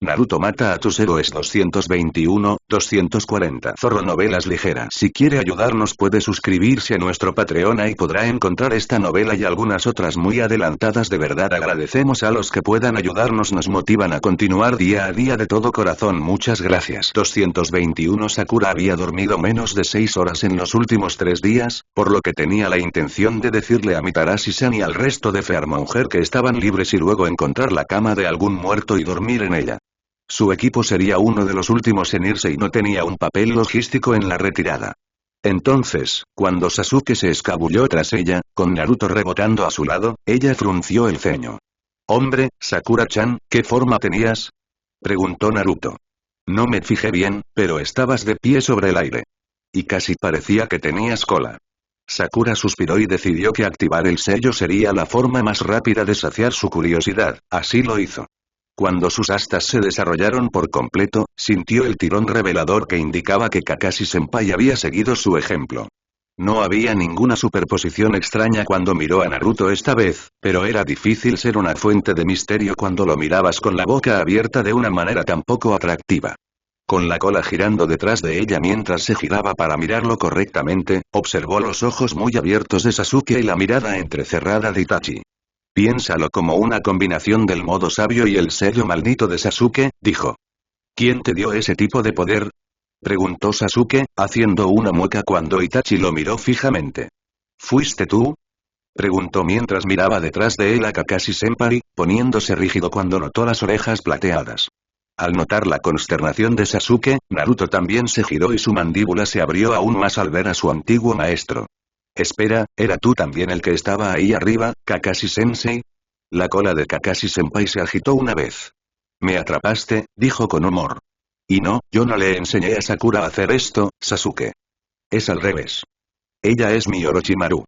Naruto mata a tus héroes 221, 240. Zorro Novelas Ligeras. Si quiere ayudarnos puede suscribirse a nuestro Patreon, y podrá encontrar esta novela y algunas otras muy adelantadas. De verdad agradecemos a los que puedan ayudarnos, nos motivan a continuar día a día de todo corazón. Muchas gracias. 221. Sakura había dormido menos de 6 horas en los últimos 3 días, por lo que tenía la intención de decirle a Mitarashi-san y al resto de Fear-Monger que estaban libres y luego encontrar la cama de algún muerto y dormir en ella. Su equipo sería uno de los últimos en irse y no tenía un papel logístico en la retirada. Entonces, cuando Sasuke se escabulló tras ella, con Naruto rebotando a su lado, ella frunció el ceño. «Hombre, Sakura-chan, ¿qué forma tenías?», preguntó Naruto. «No me fijé bien, pero estabas de pie sobre el aire. Y casi parecía que tenías cola». Sakura suspiró y decidió que activar el sello sería la forma más rápida de saciar su curiosidad, así lo hizo. Cuando sus astas se desarrollaron por completo, sintió el tirón revelador que indicaba que Kakashi-senpai había seguido su ejemplo. No había ninguna superposición extraña cuando miró a Naruto esta vez, pero era difícil ser una fuente de misterio cuando lo mirabas con la boca abierta de una manera tan poco atractiva. Con la cola girando detrás de ella mientras se giraba para mirarlo correctamente, observó los ojos muy abiertos de Sasuke y la mirada entrecerrada de Itachi. «Piénsalo como una combinación del modo sabio y el sello maldito de Sasuke», dijo. «¿Quién te dio ese tipo de poder?», preguntó Sasuke, haciendo una mueca cuando Itachi lo miró fijamente. «¿Fuiste tú?», preguntó mientras miraba detrás de él a Kakashi-senpai, poniéndose rígido cuando notó las orejas plateadas. Al notar la consternación de Sasuke, Naruto también se giró y su mandíbula se abrió aún más al ver a su antiguo maestro. «Espera, ¿era tú también el que estaba ahí arriba, Kakashi-sensei?». La cola de Kakashi-senpai se agitó una vez. «Me atrapaste», dijo con humor. «Y no, yo no le enseñé a Sakura a hacer esto, Sasuke. Es al revés. Ella es mi Orochimaru».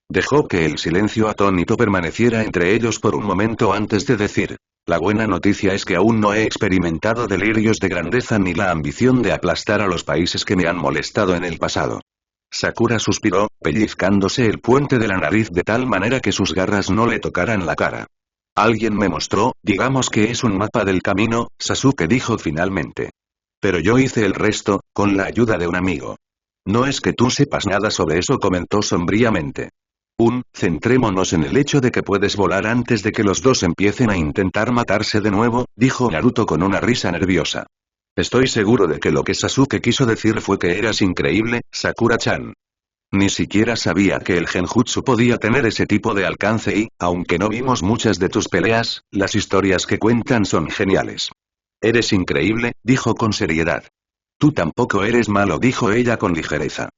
Dejó que el silencio atónito permaneciera entre ellos por un momento antes de decir. «La buena noticia es que aún no he experimentado delirios de grandeza ni la ambición de aplastar a los países que me han molestado en el pasado». Sakura suspiró, pellizcándose el puente de la nariz de tal manera que sus garras no le tocaran la cara. «Alguien me mostró, digamos que es un mapa del camino», Sasuke dijo finalmente. «Pero yo hice el resto, con la ayuda de un amigo». «No es que tú sepas nada sobre eso», comentó sombríamente. Centrémonos en el hecho de que puedes volar antes de que los dos empiecen a intentar matarse de nuevo», dijo Naruto con una risa nerviosa. «Estoy seguro de que lo que Sasuke quiso decir fue que eras increíble, Sakura-chan. Ni siquiera sabía que el genjutsu podía tener ese tipo de alcance y, aunque no vimos muchas de tus peleas, las historias que cuentan son geniales». «Eres increíble», dijo con seriedad. «Tú tampoco eres malo», dijo ella con ligereza.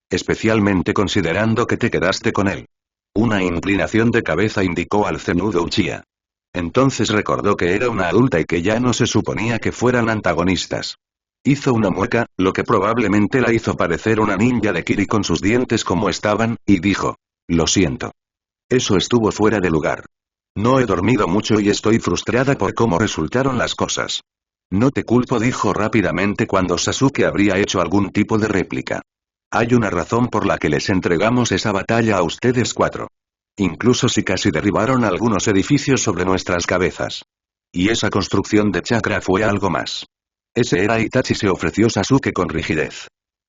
«Especialmente considerando que te quedaste con él». Una inclinación de cabeza indicó al cenudo Uchiha. Entonces recordó que era una adulta y que ya no se suponía que fueran antagonistas. Hizo una mueca, lo que probablemente la hizo parecer una ninja de Kiri con sus dientes como estaban, y dijo. «Lo siento. Eso estuvo fuera de lugar. No he dormido mucho y estoy frustrada por cómo resultaron las cosas». «No te culpo», dijo rápidamente cuando Sasuke habría hecho algún tipo de réplica. «Hay una razón por la que les entregamos esa batalla a ustedes 4. Incluso si casi derribaron algunos edificios sobre nuestras cabezas. Y esa construcción de chakra fue algo más». «Ese era Itachi», se ofreció Sasuke con rigidez.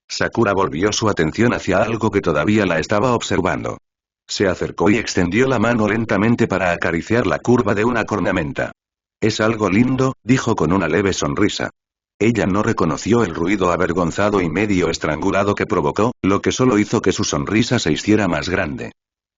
Sakura volvió su atención hacia algo que todavía la estaba observando. Se acercó y extendió la mano lentamente para acariciar la curva de una cornamenta. «Es algo lindo», dijo con una leve sonrisa. Ella no reconoció el ruido avergonzado y medio estrangulado que provocó, lo que solo hizo que su sonrisa se hiciera más grande.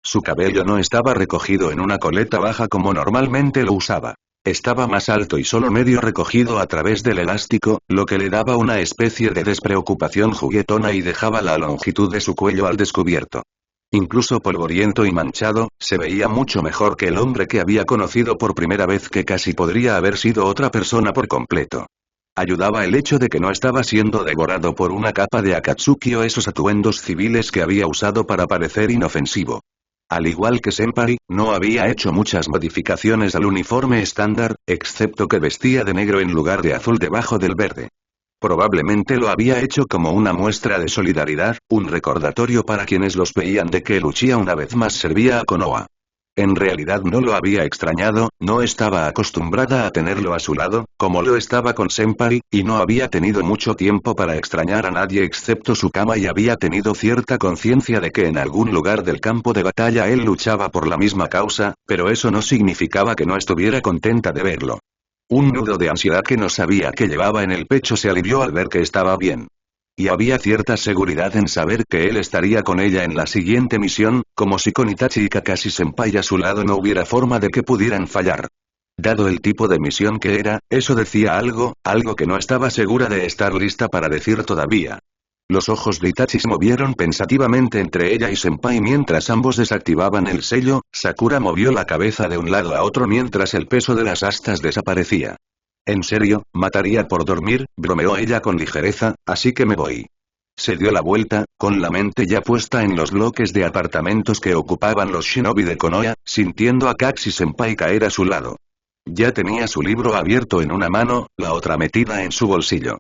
Su cabello no estaba recogido en una coleta baja como normalmente lo usaba. Estaba más alto y solo medio recogido a través del elástico, lo que le daba una especie de despreocupación juguetona y dejaba la longitud de su cuello al descubierto. Incluso polvoriento y manchado, se veía mucho mejor que el hombre que había conocido por primera vez, que casi podría haber sido otra persona por completo. Ayudaba el hecho de que no estaba siendo devorado por una capa de Akatsuki o esos atuendos civiles que había usado para parecer inofensivo. Al igual que Senpai, no había hecho muchas modificaciones al uniforme estándar, excepto que vestía de negro en lugar de azul debajo del verde. Probablemente lo había hecho como una muestra de solidaridad, un recordatorio para quienes los veían de que el Uchiha una vez más servía a Konoha. En realidad no lo había extrañado, no estaba acostumbrada a tenerlo a su lado, como lo estaba con Senpai, y no había tenido mucho tiempo para extrañar a nadie excepto su cama y había tenido cierta conciencia de que en algún lugar del campo de batalla él luchaba por la misma causa, pero eso no significaba que no estuviera contenta de verlo. Un nudo de ansiedad que no sabía que llevaba en el pecho se alivió al ver que estaba bien. Y había cierta seguridad en saber que él estaría con ella en la siguiente misión, como si con Itachi y Kakashi Senpai a su lado no hubiera forma de que pudieran fallar. Dado el tipo de misión que era, eso decía algo que no estaba segura de estar lista para decir todavía. Los ojos de Itachi se movieron pensativamente entre ella y Senpai mientras ambos desactivaban el sello. Sakura movió la cabeza de un lado a otro mientras el peso de las astas desaparecía. En serio, mataría por dormir, bromeó ella con ligereza, así que me voy. Se dio la vuelta, con la mente ya puesta en los bloques de apartamentos que ocupaban los shinobi de Konoha, sintiendo a Kakashi Senpai caer a su lado. Ya tenía su libro abierto en una mano, la otra metida en su bolsillo.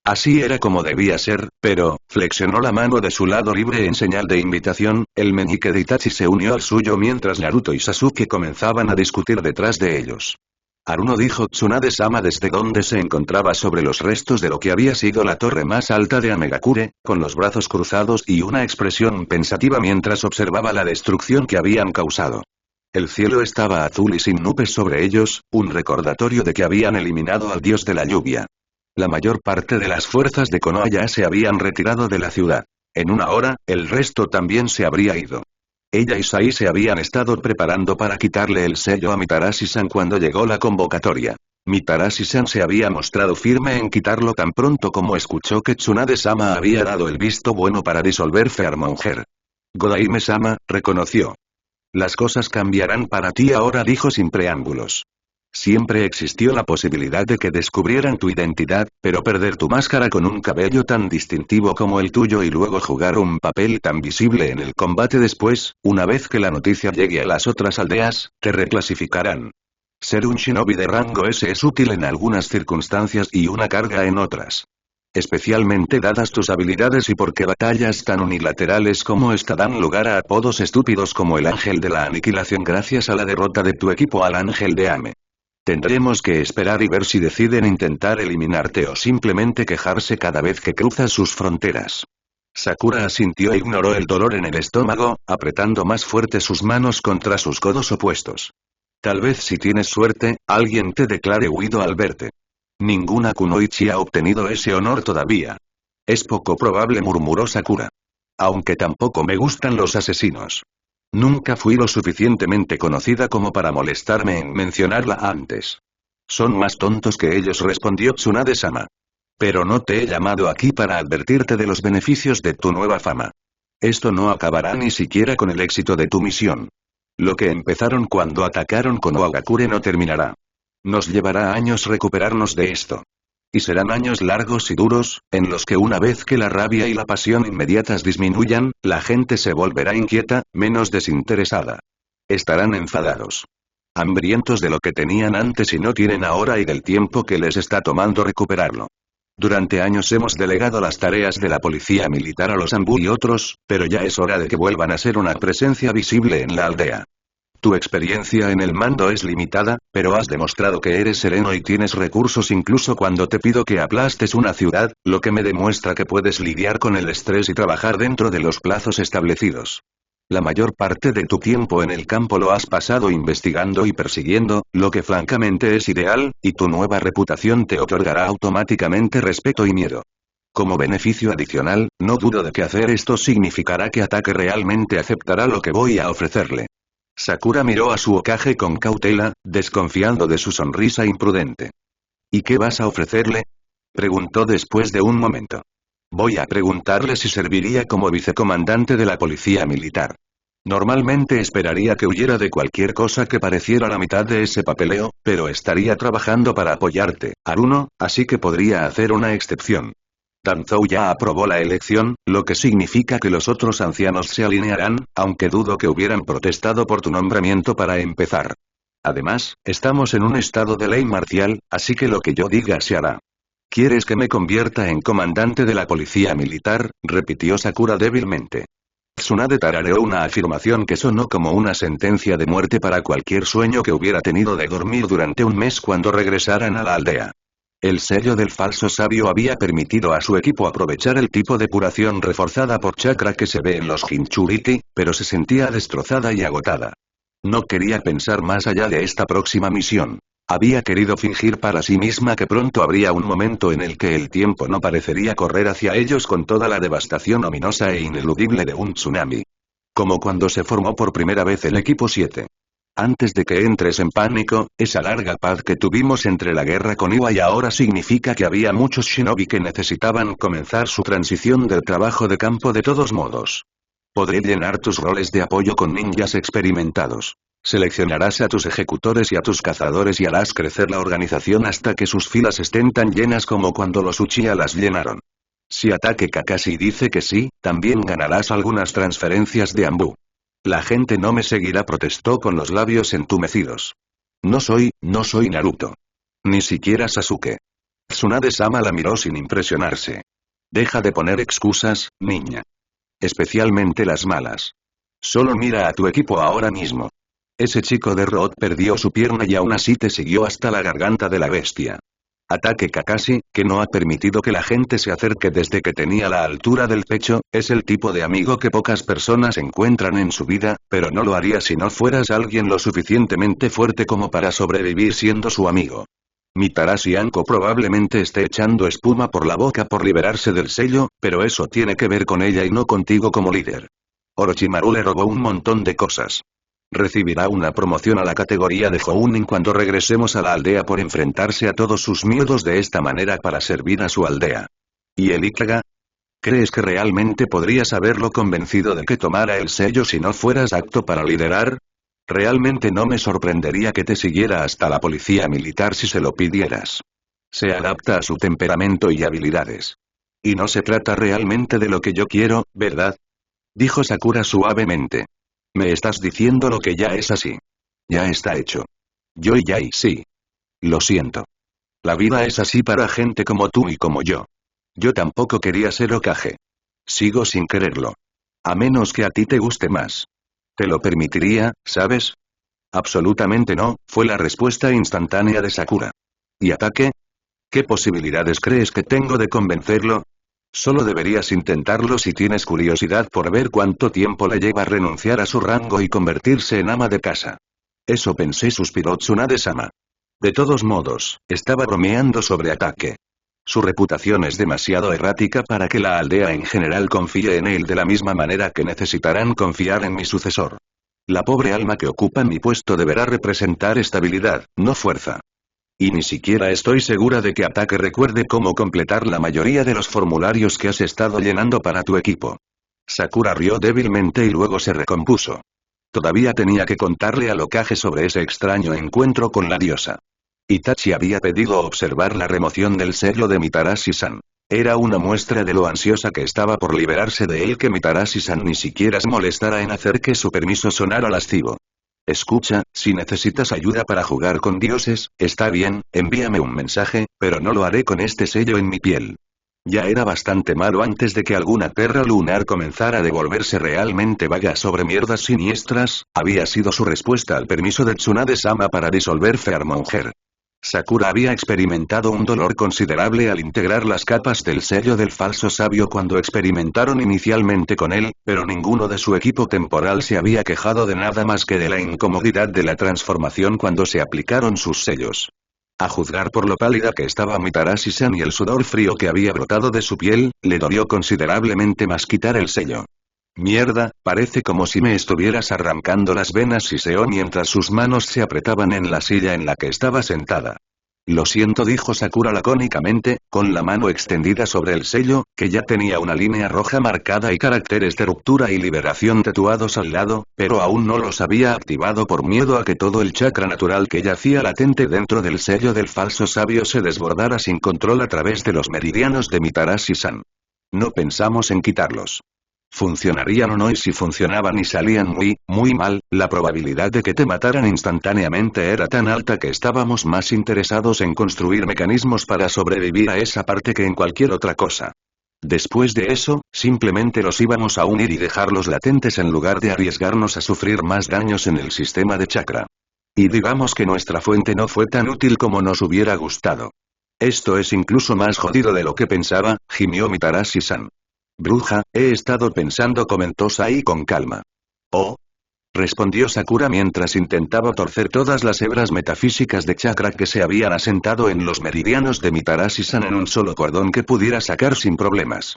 Así era como debía ser, pero, flexionó la mano de su lado libre en señal de invitación, el meñique de Itachi se unió al suyo mientras Naruto y Sasuke comenzaban a discutir detrás de ellos. Aruno dijo Tsunade-sama desde donde se encontraba sobre los restos de lo que había sido la torre más alta de Amegakure, con los brazos cruzados y una expresión pensativa mientras observaba la destrucción que habían causado. El cielo estaba azul y sin nubes sobre ellos, un recordatorio de que habían eliminado al dios de la lluvia. La mayor parte de las fuerzas de Konoha ya se habían retirado de la ciudad. En una hora, el resto también se habría ido. Ella y Sai se habían estado preparando para quitarle el sello a Mitarashi-san cuando llegó la convocatoria. Mitarashi-san se había mostrado firme en quitarlo tan pronto como escuchó que Tsunade-sama había dado el visto bueno para disolver Fearmonger. Godaime-sama, reconoció. Las cosas cambiarán para ti ahora, dijo sin preámbulos. Siempre existió la posibilidad de que descubrieran tu identidad, pero perder tu máscara con un cabello tan distintivo como el tuyo y luego jugar un papel tan visible en el combate después, una vez que la noticia llegue a las otras aldeas, te reclasificarán. Ser un shinobi de rango S es útil en algunas circunstancias y una carga en otras. Especialmente dadas tus habilidades y porque batallas tan unilaterales como esta dan lugar a apodos estúpidos como el ángel de la aniquilación gracias a la derrota de tu equipo al ángel de Ame. Tendremos que esperar y ver si deciden intentar eliminarte o simplemente quejarse cada vez que cruzas sus fronteras. Sakura asintió e ignoró el dolor en el estómago, apretando más fuerte sus manos contra sus codos opuestos. Tal vez si tienes suerte, alguien te declare huido al verte. Ninguna kunoichi ha obtenido ese honor todavía. Es poco probable, murmuró Sakura. Aunque tampoco me gustan los asesinos. Nunca fui lo suficientemente conocida como para molestarme en mencionarla antes. Son más tontos que ellos, respondió Tsunade-sama. Pero no te he llamado aquí para advertirte de los beneficios de tu nueva fama. Esto no acabará ni siquiera con el éxito de tu misión. Lo que empezaron cuando atacaron Konohagakure no terminará. Nos llevará años recuperarnos de esto. Y serán años largos y duros, en los que una vez que la rabia y la pasión inmediatas disminuyan, la gente se volverá inquieta, menos desinteresada. Estarán enfadados. Hambrientos de lo que tenían antes y no tienen ahora y del tiempo que les está tomando recuperarlo. Durante años hemos delegado las tareas de la policía militar a los Anbu y otros, pero ya es hora de que vuelvan a ser una presencia visible en la aldea. Tu experiencia en el mando es limitada, pero has demostrado que eres sereno y tienes recursos incluso cuando te pido que aplastes una ciudad, lo que me demuestra que puedes lidiar con el estrés y trabajar dentro de los plazos establecidos. La mayor parte de tu tiempo en el campo lo has pasado investigando y persiguiendo, lo que francamente es ideal, y tu nueva reputación te otorgará automáticamente respeto y miedo. Como beneficio adicional, no dudo de que hacer esto significará que Ataque realmente aceptará lo que voy a ofrecerle. Sakura miró a su Hokage con cautela, desconfiando de su sonrisa imprudente. ¿Y qué vas a ofrecerle? Preguntó después de un momento. Voy a preguntarle si serviría como vicecomandante de la policía militar. Normalmente esperaría que huyera de cualquier cosa que pareciera la mitad de ese papeleo, pero estaría trabajando para apoyarte, Aruno, así que podría hacer una excepción. Danzou ya aprobó la elección, lo que significa que los otros ancianos se alinearán, aunque dudo que hubieran protestado por tu nombramiento para empezar. Además, estamos en un estado de ley marcial, así que lo que yo diga se hará. ¿Quieres que me convierta en comandante de la policía militar?, repitió Sakura débilmente. Tsunade tarareó una afirmación que sonó como una sentencia de muerte para cualquier sueño que hubiera tenido de dormir durante un mes cuando regresaran a la aldea. El sello del falso sabio había permitido a su equipo aprovechar el tipo de curación reforzada por chakra que se ve en los Jinchuriki, pero se sentía destrozada y agotada. No quería pensar más allá de esta próxima misión. Había querido fingir para sí misma que pronto habría un momento en el que el tiempo no parecería correr hacia ellos con toda la devastación ominosa e ineludible de un tsunami. Como cuando se formó por primera vez el equipo 7. Antes de que entres en pánico, esa larga paz que tuvimos entre la guerra con Iwai ahora significa que había muchos shinobi que necesitaban comenzar su transición del trabajo de campo de todos modos. Podré llenar tus roles de apoyo con ninjas experimentados. Seleccionarás a tus ejecutores y a tus cazadores y harás crecer la organización hasta que sus filas estén tan llenas como cuando los Uchiha las llenaron. Si Ataque Kakashi dice que sí, también ganarás algunas transferencias de Anbu. La gente no me seguirá, protestó con los labios entumecidos. No soy Naruto. Ni siquiera Sasuke. Tsunade-sama la miró sin impresionarse. Deja de poner excusas, niña. Especialmente las malas. Solo mira a tu equipo ahora mismo. Ese chico de Road perdió su pierna y aún así te siguió hasta la garganta de la bestia. Ataque Kakashi, que no ha permitido que la gente se acerque desde que tenía la altura del pecho, es el tipo de amigo que pocas personas encuentran en su vida, pero no lo haría si no fueras alguien lo suficientemente fuerte como para sobrevivir siendo su amigo. Mitarashi Anko probablemente esté echando espuma por la boca por liberarse del sello, pero eso tiene que ver con ella y no contigo como líder. Orochimaru le robó un montón de cosas. Recibirá una promoción a la categoría de Jounin cuando regresemos a la aldea por enfrentarse a todos sus miedos de esta manera para servir a su aldea. ¿Y el Ikaga? ¿Crees que realmente podrías haberlo convencido de que tomara el sello si no fueras apto para liderar? Realmente no me sorprendería que te siguiera hasta la policía militar si se lo pidieras. Se adapta a su temperamento y habilidades. Y no se trata realmente de lo que yo quiero, ¿verdad? Dijo Sakura suavemente. Me estás diciendo lo que ya es así. Ya está hecho. Yo y Yai sí. Lo siento. La vida es así para gente como tú y como yo. Yo tampoco quería ser Hokage. Sigo sin quererlo. A menos que a ti te guste más. Te lo permitiría, ¿sabes? Absolutamente no, fue la respuesta instantánea de Sakura. ¿Y Ataque? ¿Qué posibilidades crees que tengo de convencerlo? Solo deberías intentarlo si tienes curiosidad por ver cuánto tiempo le lleva renunciar a su rango y convertirse en ama de casa. Eso pensé, suspiró Tsunade-sama. De todos modos, estaba bromeando sobre Ataque. Su reputación es demasiado errática para que la aldea en general confíe en él de la misma manera que necesitarán confiar en mi sucesor. La pobre alma que ocupa mi puesto deberá representar estabilidad, no fuerza. Y ni siquiera estoy segura de que Ataque recuerde cómo completar la mayoría de los formularios que has estado llenando para tu equipo. Sakura rió débilmente y luego se recompuso. Todavía tenía que contarle al Hokage sobre ese extraño encuentro con la diosa. Itachi había pedido observar la remoción del sello de Mitarashi-san. Era una muestra de lo ansiosa que estaba por liberarse de él que Mitarashi-san ni siquiera se molestara en hacer que su permiso sonara lascivo. Escucha, si necesitas ayuda para jugar con dioses, está bien, envíame un mensaje, pero no lo haré con este sello en mi piel. Ya era bastante malo antes de que alguna perra lunar comenzara a devolverse realmente vaga sobre mierdas siniestras, había sido su respuesta al permiso de Tsunade-sama para disolver Fearmonger. Sakura había experimentado un dolor considerable al integrar las capas del sello del falso sabio cuando experimentaron inicialmente con él, pero ninguno de su equipo temporal se había quejado de nada más que de la incomodidad de la transformación cuando se aplicaron sus sellos. A juzgar por lo pálida que estaba Mitarashi-san y el sudor frío que había brotado de su piel, le dolió considerablemente más quitar el sello. Mierda, parece como si me estuvieras arrancando las venas, siseó mientras sus manos se apretaban en la silla en la que estaba sentada. Lo siento, dijo Sakura lacónicamente, con la mano extendida sobre el sello, que ya tenía una línea roja marcada y caracteres de ruptura y liberación tatuados al lado, pero aún no los había activado por miedo a que todo el chakra natural que yacía latente dentro del sello del falso sabio se desbordara sin control a través de los meridianos de Mitarashi-san. No pensamos en quitarlos. Funcionarían o no, y si funcionaban y salían muy mal, la probabilidad de que te mataran instantáneamente era tan alta que estábamos más interesados en construir mecanismos para sobrevivir a esa parte que en cualquier otra cosa. Después de eso, simplemente los íbamos a unir y dejarlos latentes en lugar de arriesgarnos a sufrir más daños en el sistema de chakra. Y digamos que nuestra fuente no fue tan útil como nos hubiera gustado. Esto es incluso más jodido de lo que pensaba, gimió Mitarashi-san. Bruja, he estado pensando, comentó Sai con calma. Oh, respondió Sakura mientras intentaba torcer todas las hebras metafísicas de chakra que se habían asentado en los meridianos de Mitarashi-san en un solo cordón que pudiera sacar sin problemas.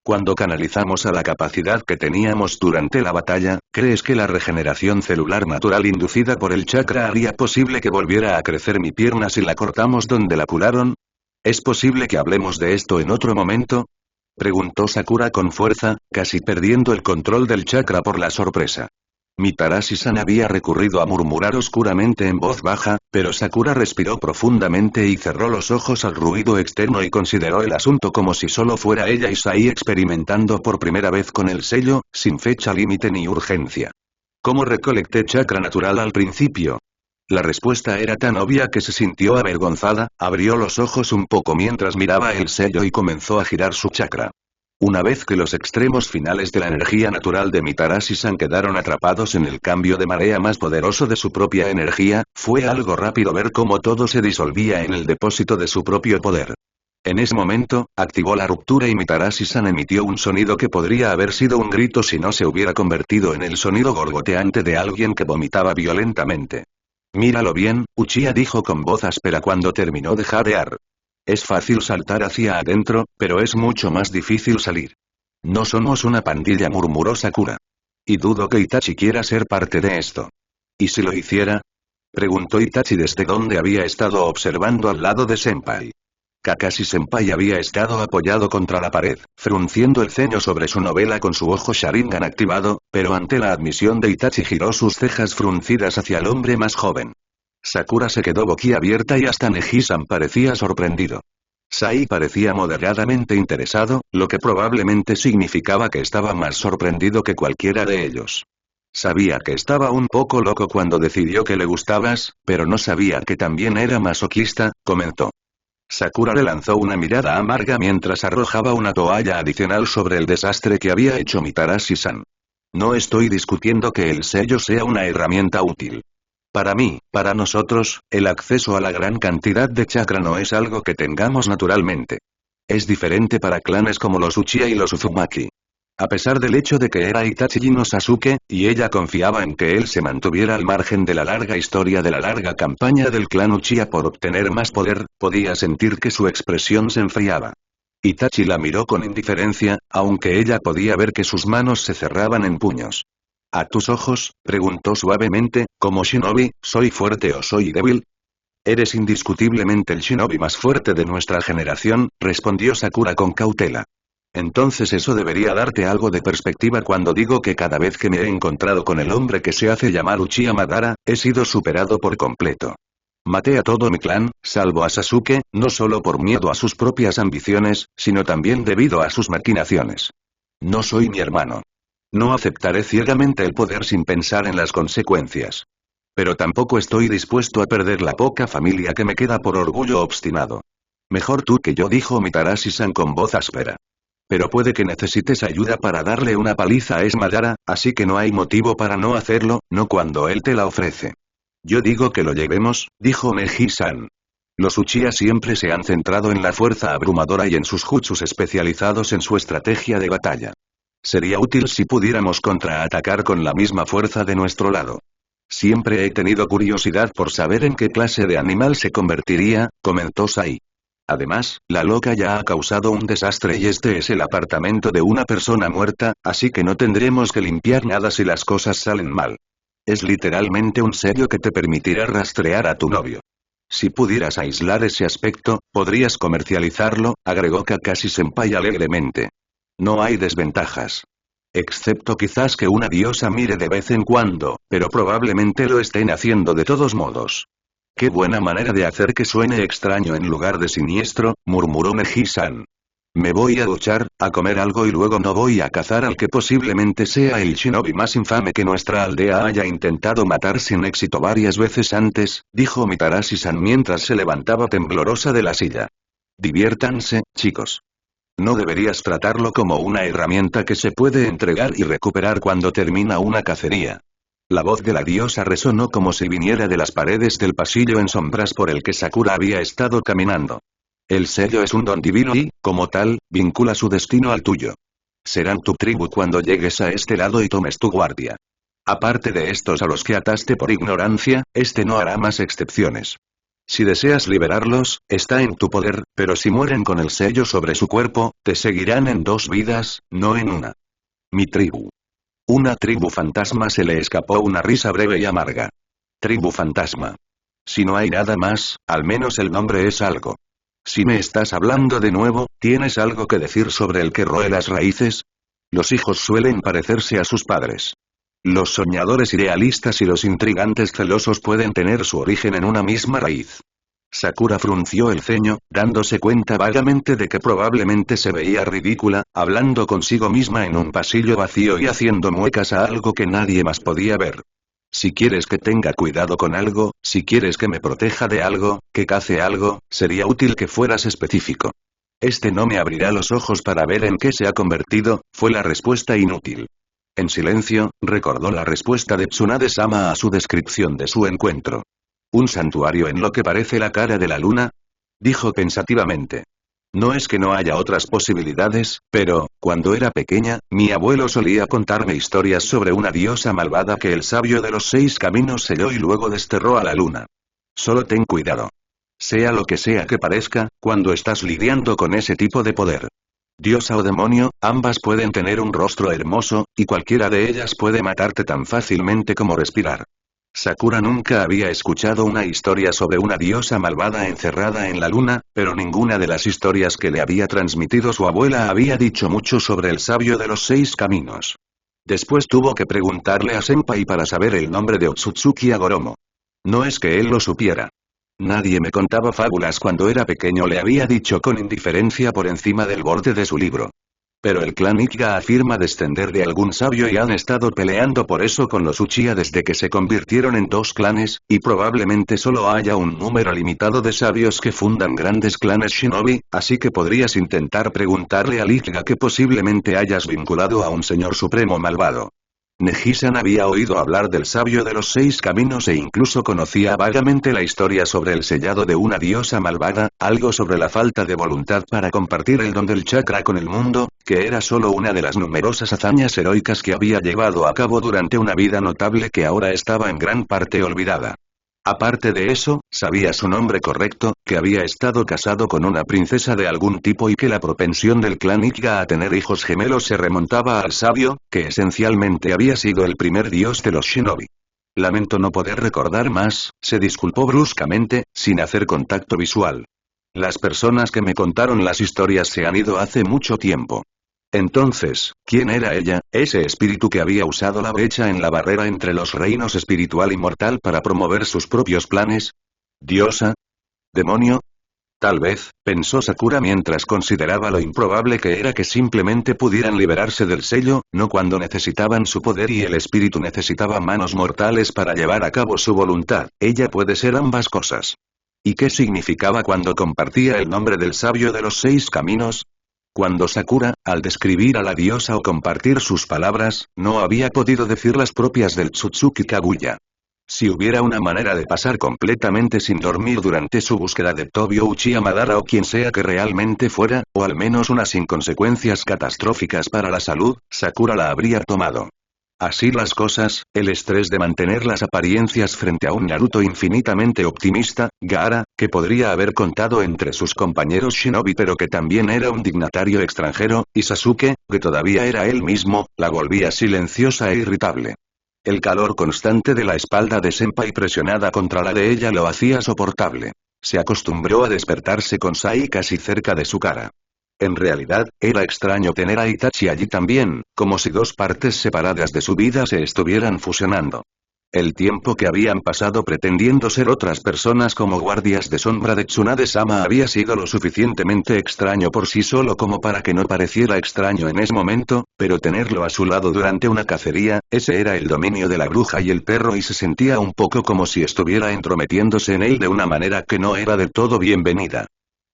Cuando canalizamos a la capacidad que teníamos durante la batalla, ¿crees que la regeneración celular natural inducida por el chakra haría posible que volviera a crecer mi pierna si la cortamos donde la curaron? ¿Es posible que hablemos de esto en otro momento? Preguntó Sakura con fuerza, casi perdiendo el control del chakra por la sorpresa. Mitarashi-san había recurrido a murmurar oscuramente en voz baja, pero Sakura respiró profundamente y cerró los ojos al ruido externo y consideró el asunto como si solo fuera ella y Sai experimentando por primera vez con el sello, sin fecha límite ni urgencia. ¿Cómo recolecté chakra natural al principio? La respuesta era tan obvia que se sintió avergonzada, abrió los ojos un poco mientras miraba el sello y comenzó a girar su chakra. Una vez que los extremos finales de la energía natural de Mitarashi-san quedaron atrapados en el cambio de marea más poderoso de su propia energía, fue algo rápido ver cómo todo se disolvía en el depósito de su propio poder. En ese momento, activó la ruptura y Mitarashi-san emitió un sonido que podría haber sido un grito si no se hubiera convertido en el sonido gorgoteante de alguien que vomitaba violentamente. Míralo bien, Uchiha dijo con voz áspera cuando terminó de jadear. Es fácil saltar hacia adentro, pero es mucho más difícil salir. No somos una pandilla, murmuró Sakura. Y dudo que Itachi quiera ser parte de esto. ¿Y si lo hiciera? Preguntó Itachi desde donde había estado observando al lado de Senpai. Kakashi-senpai había estado apoyado contra la pared, frunciendo el ceño sobre su novela con su ojo Sharingan activado, pero ante la admisión de Itachi giró sus cejas fruncidas hacia el hombre más joven. Sakura se quedó boquiabierta y hasta Neji-san parecía sorprendido. Sai parecía moderadamente interesado, lo que probablemente significaba que estaba más sorprendido que cualquiera de ellos. Sabía que estaba un poco loco cuando decidió que le gustabas, pero no sabía que también era masoquista, comentó. Sakura le lanzó una mirada amarga mientras arrojaba una toalla adicional sobre el desastre que había hecho Mitarashi-san. No estoy discutiendo que el sello sea una herramienta útil. Para mí, para nosotros, el acceso a la gran cantidad de chakra no es algo que tengamos naturalmente. Es diferente para clanes como los Uchiha y los Uzumaki. A pesar del hecho de que era Itachi no Sasuke, y ella confiaba en que él se mantuviera al margen de la larga historia de la larga campaña del clan Uchiha por obtener más poder, podía sentir que su expresión se enfriaba. Itachi la miró con indiferencia, aunque ella podía ver que sus manos se cerraban en puños. ¿A tus ojos? Preguntó suavemente, como shinobi, ¿soy fuerte o soy débil? Eres indiscutiblemente el shinobi más fuerte de nuestra generación, respondió Sakura con cautela. Entonces eso debería darte algo de perspectiva cuando digo que cada vez que me he encontrado con el hombre que se hace llamar Uchiha Madara, he sido superado por completo. Maté a todo mi clan, salvo a Sasuke, no solo por miedo a sus propias ambiciones, sino también debido a sus maquinaciones. No soy mi hermano. No aceptaré ciegamente el poder sin pensar en las consecuencias. Pero tampoco estoy dispuesto a perder la poca familia que me queda por orgullo obstinado. Mejor tú que yo, dijo Mitarashi-san con voz áspera. Pero puede que necesites ayuda para darle una paliza a Madara, así que no hay motivo para no hacerlo, no cuando él te la ofrece. Yo digo que lo llevemos, dijo Neji-san. Los Uchiha siempre se han centrado en la fuerza abrumadora y en sus jutsus especializados en su estrategia de batalla. Sería útil si pudiéramos contraatacar con la misma fuerza de nuestro lado. Siempre he tenido curiosidad por saber en qué clase de animal se convertiría, comentó Sai. Además, la loca ya ha causado un desastre y este es el apartamento de una persona muerta, así que no tendremos que limpiar nada si las cosas salen mal. Es literalmente un sello que te permitirá rastrear a tu novio. Si pudieras aislar ese aspecto, podrías comercializarlo, agregó Kakashi-senpai alegremente. No hay desventajas. Excepto quizás que una diosa mire de vez en cuando, pero probablemente lo estén haciendo de todos modos. Qué buena manera de hacer que suene extraño en lugar de siniestro, murmuró Neji-san. Me voy a duchar, a comer algo y luego no voy a cazar al que posiblemente sea el shinobi más infame que nuestra aldea haya intentado matar sin éxito varias veces antes, dijo Mitarashi-san mientras se levantaba temblorosa de la silla. Diviértanse, chicos. No deberías tratarlo como una herramienta que se puede entregar y recuperar cuando termina una cacería. La voz de la diosa resonó como si viniera de las paredes del pasillo en sombras por el que Sakura había estado caminando. El sello es un don divino y, como tal, vincula su destino al tuyo. Serán tu tribu cuando llegues a este lado y tomes tu guardia. Aparte de estos a los que ataste por ignorancia, este no hará más excepciones. Si deseas liberarlos, está en tu poder, pero si mueren con el sello sobre su cuerpo, te seguirán en 2 vidas, no en una. Mi tribu. Una tribu fantasma. Se le escapó una risa breve y amarga. Tribu fantasma. Si no hay nada más, al menos el nombre es algo. Si me estás hablando de nuevo, ¿tienes algo que decir sobre el que roe las raíces? Los hijos suelen parecerse a sus padres. Los soñadores idealistas y los intrigantes celosos pueden tener su origen en una misma raíz. Sakura frunció el ceño, dándose cuenta vagamente de que probablemente se veía ridícula, hablando consigo misma en un pasillo vacío y haciendo muecas a algo que nadie más podía ver. Si quieres que tenga cuidado con algo, si quieres que me proteja de algo, que cace algo, sería útil que fueras específico. Este no me abrirá los ojos para ver en qué se ha convertido, fue la respuesta inútil. En silencio, recordó la respuesta de Tsunade-sama a su descripción de su encuentro. ¿Un santuario en lo que parece la cara de la luna? Dijo pensativamente. No es que no haya otras posibilidades, pero, cuando era pequeña, mi abuelo solía contarme historias sobre una diosa malvada que el sabio de los 6 caminos selló y luego desterró a la luna. Solo ten cuidado. Sea lo que sea que parezca, cuando estás lidiando con ese tipo de poder. Diosa o demonio, ambas pueden tener un rostro hermoso, y cualquiera de ellas puede matarte tan fácilmente como respirar. Sakura nunca había escuchado una historia sobre una diosa malvada encerrada en la luna, pero ninguna de las historias que le había transmitido su abuela había dicho mucho sobre el sabio de los 6 caminos. Después tuvo que preguntarle a Senpai para saber el nombre de Otsutsuki Agoromo. No es que él lo supiera. Nadie me contaba fábulas cuando era pequeño, le había dicho con indiferencia por encima del borde de su libro. Pero el clan Ikka afirma descender de algún sabio y han estado peleando por eso con los Uchiha desde que se convirtieron en 2 clanes, y probablemente solo haya un número limitado de sabios que fundan grandes clanes shinobi, así que podrías intentar preguntarle al Ikka que posiblemente hayas vinculado a un señor supremo malvado. Neji-san había oído hablar del sabio de los 6 caminos e incluso conocía vagamente la historia sobre el sellado de una diosa malvada, algo sobre la falta de voluntad para compartir el don del chakra con el mundo, que era solo una de las numerosas hazañas heroicas que había llevado a cabo durante una vida notable que ahora estaba en gran parte olvidada. Aparte de eso, sabía su nombre correcto, que había estado casado con una princesa de algún tipo y que la propensión del clan Ikka a tener hijos gemelos se remontaba al sabio, que esencialmente había sido el primer dios de los shinobi. Lamento no poder recordar más, se disculpó bruscamente, sin hacer contacto visual. Las personas que me contaron las historias se han ido hace mucho tiempo. Entonces, ¿quién era ella, ese espíritu que había usado la brecha en la barrera entre los reinos espiritual y mortal para promover sus propios planes? ¿Diosa? ¿Demonio? Tal vez, pensó Sakura mientras consideraba lo improbable que era que simplemente pudieran liberarse del sello, no cuando necesitaban su poder y el espíritu necesitaba manos mortales para llevar a cabo su voluntad. Ella puede ser ambas cosas. ¿Y qué significaba cuando compartía el nombre del sabio de los 6 caminos? Cuando Sakura, al describir a la diosa o compartir sus palabras, no había podido decir las propias del Tsutsuki Kaguya. Si hubiera una manera de pasar completamente sin dormir durante su búsqueda de Tobio Uchiha Madara o quien sea que realmente fuera, o al menos una sin consecuencias catastróficas para la salud, Sakura la habría tomado. Así las cosas, el estrés de mantener las apariencias frente a un Naruto infinitamente optimista, Gaara, que podría haber contado entre sus compañeros shinobi pero que también era un dignatario extranjero, y Sasuke, que todavía era él mismo, la volvía silenciosa e irritable. El calor constante de la espalda de Senpai presionada contra la de ella lo hacía soportable. Se acostumbró a despertarse con Sai casi cerca de su cara. En realidad, era extraño tener a Itachi allí también, como si 2 partes separadas de su vida se estuvieran fusionando. El tiempo que habían pasado pretendiendo ser otras personas como guardias de sombra de Tsunade-sama había sido lo suficientemente extraño por sí solo como para que no pareciera extraño en ese momento, pero tenerlo a su lado durante una cacería, ese era el dominio de la bruja y el perro y se sentía un poco como si estuviera entrometiéndose en él de una manera que no era del todo bienvenida.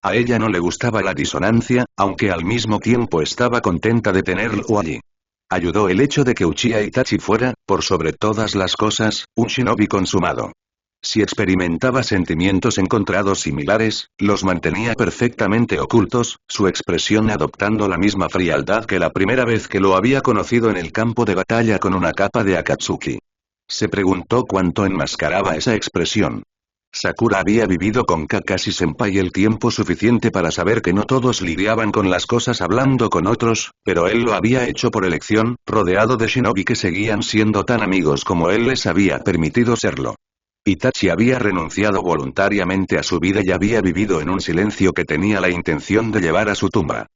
A ella no le gustaba la disonancia, aunque al mismo tiempo estaba contenta de tenerlo allí. Ayudó el hecho de que Uchiha Itachi fuera, por sobre todas las cosas, un shinobi consumado. Si experimentaba sentimientos encontrados similares, los mantenía perfectamente ocultos, su expresión adoptando la misma frialdad que la primera vez que lo había conocido en el campo de batalla con una capa de Akatsuki. Se preguntó cuánto enmascaraba esa expresión. Sakura había vivido con Kakashi-senpai el tiempo suficiente para saber que no todos lidiaban con las cosas hablando con otros, pero él lo había hecho por elección, rodeado de shinobi que seguían siendo tan amigos como él les había permitido serlo. Itachi había renunciado voluntariamente a su vida y había vivido en un silencio que tenía la intención de llevar a su tumba.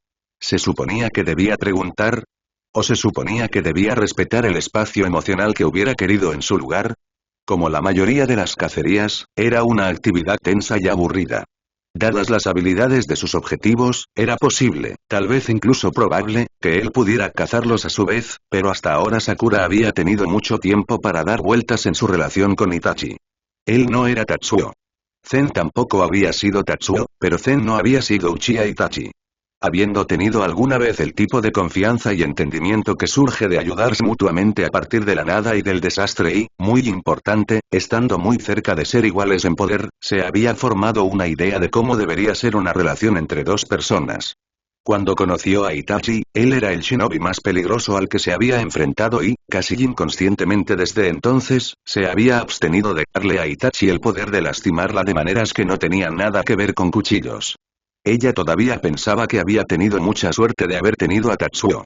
¿Se suponía que debía preguntar? ¿O se suponía que debía respetar el espacio emocional que hubiera querido en su lugar? Como la mayoría de las cacerías, era una actividad tensa y aburrida. Dadas las habilidades de sus objetivos, era posible, tal vez incluso probable, que él pudiera cazarlos a su vez, pero hasta ahora Sakura había tenido mucho tiempo para dar vueltas en su relación con Itachi. Él no era Tatsuo. Zen tampoco había sido Tatsuo, pero Zen no había sido Uchiha Itachi. Habiendo tenido alguna vez el tipo de confianza y entendimiento que surge de ayudarse mutuamente a partir de la nada y del desastre y, muy importante, estando muy cerca de ser iguales en poder, se había formado una idea de cómo debería ser una relación entre dos personas. Cuando conoció a Itachi, él era el shinobi más peligroso al que se había enfrentado y, casi inconscientemente desde entonces, se había abstenido de darle a Itachi el poder de lastimarla de maneras que no tenían nada que ver con cuchillos. Ella todavía pensaba que había tenido mucha suerte de haber tenido a Tatsuo.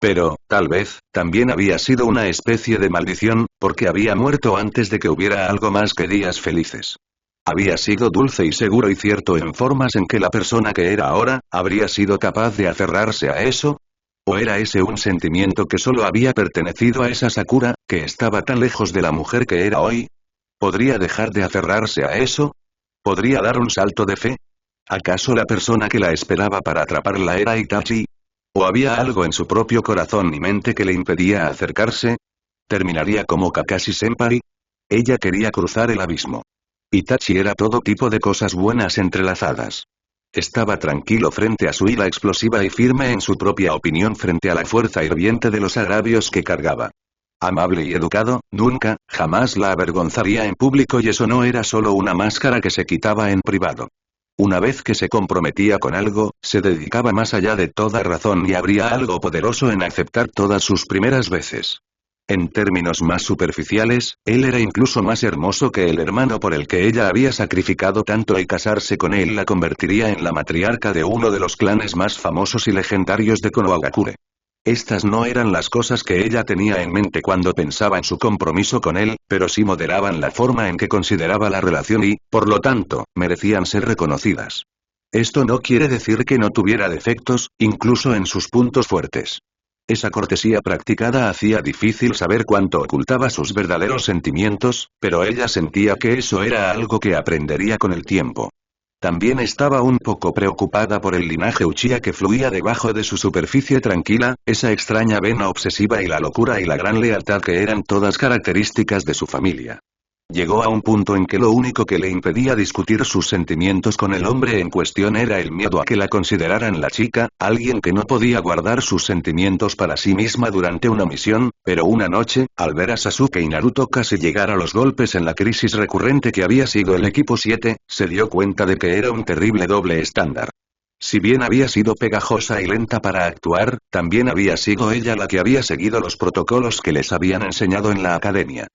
Pero, tal vez, también había sido una especie de maldición, porque había muerto antes de que hubiera algo más que días felices. Había sido dulce y seguro y cierto en formas en que la persona que era ahora, habría sido capaz de aferrarse a eso. ¿O era ese un sentimiento que solo había pertenecido a esa Sakura, que estaba tan lejos de la mujer que era hoy? ¿Podría dejar de aferrarse a eso? ¿Podría dar un salto de fe? ¿Acaso la persona que la esperaba para atraparla era Itachi? ¿O había algo en su propio corazón y mente que le impedía acercarse? ¿Terminaría como Kakashi-senpai? Ella quería cruzar el abismo. Itachi era todo tipo de cosas buenas entrelazadas. Estaba tranquilo frente a su ira explosiva y firme en su propia opinión frente a la fuerza hirviente de los agravios que cargaba. Amable y educado, nunca, jamás la avergonzaría en público y eso no era solo una máscara que se quitaba en privado. Una vez que se comprometía con algo, se dedicaba más allá de toda razón y habría algo poderoso en aceptar todas sus primeras veces. En términos más superficiales, él era incluso más hermoso que el hermano por el que ella había sacrificado tanto y casarse con él la convertiría en la matriarca de uno de los clanes más famosos y legendarios de Konohagakure. Estas no eran las cosas que ella tenía en mente cuando pensaba en su compromiso con él, pero sí moderaban la forma en que consideraba la relación y, por lo tanto, merecían ser reconocidas. Esto no quiere decir que no tuviera defectos, incluso en sus puntos fuertes. Esa cortesía practicada hacía difícil saber cuánto ocultaba sus verdaderos sentimientos, pero ella sentía que eso era algo que aprendería con el tiempo. También estaba un poco preocupada por el linaje Uchiha que fluía debajo de su superficie tranquila, esa extraña vena obsesiva y la locura y la gran lealtad que eran todas características de su familia. Llegó a un punto en que lo único que le impedía discutir sus sentimientos con el hombre en cuestión era el miedo a que la consideraran la chica, alguien que no podía guardar sus sentimientos para sí misma durante una misión, pero una noche, al ver a Sasuke y Naruto casi llegar a los golpes en la crisis recurrente que había sido el equipo 7, se dio cuenta de que era un terrible doble estándar. Si bien había sido pegajosa y lenta para actuar, también había sido ella la que había seguido los protocolos que les habían enseñado en la academia.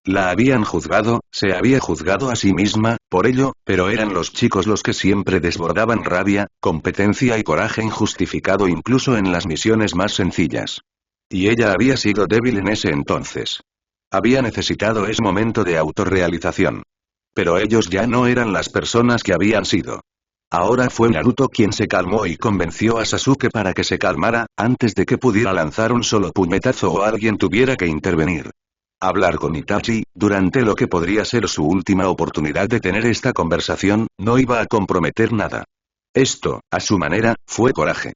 La habían juzgado, se había juzgado a sí misma, por ello, pero eran los chicos los que siempre desbordaban rabia, competencia y coraje injustificado incluso en las misiones más sencillas. Y ella había sido débil en ese entonces. Había necesitado ese momento de autorrealización. Pero ellos ya no eran las personas que habían sido. Ahora fue Naruto quien se calmó y convenció a Sasuke para que se calmara, antes de que pudiera lanzar un solo puñetazo o alguien tuviera que intervenir. Hablar con Itachi, durante lo que podría ser su última oportunidad de tener esta conversación, no iba a comprometer nada. Esto, a su manera, fue coraje.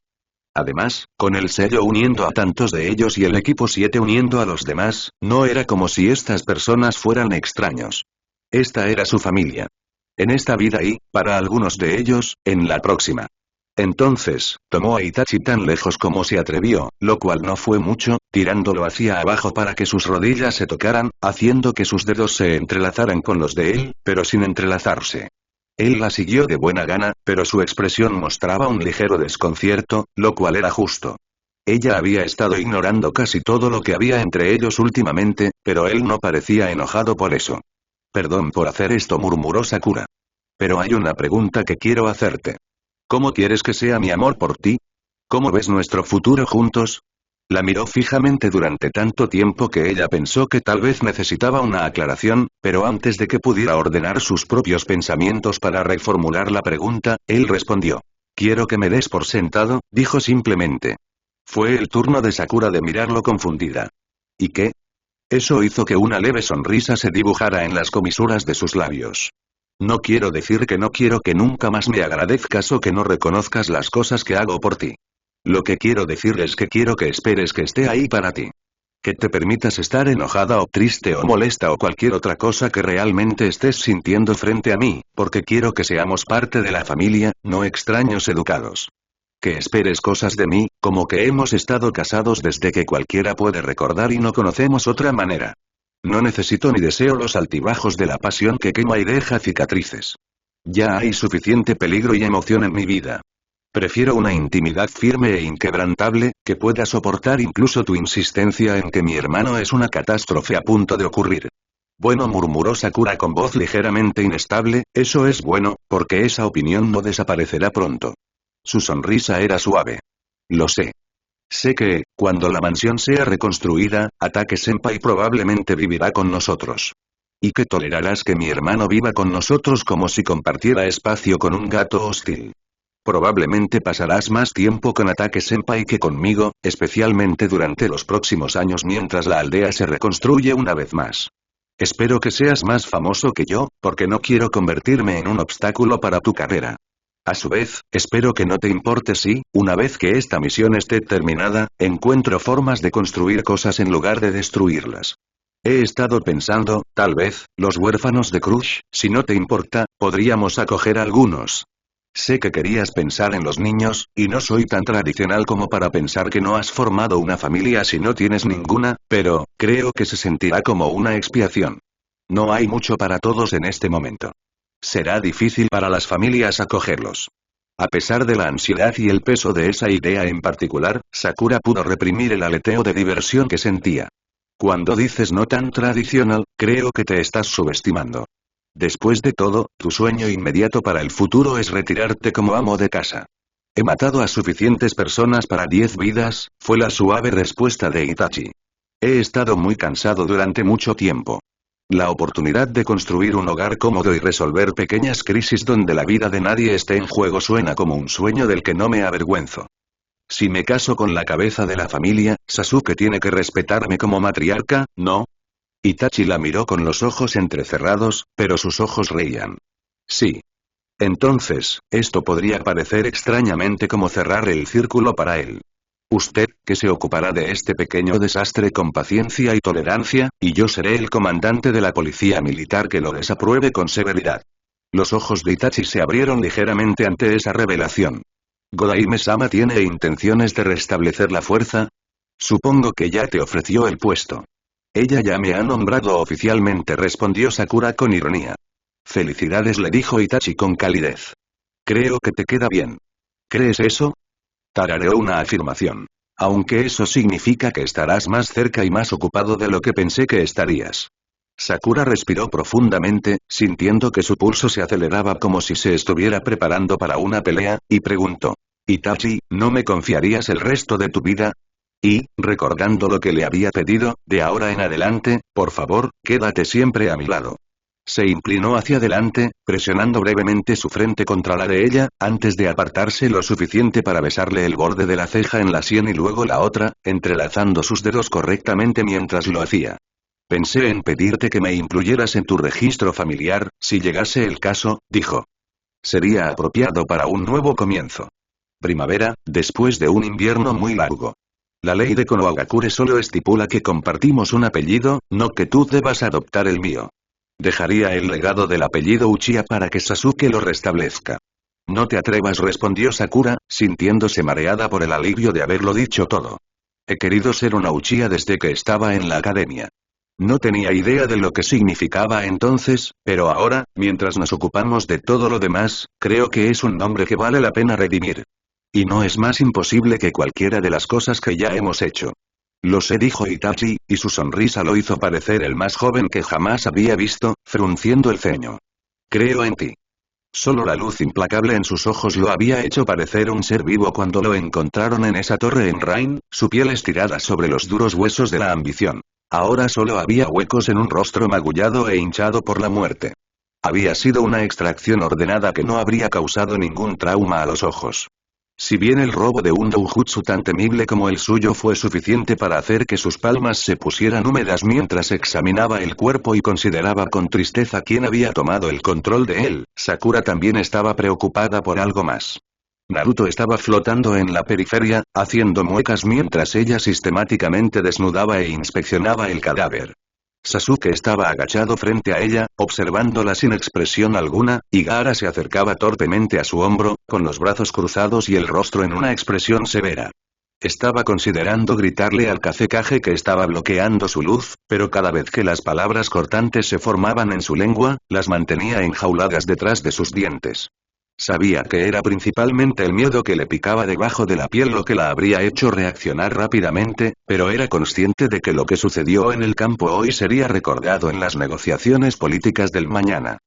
Además, con el sello uniendo a tantos de ellos y el equipo 7 uniendo a los demás, no era como si estas personas fueran extraños. Esta era su familia. En esta vida y, para algunos de ellos, en la próxima. Entonces, tomó a Itachi tan lejos como se atrevió, lo cual no fue mucho, tirándolo hacia abajo para que sus rodillas se tocaran, haciendo que sus dedos se entrelazaran con los de él, pero sin entrelazarse. Él la siguió de buena gana, pero su expresión mostraba un ligero desconcierto, lo cual era justo. Ella había estado ignorando casi todo lo que había entre ellos últimamente, pero él no parecía enojado por eso. Perdón por hacer esto, murmuró Sakura. Pero hay una pregunta que quiero hacerte. ¿Cómo quieres que sea mi amor por ti? ¿Cómo ves nuestro futuro juntos? La miró fijamente durante tanto tiempo que ella pensó que tal vez necesitaba una aclaración, pero antes de que pudiera ordenar sus propios pensamientos para reformular la pregunta, él respondió. Quiero que me des por sentado, dijo simplemente. Fue el turno de Sakura de mirarlo confundida. ¿Y qué? Eso hizo que una leve sonrisa se dibujara en las comisuras de sus labios. No quiero decir que no quiero que nunca más me agradezcas o que no reconozcas las cosas que hago por ti. Lo que quiero decir es que quiero que esperes que esté ahí para ti. Que te permitas estar enojada o triste o molesta o cualquier otra cosa que realmente estés sintiendo frente a mí, porque quiero que seamos parte de la familia, no extraños educados. Que esperes cosas de mí, como que hemos estado casados desde que cualquiera puede recordar y no conocemos otra manera. No necesito ni deseo los altibajos de la pasión que quema y deja cicatrices. Ya hay suficiente peligro y emoción en mi vida. Prefiero una intimidad firme e inquebrantable, que pueda soportar incluso tu insistencia en que mi hermano es una catástrofe a punto de ocurrir. Bueno, murmuró Sakura con voz ligeramente inestable, eso es bueno, porque esa opinión no desaparecerá pronto. Su sonrisa era suave. Lo sé. Sé que, cuando la mansión sea reconstruida, Atake-senpai probablemente vivirá con nosotros. Y que tolerarás que mi hermano viva con nosotros como si compartiera espacio con un gato hostil. Probablemente pasarás más tiempo con Atake-senpai que conmigo, especialmente durante los próximos años mientras la aldea se reconstruye una vez más. Espero que seas más famoso que yo, porque no quiero convertirme en un obstáculo para tu carrera. A su vez, espero que no te importe si, una vez que esta misión esté terminada, encuentro formas de construir cosas en lugar de destruirlas. He estado pensando, tal vez, los huérfanos de Crush, si no te importa, podríamos acoger algunos. Sé que querías pensar en los niños, y no soy tan tradicional como para pensar que no has formado una familia si no tienes ninguna, pero, creo que se sentirá como una expiación. No hay mucho para todos en este momento. Será difícil para las familias acogerlos. A pesar de la ansiedad y el peso de esa idea en particular, Sakura pudo reprimir el aleteo de diversión que sentía. Cuando dices no tan tradicional, creo que te estás subestimando. Después de todo, tu sueño inmediato para el futuro es retirarte como amo de casa. He matado a suficientes personas para 10 vidas, fue la suave respuesta de Itachi. He estado muy cansado durante mucho tiempo. La oportunidad de construir un hogar cómodo y resolver pequeñas crisis donde la vida de nadie esté en juego suena como un sueño del que no me avergüenzo. Si me caso con la cabeza de la familia, Sasuke tiene que respetarme como matriarca, ¿no? Itachi la miró con los ojos entrecerrados, pero sus ojos reían. Sí. Entonces, esto podría parecer extrañamente como cerrar el círculo para él. Usted, que se ocupará de este pequeño desastre con paciencia y tolerancia, y yo seré el comandante de la policía militar que lo desapruebe con severidad. Los ojos de Itachi se abrieron ligeramente ante esa revelación. ¿Godaime-sama tiene intenciones de restablecer la fuerza? Supongo que ya te ofreció el puesto. Ella ya me ha nombrado oficialmente, respondió Sakura con ironía. Felicidades, le dijo Itachi con calidez. Creo que te queda bien. ¿Crees eso? Tarareó una afirmación. Aunque eso significa que estarás más cerca y más ocupado de lo que pensé que estarías. Sakura respiró profundamente, sintiendo que su pulso se aceleraba como si se estuviera preparando para una pelea, y preguntó. Itachi, ¿no me confiarías el resto de tu vida? Y, recordando lo que le había pedido, de ahora en adelante, por favor, quédate siempre a mi lado. Se inclinó hacia adelante, presionando brevemente su frente contra la de ella, antes de apartarse lo suficiente para besarle el borde de la ceja en la sien y luego la otra, entrelazando sus dedos correctamente mientras lo hacía. Pensé en pedirte que me incluyeras en tu registro familiar, si llegase el caso, dijo. Sería apropiado para un nuevo comienzo. Primavera, después de un invierno muy largo. La ley de Konohagakure solo estipula que compartimos un apellido, no que tú debas adoptar el mío. Dejaría el legado del apellido Uchiha para que Sasuke lo restablezca. No te atrevas, respondió Sakura, sintiéndose mareada por el alivio de haberlo dicho todo. He querido ser una Uchiha desde que estaba en la academia. No tenía idea de lo que significaba entonces, pero ahora, mientras nos ocupamos de todo lo demás, creo que es un nombre que vale la pena redimir. Y no es más imposible que cualquiera de las cosas que ya hemos hecho. Lo sé, dijo Itachi, y su sonrisa lo hizo parecer el más joven que jamás había visto, frunciendo el ceño. Creo en ti. Solo la luz implacable en sus ojos lo había hecho parecer un ser vivo cuando lo encontraron en esa torre en Rain, su piel estirada sobre los duros huesos de la ambición. Ahora solo había huecos en un rostro magullado e hinchado por la muerte. Había sido una extracción ordenada que no habría causado ningún trauma a los ojos. Si bien el robo de un doujutsu tan temible como el suyo fue suficiente para hacer que sus palmas se pusieran húmedas mientras examinaba el cuerpo y consideraba con tristeza quién había tomado el control de él, Sakura también estaba preocupada por algo más. Naruto estaba flotando en la periferia, haciendo muecas mientras ella sistemáticamente desnudaba e inspeccionaba el cadáver. Sasuke estaba agachado frente a ella, observándola sin expresión alguna, y Gaara se acercaba torpemente a su hombro, con los brazos cruzados y el rostro en una expresión severa. Estaba considerando gritarle al Kazekage que estaba bloqueando su luz, pero cada vez que las palabras cortantes se formaban en su lengua, las mantenía enjauladas detrás de sus dientes. Sabía que era principalmente el miedo que le picaba debajo de la piel lo que la habría hecho reaccionar rápidamente, pero era consciente de que lo que sucedió en el campo hoy sería recordado en las negociaciones políticas del mañana.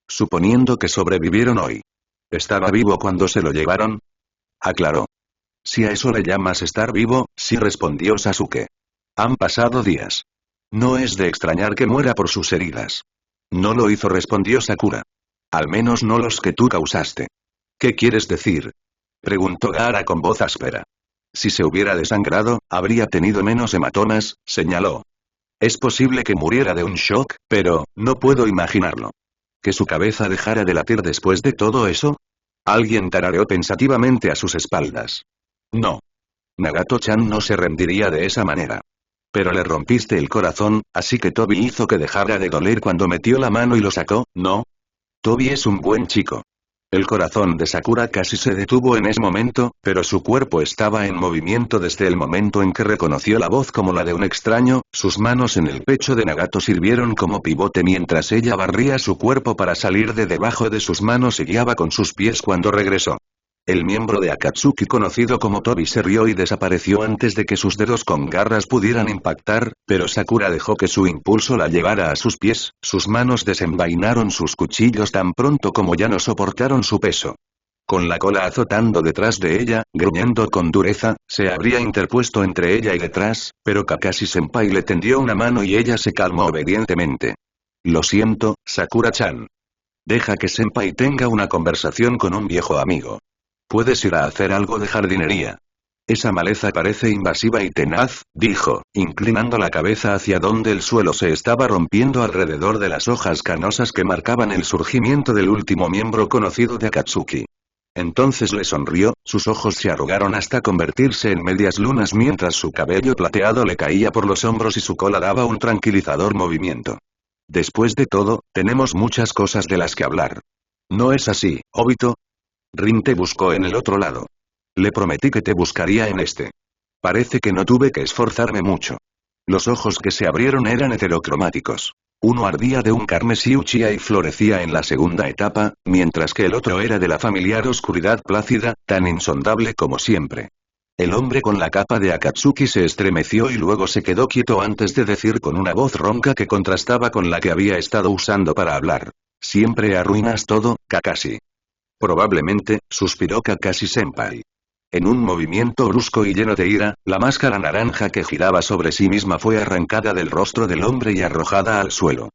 Suponiendo que sobrevivieron hoy. ¿Estaba vivo cuando se lo llevaron? Aclaró. Si a eso le llamas estar vivo, sí, respondió Sasuke. Han pasado días. No es de extrañar que muera por sus heridas. No lo hizo, respondió Sakura. Al menos no los que tú causaste. ¿Qué quieres decir? Preguntó Gaara con voz áspera. Si se hubiera desangrado, habría tenido menos hematomas, señaló. Es posible que muriera de un shock, pero, no puedo imaginarlo. ¿Que su cabeza dejara de latir después de todo eso? Alguien tarareó pensativamente a sus espaldas. No. Nagato-chan no se rendiría de esa manera. Pero le rompiste el corazón, así que Tobi hizo que dejara de doler cuando metió la mano y lo sacó, ¿no? Tobi es un buen chico. El corazón de Sakura casi se detuvo en ese momento, pero su cuerpo estaba en movimiento desde el momento en que reconoció la voz como la de un extraño, sus manos en el pecho de Nagato sirvieron como pivote mientras ella barría su cuerpo para salir de debajo de sus manos y guiaba con sus pies cuando regresó. El miembro de Akatsuki conocido como Tobi se rió y desapareció antes de que sus dedos con garras pudieran impactar, pero Sakura dejó que su impulso la llevara a sus pies, sus manos desenvainaron sus cuchillos tan pronto como ya no soportaron su peso. Con la cola azotando detrás de ella, gruñendo con dureza, se habría interpuesto entre ella y detrás, pero Kakashi-senpai le tendió una mano y ella se calmó obedientemente. Lo siento, Sakura-chan. Deja que senpai tenga una conversación con un viejo amigo. ¿Puedes ir a hacer algo de jardinería? Esa maleza parece invasiva y tenaz, dijo, inclinando la cabeza hacia donde el suelo se estaba rompiendo alrededor de las hojas canosas que marcaban el surgimiento del último miembro conocido de Akatsuki. Entonces le sonrió, sus ojos se arrugaron hasta convertirse en medias lunas mientras su cabello plateado le caía por los hombros y su cola daba un tranquilizador movimiento. Después de todo, tenemos muchas cosas de las que hablar. ¿No es así, Obito? Rin te buscó en el otro lado. Le prometí que te buscaría en este. Parece que no tuve que esforzarme mucho. Los ojos que se abrieron eran heterocromáticos. Uno ardía de un carmesí Uchiha y florecía en la segunda etapa, mientras que el otro era de la familiar oscuridad plácida, tan insondable como siempre. El hombre con la capa de Akatsuki se estremeció y luego se quedó quieto antes de decir con una voz ronca que contrastaba con la que había estado usando para hablar. Siempre arruinas todo, Kakashi. Probablemente, suspiró Kakashi-senpai. En un movimiento brusco y lleno de ira, la máscara naranja que giraba sobre sí misma fue arrancada del rostro del hombre y arrojada al suelo.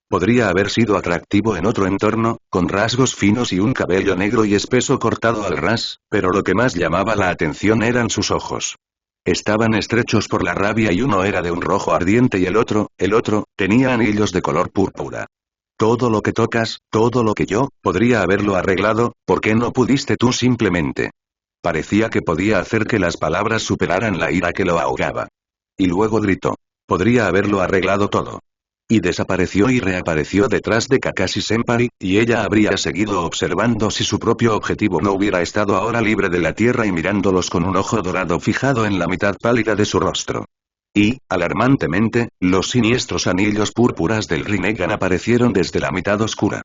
Podría haber sido atractivo en otro entorno, con rasgos finos y un cabello negro y espeso cortado al ras, pero lo que más llamaba la atención eran sus ojos. Estaban estrechos por la rabia y uno era de un rojo ardiente y el otro, tenía anillos de color púrpura. Todo lo que tocas, todo lo que yo, podría haberlo arreglado, ¿por qué no pudiste tú simplemente? Parecía que podía hacer que las palabras superaran la ira que lo ahogaba. Y luego gritó. Podría haberlo arreglado todo. Y desapareció y reapareció detrás de Kakashi-senpai, y ella habría seguido observando si su propio objetivo no hubiera estado ahora libre de la tierra y mirándolos con un ojo dorado fijado en la mitad pálida de su rostro. Y, alarmantemente, los siniestros anillos púrpuras del Rinnegan aparecieron desde la mitad oscura.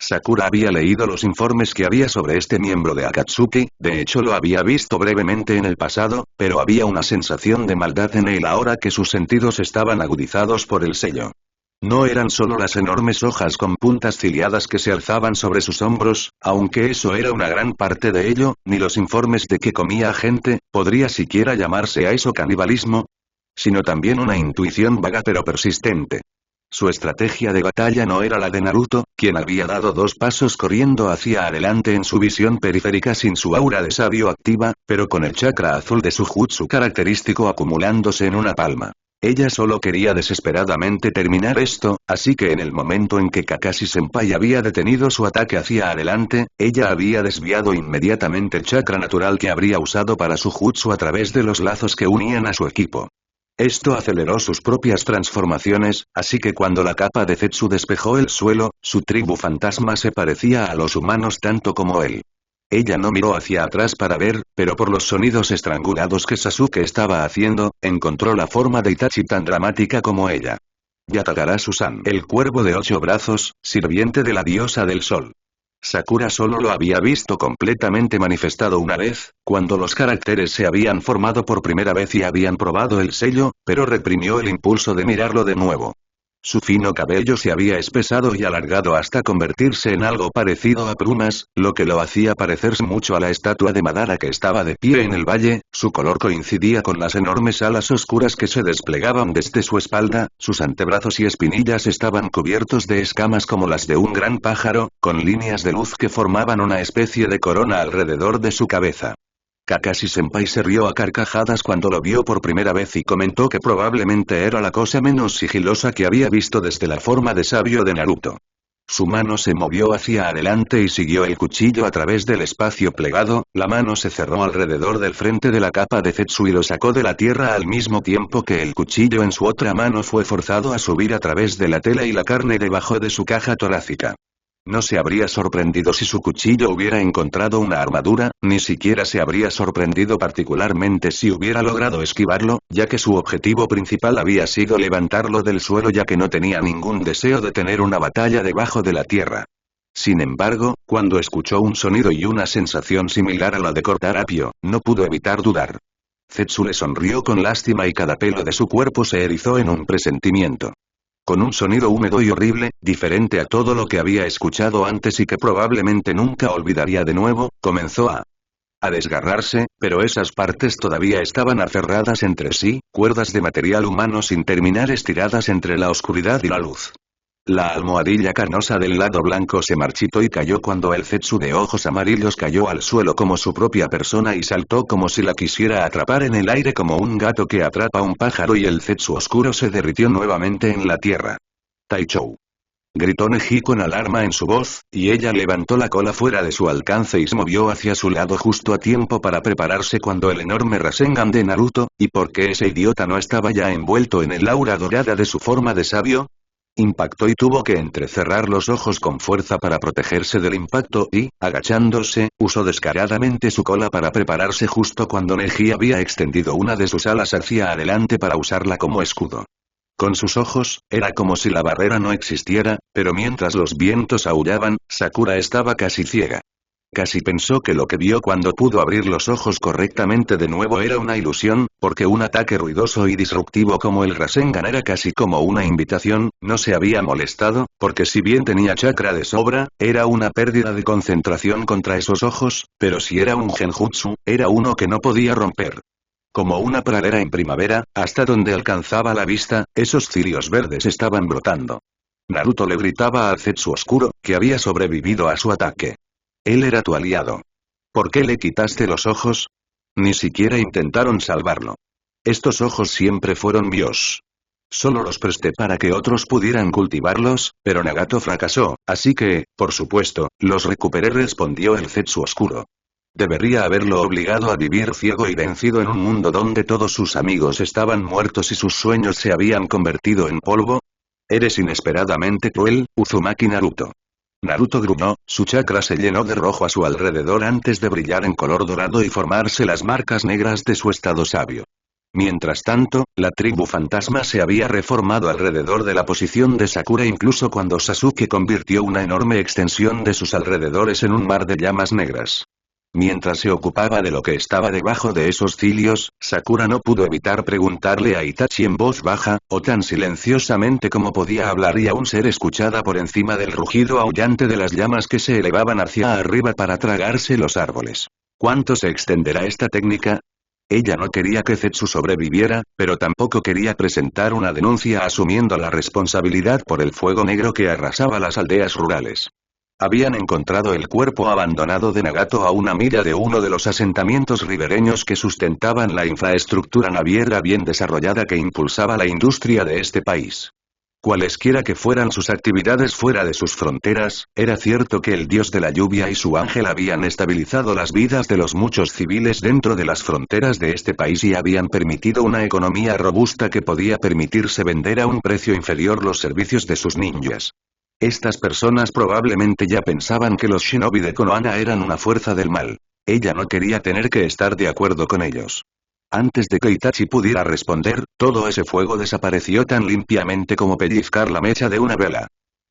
Sakura había leído los informes que había sobre este miembro de Akatsuki, de hecho lo había visto brevemente en el pasado, pero había una sensación de maldad en él ahora que sus sentidos estaban agudizados por el sello. No eran solo las enormes hojas con puntas ciliadas que se alzaban sobre sus hombros, aunque eso era una gran parte de ello, ni los informes de que comía gente, podría siquiera llamarse a eso canibalismo, sino también una intuición vaga pero persistente. Su estrategia de batalla no era la de Naruto, quien había dado 2 pasos corriendo hacia adelante en su visión periférica sin su aura de sabio activa, pero con el chakra azul de su jutsu característico acumulándose en una palma. Ella solo quería desesperadamente terminar esto, así que en el momento en que Kakashi-senpai había detenido su ataque hacia adelante, ella había desviado inmediatamente el chakra natural que habría usado para su jutsu a través de los lazos que unían a su equipo. Esto aceleró sus propias transformaciones, así que cuando la capa de Zetsu despejó el suelo, su tribu fantasma se parecía a los humanos tanto como él. Ella no miró hacia atrás para ver, pero por los sonidos estrangulados que Sasuke estaba haciendo, encontró la forma de Itachi tan dramática como ella. Yatagarasu-san, el cuervo de 8 brazos, sirviente de la diosa del sol. Sakura solo lo había visto completamente manifestado una vez, cuando los caracteres se habían formado por primera vez y habían probado el sello, pero reprimió el impulso de mirarlo de nuevo. Su fino cabello se había espesado y alargado hasta convertirse en algo parecido a plumas, lo que lo hacía parecerse mucho a la estatua de Madara que estaba de pie en el valle, su color coincidía con las enormes alas oscuras que se desplegaban desde su espalda, sus antebrazos y espinillas estaban cubiertos de escamas como las de un gran pájaro, con líneas de luz que formaban una especie de corona alrededor de su cabeza. Kakashi-senpai se rió a carcajadas cuando lo vio por primera vez y comentó que probablemente era la cosa menos sigilosa que había visto desde la forma de sabio de Naruto. Su mano se movió hacia adelante y siguió el cuchillo a través del espacio plegado, la mano se cerró alrededor del frente de la capa de Zetsu y lo sacó de la tierra al mismo tiempo que el cuchillo en su otra mano fue forzado a subir a través de la tela y la carne debajo de su caja torácica. No se habría sorprendido si su cuchillo hubiera encontrado una armadura, ni siquiera se habría sorprendido particularmente si hubiera logrado esquivarlo, ya que su objetivo principal había sido levantarlo del suelo ya que no tenía ningún deseo de tener una batalla debajo de la tierra. Sin embargo, cuando escuchó un sonido y una sensación similar a la de cortar apio, no pudo evitar dudar. Zetsu le sonrió con lástima y cada pelo de su cuerpo se erizó en un presentimiento. Con un sonido húmedo y horrible, diferente a todo lo que había escuchado antes y que probablemente nunca olvidaría de nuevo, comenzó a desgarrarse, pero esas partes todavía estaban aferradas entre sí, cuerdas de material humano sin terminar estiradas entre la oscuridad y la luz. La almohadilla carnosa del lado blanco se marchitó y cayó cuando el Zetsu de ojos amarillos cayó al suelo como su propia persona y saltó como si la quisiera atrapar en el aire como un gato que atrapa un pájaro y el Zetsu oscuro se derritió nuevamente en la tierra. Taichou. Gritó Neji con alarma en su voz, y ella levantó la cola fuera de su alcance y se movió hacia su lado justo a tiempo para prepararse cuando el enorme Rasengan de Naruto, ¿y por qué ese idiota no estaba ya envuelto en el aura dorada de su forma de sabio? Impactó y tuvo que entrecerrar los ojos con fuerza para protegerse del impacto y, agachándose, usó descaradamente su cola para prepararse justo cuando Neji había extendido una de sus alas hacia adelante para usarla como escudo. Con sus ojos, era como si la barrera no existiera, pero mientras los vientos aullaban, Sakura estaba casi ciega. Casi pensó que lo que vio cuando pudo abrir los ojos correctamente de nuevo era una ilusión, porque un ataque ruidoso y disruptivo como el Rasengan era casi como una invitación, no se había molestado, porque si bien tenía chakra de sobra, era una pérdida de concentración contra esos ojos, pero si era un genjutsu, era uno que no podía romper. Como una pradera en primavera, hasta donde alcanzaba la vista, esos cirios verdes estaban brotando. Naruto le gritaba al Zetsu oscuro, que había sobrevivido a su ataque. Él era tu aliado. ¿Por qué le quitaste los ojos? Ni siquiera intentaron salvarlo. Estos ojos siempre fueron míos. Solo los presté para que otros pudieran cultivarlos, pero Nagato fracasó, así que, por supuesto, los recuperé, respondió el Zetsu oscuro. Debería haberlo obligado a vivir ciego y vencido en un mundo donde todos sus amigos estaban muertos y sus sueños se habían convertido en polvo. Eres inesperadamente cruel, Uzumaki Naruto. Naruto gruñó, su chakra se llenó de rojo a su alrededor antes de brillar en color dorado y formarse las marcas negras de su estado sabio. Mientras tanto, la tribu fantasma se había reformado alrededor de la posición de Sakura incluso cuando Sasuke convirtió una enorme extensión de sus alrededores en un mar de llamas negras. Mientras se ocupaba de lo que estaba debajo de esos cilios, Sakura no pudo evitar preguntarle a Itachi en voz baja, o tan silenciosamente como podía hablar y aún ser escuchada por encima del rugido aullante de las llamas que se elevaban hacia arriba para tragarse los árboles. ¿Cuánto se extenderá esta técnica? Ella no quería que Zetsu sobreviviera, pero tampoco quería presentar una denuncia asumiendo la responsabilidad por el fuego negro que arrasaba las aldeas rurales. Habían encontrado el cuerpo abandonado de Nagato a una milla de uno de los asentamientos ribereños que sustentaban la infraestructura naviera bien desarrollada que impulsaba la industria de este país. Cualesquiera que fueran sus actividades fuera de sus fronteras, era cierto que el dios de la lluvia y su ángel habían estabilizado las vidas de los muchos civiles dentro de las fronteras de este país y habían permitido una economía robusta que podía permitirse vender a un precio inferior los servicios de sus ninjas. Estas personas probablemente ya pensaban que los shinobi de Konohana eran una fuerza del mal. Ella no quería tener que estar de acuerdo con ellos. Antes de que Itachi pudiera responder, todo ese fuego desapareció tan limpiamente como pellizcar la mecha de una vela.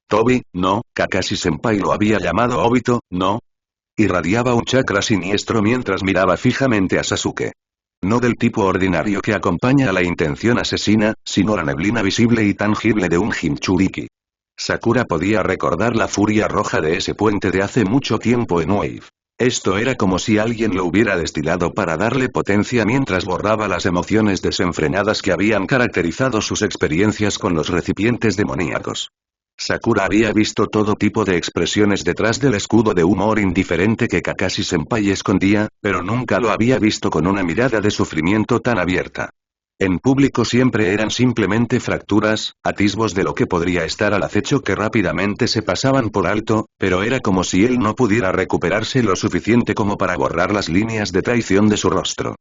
Tobi, no, Kakashi-senpai lo había llamado Obito, no. Irradiaba un chakra siniestro mientras miraba fijamente a Sasuke. No del tipo ordinario que acompaña a la intención asesina, sino la neblina visible y tangible de un Jinchuriki. Sakura podía recordar la furia roja de ese puente de hace mucho tiempo en Wave. Esto era como si alguien lo hubiera destilado para darle potencia mientras borraba las emociones desenfrenadas que habían caracterizado sus experiencias con los recipientes demoníacos. Sakura había visto todo tipo de expresiones detrás del escudo de humor indiferente que Kakashi-senpai escondía, pero nunca lo había visto con una mirada de sufrimiento tan abierta. En público siempre eran simplemente fracturas, atisbos de lo que podría estar al acecho que rápidamente se pasaban por alto, pero era como si él no pudiera recuperarse lo suficiente como para borrar las líneas de traición de su rostro.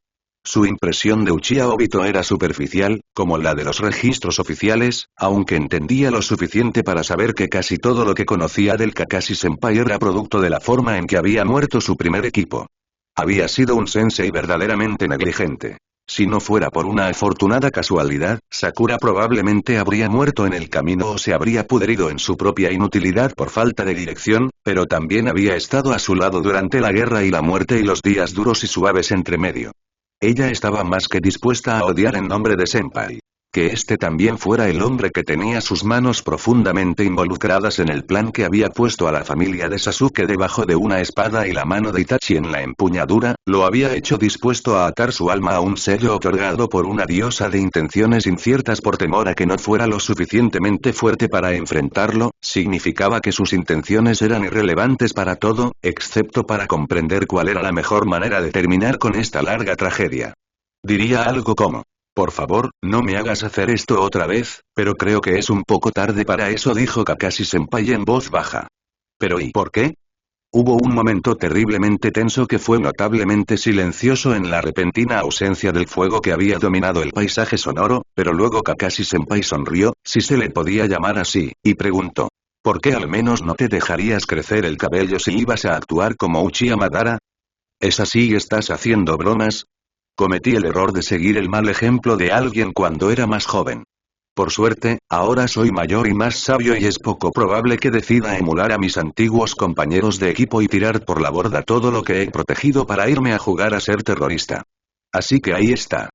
Su impresión de Uchiha Obito era superficial, como la de los registros oficiales, aunque entendía lo suficiente para saber que casi todo lo que conocía del Kakashi-senpai era producto de la forma en que había muerto su primer equipo. Había sido un sensei verdaderamente negligente. Si no fuera por una afortunada casualidad, Sakura probablemente habría muerto en el camino o se habría pudrido en su propia inutilidad por falta de dirección, pero también había estado a su lado durante la guerra y la muerte y los días duros y suaves entre medio. Ella estaba más que dispuesta a odiar en nombre de Senpai. Que este también fuera el hombre que tenía sus manos profundamente involucradas en el plan que había puesto a la familia de Sasuke debajo de una espada y la mano de Itachi en la empuñadura, lo había hecho dispuesto a atar su alma a un sello otorgado por una diosa de intenciones inciertas por temor a que no fuera lo suficientemente fuerte para enfrentarlo, significaba que sus intenciones eran irrelevantes para todo, excepto para comprender cuál era la mejor manera de terminar con esta larga tragedia. Diría algo como: por favor, no me hagas hacer esto otra vez, pero creo que es un poco tarde para eso, dijo Kakashi-senpai en voz baja. ¿Pero y por qué? Hubo un momento terriblemente tenso que fue notablemente silencioso en la repentina ausencia del fuego que había dominado el paisaje sonoro, pero luego Kakashi-senpai sonrió, si se le podía llamar así, y preguntó: ¿por qué al menos no te dejarías crecer el cabello si ibas a actuar como Uchiha Madara? ¿Es así y estás haciendo bromas? Cometí el error de seguir el mal ejemplo de alguien cuando era más joven. Por suerte, ahora soy mayor y más sabio y es poco probable que decida emular a mis antiguos compañeros de equipo y tirar por la borda todo lo que he protegido para irme a jugar a ser terrorista. Así que ahí está.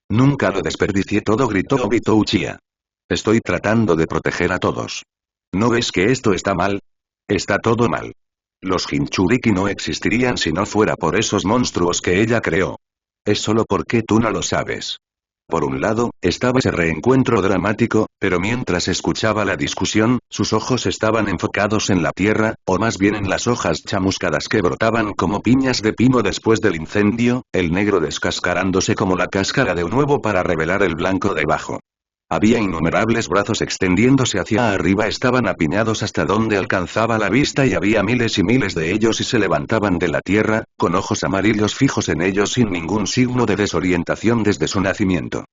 Nunca lo desperdicié todo, gritó Obito Uchiha. Estoy tratando de proteger a todos. ¿No ves que esto está mal? Está todo mal. Los Jinchuriki no existirían si no fuera por esos monstruos que ella creó. Es solo porque tú no lo sabes. Por un lado, estaba ese reencuentro dramático, pero mientras escuchaba la discusión, sus ojos estaban enfocados en la tierra, o más bien en las hojas chamuscadas que brotaban como piñas de pino después del incendio, el negro descascarándose como la cáscara de un huevo para revelar el blanco debajo. Había innumerables brazos extendiéndose hacia arriba, estaban apiñados hasta donde alcanzaba la vista y había miles y miles de ellos y se levantaban de la tierra, con ojos amarillos fijos en ellos sin ningún signo de desorientación desde su nacimiento.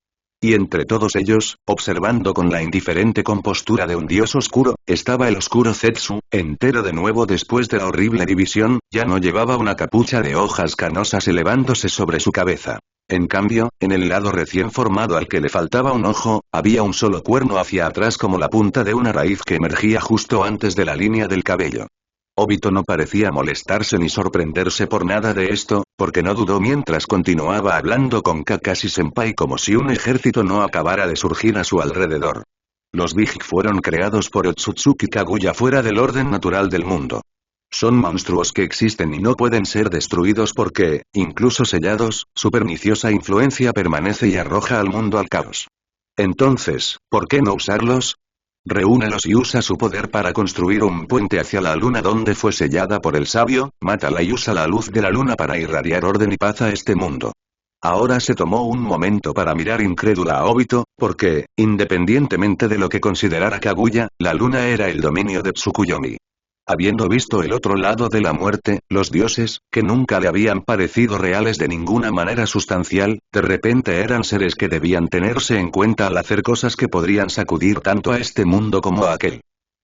Y entre todos ellos, observando con la indiferente compostura de un dios oscuro, estaba el oscuro Zetsu, entero de nuevo después de la horrible división, ya no llevaba una capucha de hojas canosas elevándose sobre su cabeza. En cambio, en el lado recién formado al que le faltaba un ojo, había un solo cuerno hacia atrás como la punta de una raíz que emergía justo antes de la línea del cabello. Obito no parecía molestarse ni sorprenderse por nada de esto, porque no dudó mientras continuaba hablando con Kakashi-senpai como si un ejército no acabara de surgir a su alrededor. Los Big fueron creados por Otsutsuki Kaguya fuera del orden natural del mundo. Son monstruos que existen y no pueden ser destruidos porque, incluso sellados, su perniciosa influencia permanece y arroja al mundo al caos. Entonces, ¿por qué no usarlos? Reúnelos y usa su poder para construir un puente hacia la luna donde fue sellada por el sabio, mátala y usa la luz de la luna para irradiar orden y paz a este mundo. Ahora se tomó un momento para mirar incrédula a Obito, porque, independientemente de lo que considerara Kaguya, la luna era el dominio de Tsukuyomi. Habiendo visto el otro lado de la muerte, los dioses, que nunca le habían parecido reales de ninguna manera sustancial, de repente eran seres que debían tenerse en cuenta al hacer cosas que podrían sacudir tanto a este mundo como a aquel.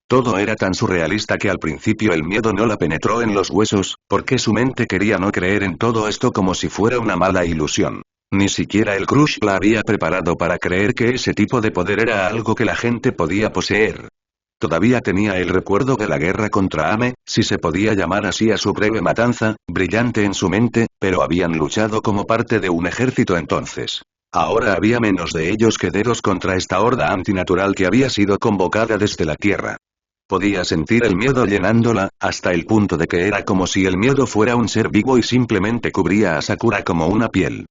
Todo era tan surrealista que al principio el miedo no la penetró en los huesos, porque su mente quería no creer en todo esto como si fuera una mala ilusión. Ni siquiera el crush la había preparado para creer que ese tipo de poder era algo que la gente podía poseer. Todavía tenía el recuerdo de la guerra contra Ame, si se podía llamar así a su breve matanza, brillante en su mente, pero habían luchado como parte de un ejército entonces. Ahora había menos de ellos que dedos contra esta horda antinatural que había sido convocada desde la tierra. Podía sentir el miedo llenándola, hasta el punto de que era como si el miedo fuera un ser vivo y simplemente cubría a Sakura como una piel.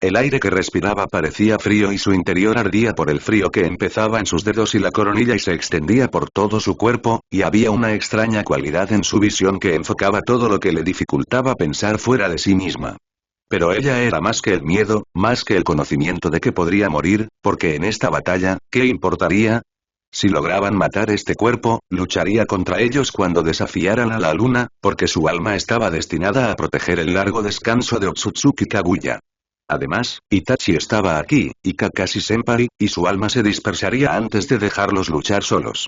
El aire que respiraba parecía frío y su interior ardía por el frío que empezaba en sus dedos y la coronilla y se extendía por todo su cuerpo, y había una extraña cualidad en su visión que enfocaba todo lo que le dificultaba pensar fuera de sí misma. Pero ella era más que el miedo, más que el conocimiento de que podría morir, porque en esta batalla, ¿qué importaría? Si lograban matar este cuerpo, lucharía contra ellos cuando desafiaran a la luna, porque su alma estaba destinada a proteger el largo descanso de Otsutsuki Kaguya. Además, Itachi estaba aquí, y Kakashi-senpai, y su alma se dispersaría antes de dejarlos luchar solos.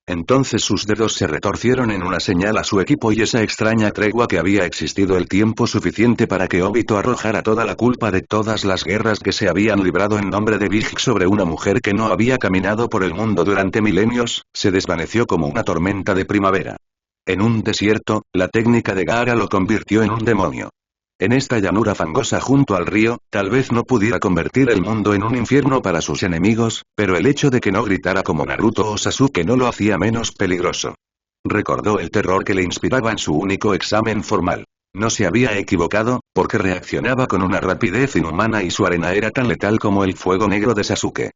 Entonces sus dedos se retorcieron en una señal a su equipo y esa extraña tregua que había existido el tiempo suficiente para que Obito arrojara toda la culpa de todas las guerras que se habían librado en nombre de Big sobre una mujer que no había caminado por el mundo durante milenios, se desvaneció como una tormenta de primavera. En un desierto, la técnica de Gaara lo convirtió en un demonio. En esta llanura fangosa junto al río, tal vez no pudiera convertir el mundo en un infierno para sus enemigos, pero el hecho de que no gritara como Naruto o Sasuke no lo hacía menos peligroso. Recordó el terror que le inspiraba en su único examen formal. No se había equivocado, porque reaccionaba con una rapidez inhumana y su arena era tan letal como el fuego negro de Sasuke.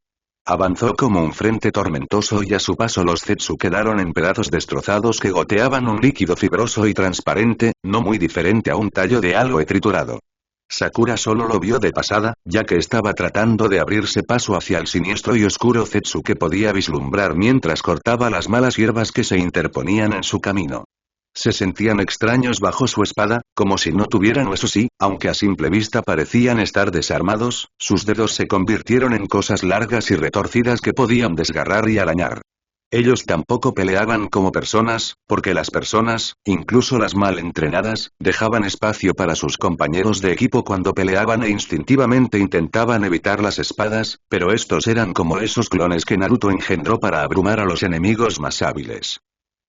Avanzó como un frente tormentoso y a su paso los Zetsu quedaron en pedazos destrozados que goteaban un líquido fibroso y transparente, no muy diferente a un tallo de aloe triturado. Sakura solo lo vio de pasada, ya que estaba tratando de abrirse paso hacia el siniestro y oscuro Zetsu que podía vislumbrar mientras cortaba las malas hierbas que se interponían en su camino. Se sentían extraños bajo su espada, como si no tuvieran huesos y, aunque a simple vista parecían estar desarmados, sus dedos se convirtieron en cosas largas y retorcidas que podían desgarrar y arañar. Ellos tampoco peleaban como personas, porque las personas, incluso las mal entrenadas, dejaban espacio para sus compañeros de equipo cuando peleaban e instintivamente intentaban evitar las espadas, pero estos eran como esos clones que Naruto engendró para abrumar a los enemigos más hábiles.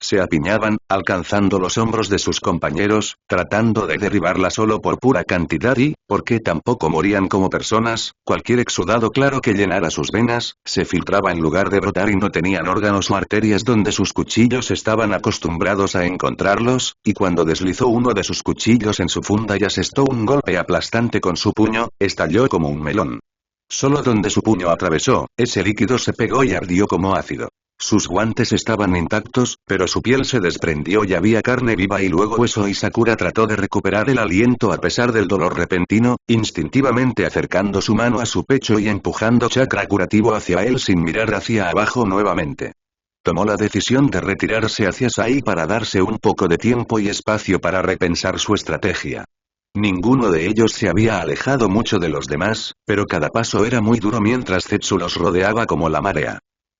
Se apiñaban, alcanzando los hombros de sus compañeros, tratando de derribarla solo por pura cantidad y, porque tampoco morían como personas, cualquier exudado claro que llenara sus venas, se filtraba en lugar de brotar y no tenían órganos o arterias donde sus cuchillos estaban acostumbrados a encontrarlos, y cuando deslizó uno de sus cuchillos en su funda y asestó un golpe aplastante con su puño, estalló como un melón. Solo donde su puño atravesó, ese líquido se pegó y ardió como ácido. Sus guantes estaban intactos, pero su piel se desprendió y había carne viva y luego hueso y Sakura trató de recuperar el aliento a pesar del dolor repentino, instintivamente acercando su mano a su pecho y empujando chakra curativo hacia él sin mirar hacia abajo nuevamente. Tomó la decisión de retirarse hacia Sai para darse un poco de tiempo y espacio para repensar su estrategia. Ninguno de ellos se había alejado mucho de los demás, pero cada paso era muy duro mientras Zetsu los rodeaba como la marea.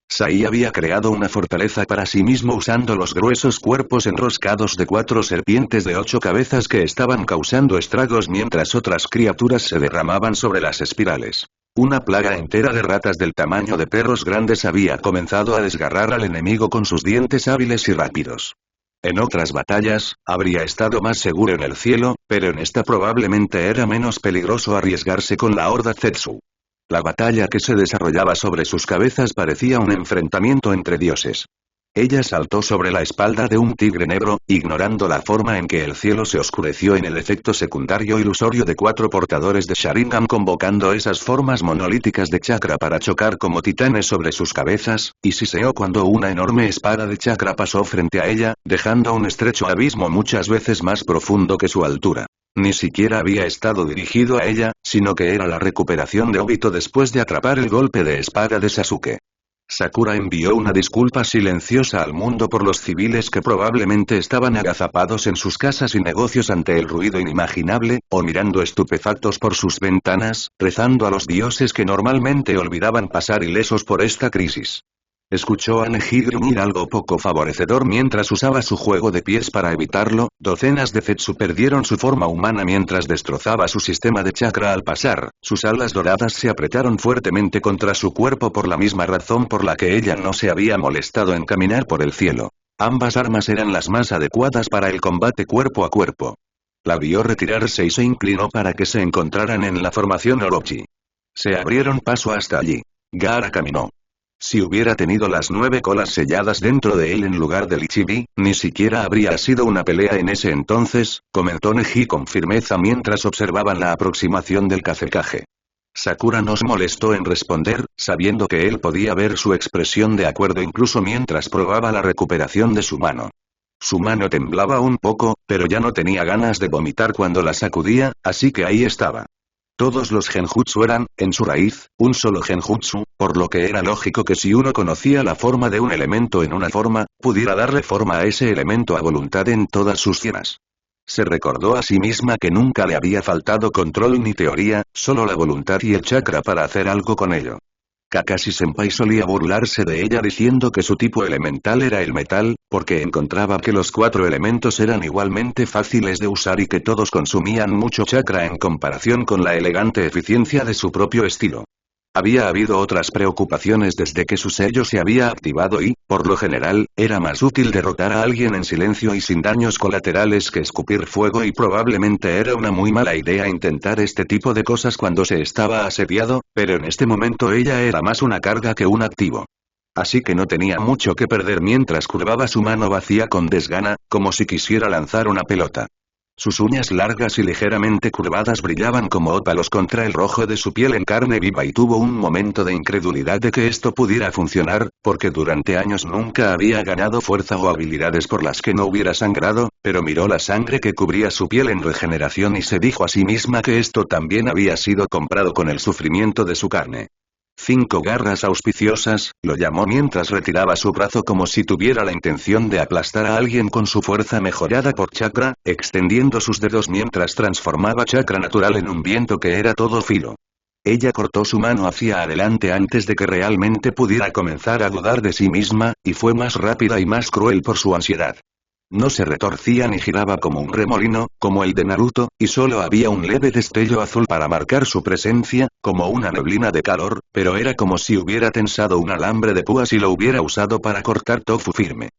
Sai había creado una fortaleza para sí mismo usando los gruesos cuerpos enroscados de 4 serpientes de 8 cabezas que estaban causando estragos mientras otras criaturas se derramaban sobre las espirales. Una plaga entera de ratas del tamaño de perros grandes había comenzado a desgarrar al enemigo con sus dientes hábiles y rápidos. En otras batallas, habría estado más seguro en el cielo, pero en esta probablemente era menos peligroso arriesgarse con la horda Zetsu. La batalla que se desarrollaba sobre sus cabezas parecía un enfrentamiento entre dioses. Ella saltó sobre la espalda de un tigre negro, ignorando la forma en que el cielo se oscureció en el efecto secundario ilusorio de 4 portadores de Sharingan convocando esas formas monolíticas de chakra para chocar como titanes sobre sus cabezas, y siseó cuando una enorme espada de chakra pasó frente a ella, dejando un estrecho abismo muchas veces más profundo que su altura. Ni siquiera había estado dirigido a ella, sino que era la recuperación de Obito después de atrapar el golpe de espada de Sasuke. Sakura envió una disculpa silenciosa al mundo por los civiles que probablemente estaban agazapados en sus casas y negocios ante el ruido inimaginable, o mirando estupefactos por sus ventanas, rezando a los dioses que normalmente olvidaban pasar ilesos por esta crisis. Escuchó a Neji gruñir algo poco favorecedor mientras usaba su juego de pies para evitarlo. Docenas de Zetsu perdieron su forma humana mientras destrozaba su sistema de chakra al pasar. Sus alas doradas se apretaron fuertemente contra su cuerpo por la misma razón por la que ella no se había molestado en caminar por el cielo. Ambas armas eran las más adecuadas para el combate cuerpo a cuerpo. La vio retirarse y se inclinó para que se encontraran en la formación Orochi. Se abrieron paso hasta allí. Gaara caminó. Si hubiera tenido las 9 colas selladas dentro de él en lugar del Ichibi, ni siquiera habría sido una pelea en ese entonces, comentó Neji con firmeza mientras observaban la aproximación del Kazekage. Sakura no se molestó en responder, sabiendo que él podía ver su expresión de acuerdo incluso mientras probaba la recuperación de su mano. Su mano temblaba un poco, pero ya no tenía ganas de vomitar cuando la sacudía, así que ahí estaba. Todos los genjutsu eran, en su raíz, un solo genjutsu, por lo que era lógico que si uno conocía la forma de un elemento en una forma, pudiera darle forma a ese elemento a voluntad en todas sus cienas. Se recordó a sí misma que nunca le había faltado control ni teoría, solo la voluntad y el chakra para hacer algo con ello. Kakashi-senpai solía burlarse de ella diciendo que su tipo elemental era el metal, porque encontraba que los 4 elementos eran igualmente fáciles de usar y que todos consumían mucho chakra en comparación con la elegante eficiencia de su propio estilo. Había habido otras preocupaciones desde que su sello se había activado y, por lo general, era más útil derrotar a alguien en silencio y sin daños colaterales que escupir fuego y probablemente era una muy mala idea intentar este tipo de cosas cuando se estaba asediado, pero en este momento ella era más una carga que un activo. Así que no tenía mucho que perder mientras curvaba su mano vacía con desgana, como si quisiera lanzar una pelota. Sus uñas largas y ligeramente curvadas brillaban como ópalos contra el rojo de su piel en carne viva y tuvo un momento de incredulidad de que esto pudiera funcionar, porque durante años nunca había ganado fuerza o habilidades por las que no hubiera sangrado, pero miró la sangre que cubría su piel en regeneración y se dijo a sí misma que esto también había sido comprado con el sufrimiento de su carne. 5 garras auspiciosas, lo llamó mientras retiraba su brazo como si tuviera la intención de aplastar a alguien con su fuerza mejorada por chakra, extendiendo sus dedos mientras transformaba chakra natural en un viento que era todo filo. Ella cortó su mano hacia adelante antes de que realmente pudiera comenzar a dudar de sí misma, y fue más rápida y más cruel por su ansiedad. No se retorcía ni giraba como un remolino, como el de Naruto, y solo había un leve destello azul para marcar su presencia, como una neblina de calor, pero era como si hubiera tensado un alambre de púas y lo hubiera usado para cortar tofu firme.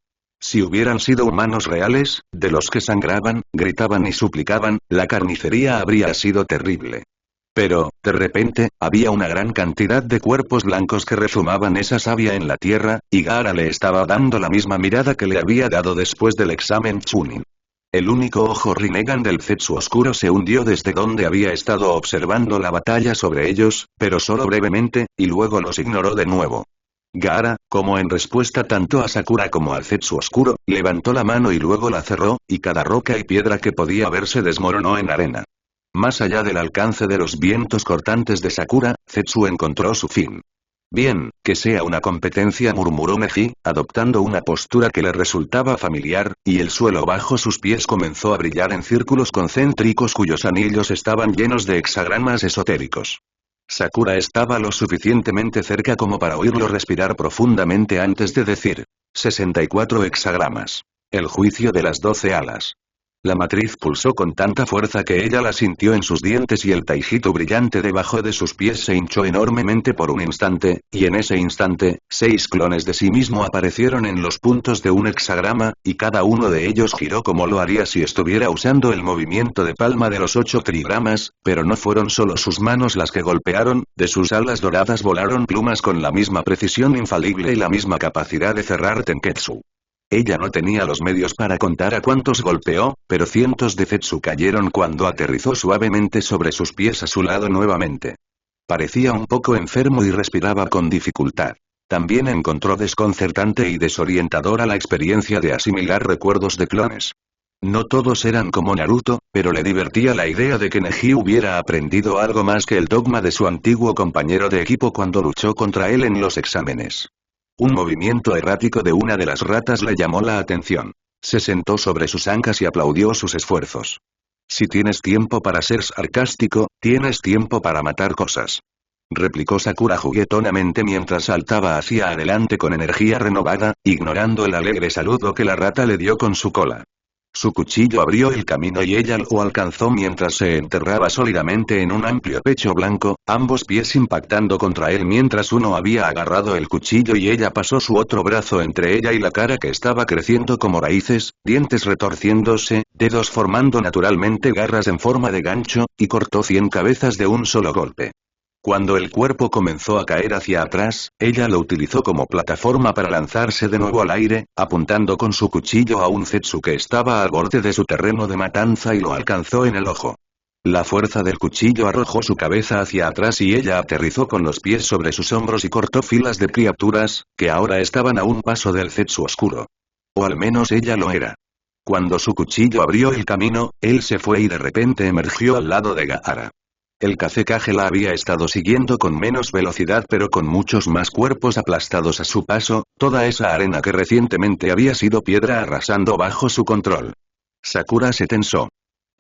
Si hubieran sido humanos reales, de los que sangraban, gritaban y suplicaban, la carnicería habría sido terrible. Pero, de repente, había una gran cantidad de cuerpos blancos que rezumaban esa savia en la tierra, y Gaara le estaba dando la misma mirada que le había dado después del examen Chunin. El único ojo Rinnegan del Zetsu oscuro se hundió desde donde había estado observando la batalla sobre ellos, pero solo brevemente, y luego los ignoró de nuevo. Gaara, como en respuesta tanto a Sakura como al Zetsu oscuro, levantó la mano y luego la cerró, y cada roca y piedra que podía ver se desmoronó en arena. Más allá del alcance de los vientos cortantes de Sakura, Zetsu encontró su fin. Bien, que sea una competencia, murmuró Neji, adoptando una postura que le resultaba familiar, y el suelo bajo sus pies comenzó a brillar en círculos concéntricos cuyos anillos estaban llenos de hexagramas esotéricos. Sakura estaba lo suficientemente cerca como para oírlo respirar profundamente antes de decir: 64 hexagramas. El juicio de las 12 alas. La matriz pulsó con tanta fuerza que ella la sintió en sus dientes y el taijito brillante debajo de sus pies se hinchó enormemente por un instante, y en ese instante, 6 clones de sí mismo aparecieron en los puntos de un hexagrama, y cada uno de ellos giró como lo haría si estuviera usando el movimiento de palma de los 8 trigramas, pero no fueron solo sus manos las que golpearon, de sus alas doradas volaron plumas con la misma precisión infalible y la misma capacidad de cerrar Tenketsu. Ella no tenía los medios para contar a cuántos golpeó, pero cientos de zetsu cayeron cuando aterrizó suavemente sobre sus pies a su lado nuevamente. Parecía un poco enfermo y respiraba con dificultad. También encontró desconcertante y desorientadora la experiencia de asimilar recuerdos de clones. No todos eran como Naruto, pero le divertía la idea de que Neji hubiera aprendido algo más que el dogma de su antiguo compañero de equipo cuando luchó contra él en los exámenes. Un movimiento errático de una de las ratas le llamó la atención. Se sentó sobre sus ancas y aplaudió sus esfuerzos. Si tienes tiempo para ser sarcástico, tienes tiempo para matar cosas. Replicó Sakura juguetonamente mientras saltaba hacia adelante con energía renovada, ignorando el alegre saludo que la rata le dio con su cola. Su cuchillo abrió el camino y ella lo alcanzó mientras se enterraba sólidamente en un amplio pecho blanco, ambos pies impactando contra él mientras uno había agarrado el cuchillo y ella pasó su otro brazo entre ella y la cara que estaba creciendo como raíces, dientes retorciéndose, dedos formando naturalmente garras en forma de gancho, y cortó 100 cabezas de un solo golpe. Cuando el cuerpo comenzó a caer hacia atrás, ella lo utilizó como plataforma para lanzarse de nuevo al aire, apuntando con su cuchillo a un zetsu que estaba al borde de su terreno de matanza y lo alcanzó en el ojo. La fuerza del cuchillo arrojó su cabeza hacia atrás y ella aterrizó con los pies sobre sus hombros y cortó filas de criaturas, que ahora estaban a un paso del zetsu oscuro. O al menos ella lo era. Cuando su cuchillo abrió el camino, él se fue y de repente emergió al lado de Gaara. El Kazekage la había estado siguiendo con menos velocidad pero con muchos más cuerpos aplastados a su paso, toda esa arena que recientemente había sido piedra arrasando bajo su control. Sakura se tensó.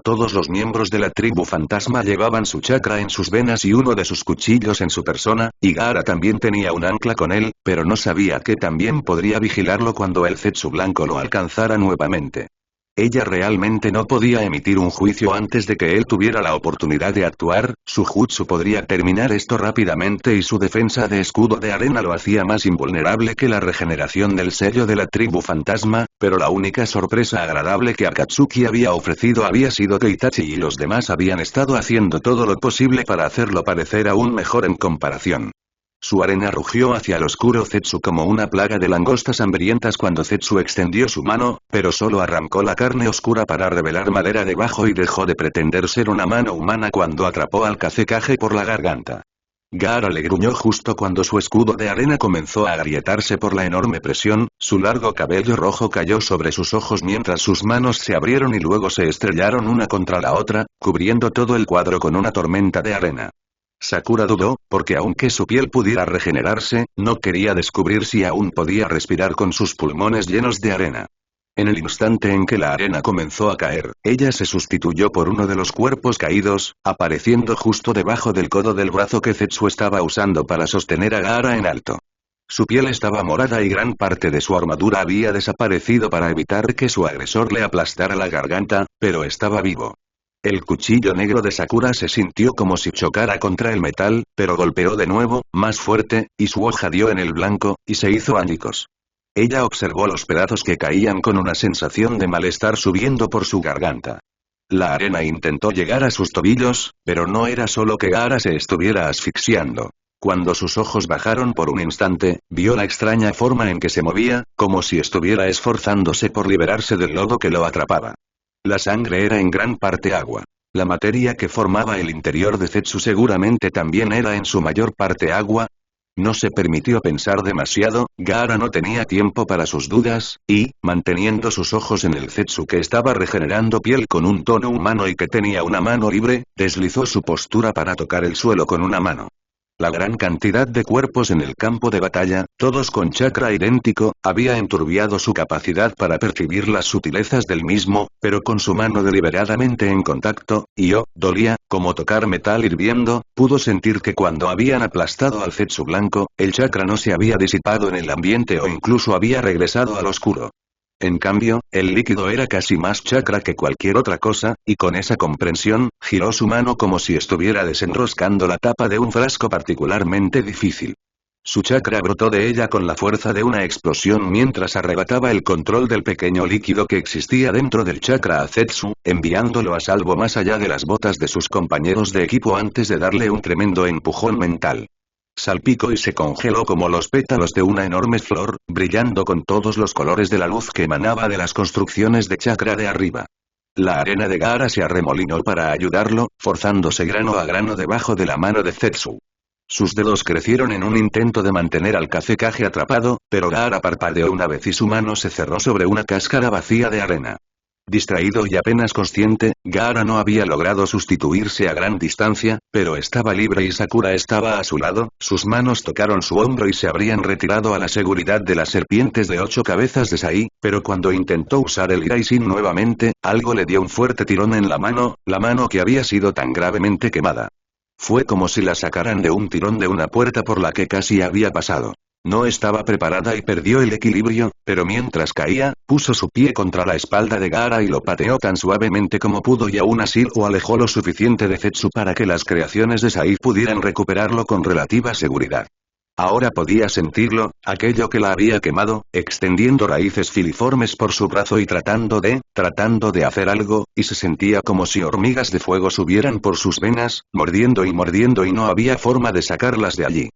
Todos los miembros de la tribu fantasma llevaban su chakra en sus venas y uno de sus cuchillos en su persona, y Gaara también tenía un ancla con él, pero no sabía que también podría vigilarlo cuando el zetsu blanco lo alcanzara nuevamente. Ella realmente no podía emitir un juicio antes de que él tuviera la oportunidad de actuar, su jutsu podría terminar esto rápidamente y su defensa de escudo de arena lo hacía más invulnerable que la regeneración del sello de la tribu fantasma, pero la única sorpresa agradable que Akatsuki había ofrecido había sido que Itachi y los demás habían estado haciendo todo lo posible para hacerlo parecer aún mejor en comparación. Su arena rugió hacia el oscuro Zetsu como una plaga de langostas hambrientas cuando Zetsu extendió su mano, pero solo arrancó la carne oscura para revelar madera debajo y dejó de pretender ser una mano humana cuando atrapó al Kazekage por la garganta. Gaara le gruñó justo cuando su escudo de arena comenzó a agrietarse por la enorme presión, su largo cabello rojo cayó sobre sus ojos mientras sus manos se abrieron y luego se estrellaron una contra la otra, cubriendo todo el cuadro con una tormenta de arena. Sakura dudó, porque aunque su piel pudiera regenerarse, no quería descubrir si aún podía respirar con sus pulmones llenos de arena. En el instante en que la arena comenzó a caer, ella se sustituyó por uno de los cuerpos caídos, apareciendo justo debajo del codo del brazo que Zetsu estaba usando para sostener a Gaara en alto. Su piel estaba morada y gran parte de su armadura había desaparecido para evitar que su agresor le aplastara la garganta, pero estaba vivo. El cuchillo negro de Sakura se sintió como si chocara contra el metal, pero golpeó de nuevo, más fuerte, y su hoja dio en el blanco, y se hizo añicos. Ella observó los pedazos que caían con una sensación de malestar subiendo por su garganta. La arena intentó llegar a sus tobillos, pero no era solo que Gaara se estuviera asfixiando. Cuando sus ojos bajaron por un instante, vio la extraña forma en que se movía, como si estuviera esforzándose por liberarse del lodo que lo atrapaba. La sangre era en gran parte agua. La materia que formaba el interior de Zetsu seguramente también era en su mayor parte agua. No se permitió pensar demasiado, Gaara no tenía tiempo para sus dudas, y, manteniendo sus ojos en el Zetsu que estaba regenerando piel con un tono humano y que tenía una mano libre, deslizó su postura para tocar el suelo con una mano. La gran cantidad de cuerpos en el campo de batalla, todos con chakra idéntico, había enturbiado su capacidad para percibir las sutilezas del mismo, pero con su mano deliberadamente en contacto, dolía, como tocar metal hirviendo, pudo sentir que cuando habían aplastado al Zetsu blanco, el chakra no se había disipado en el ambiente o incluso había regresado al oscuro. En cambio, el líquido era casi más chakra que cualquier otra cosa, y con esa comprensión, giró su mano como si estuviera desenroscando la tapa de un frasco particularmente difícil. Su chakra brotó de ella con la fuerza de una explosión mientras arrebataba el control del pequeño líquido que existía dentro del chakra a Zetsu, enviándolo a salvo más allá de las botas de sus compañeros de equipo antes de darle un tremendo empujón mental. Salpicó y se congeló como los pétalos de una enorme flor, brillando con todos los colores de la luz que emanaba de las construcciones de chakra de arriba. La arena de Gaara se arremolinó para ayudarlo, forzándose grano a grano debajo de la mano de Zetsu. Sus dedos crecieron en un intento de mantener al Kazekage atrapado, pero Gaara parpadeó una vez y su mano se cerró sobre una cáscara vacía de arena. Distraído y apenas consciente, Gaara no había logrado sustituirse a gran distancia, pero estaba libre y Sakura estaba a su lado, sus manos tocaron su hombro y se habrían retirado a la seguridad de las serpientes de 8 cabezas de Sai, pero cuando intentó usar el Iraisin nuevamente, algo le dio un fuerte tirón en la mano que había sido tan gravemente quemada. Fue como si la sacaran de un tirón de una puerta por la que casi había pasado. No estaba preparada y perdió el equilibrio, pero mientras caía, puso su pie contra la espalda de Gaara y lo pateó tan suavemente como pudo y aún así lo alejó lo suficiente de Zetsu para que las creaciones de Sai pudieran recuperarlo con relativa seguridad. Ahora podía sentirlo, aquello que la había quemado, extendiendo raíces filiformes por su brazo y tratando de hacer algo, y se sentía como si hormigas de fuego subieran por sus venas, mordiendo y no había forma de sacarlas de allí.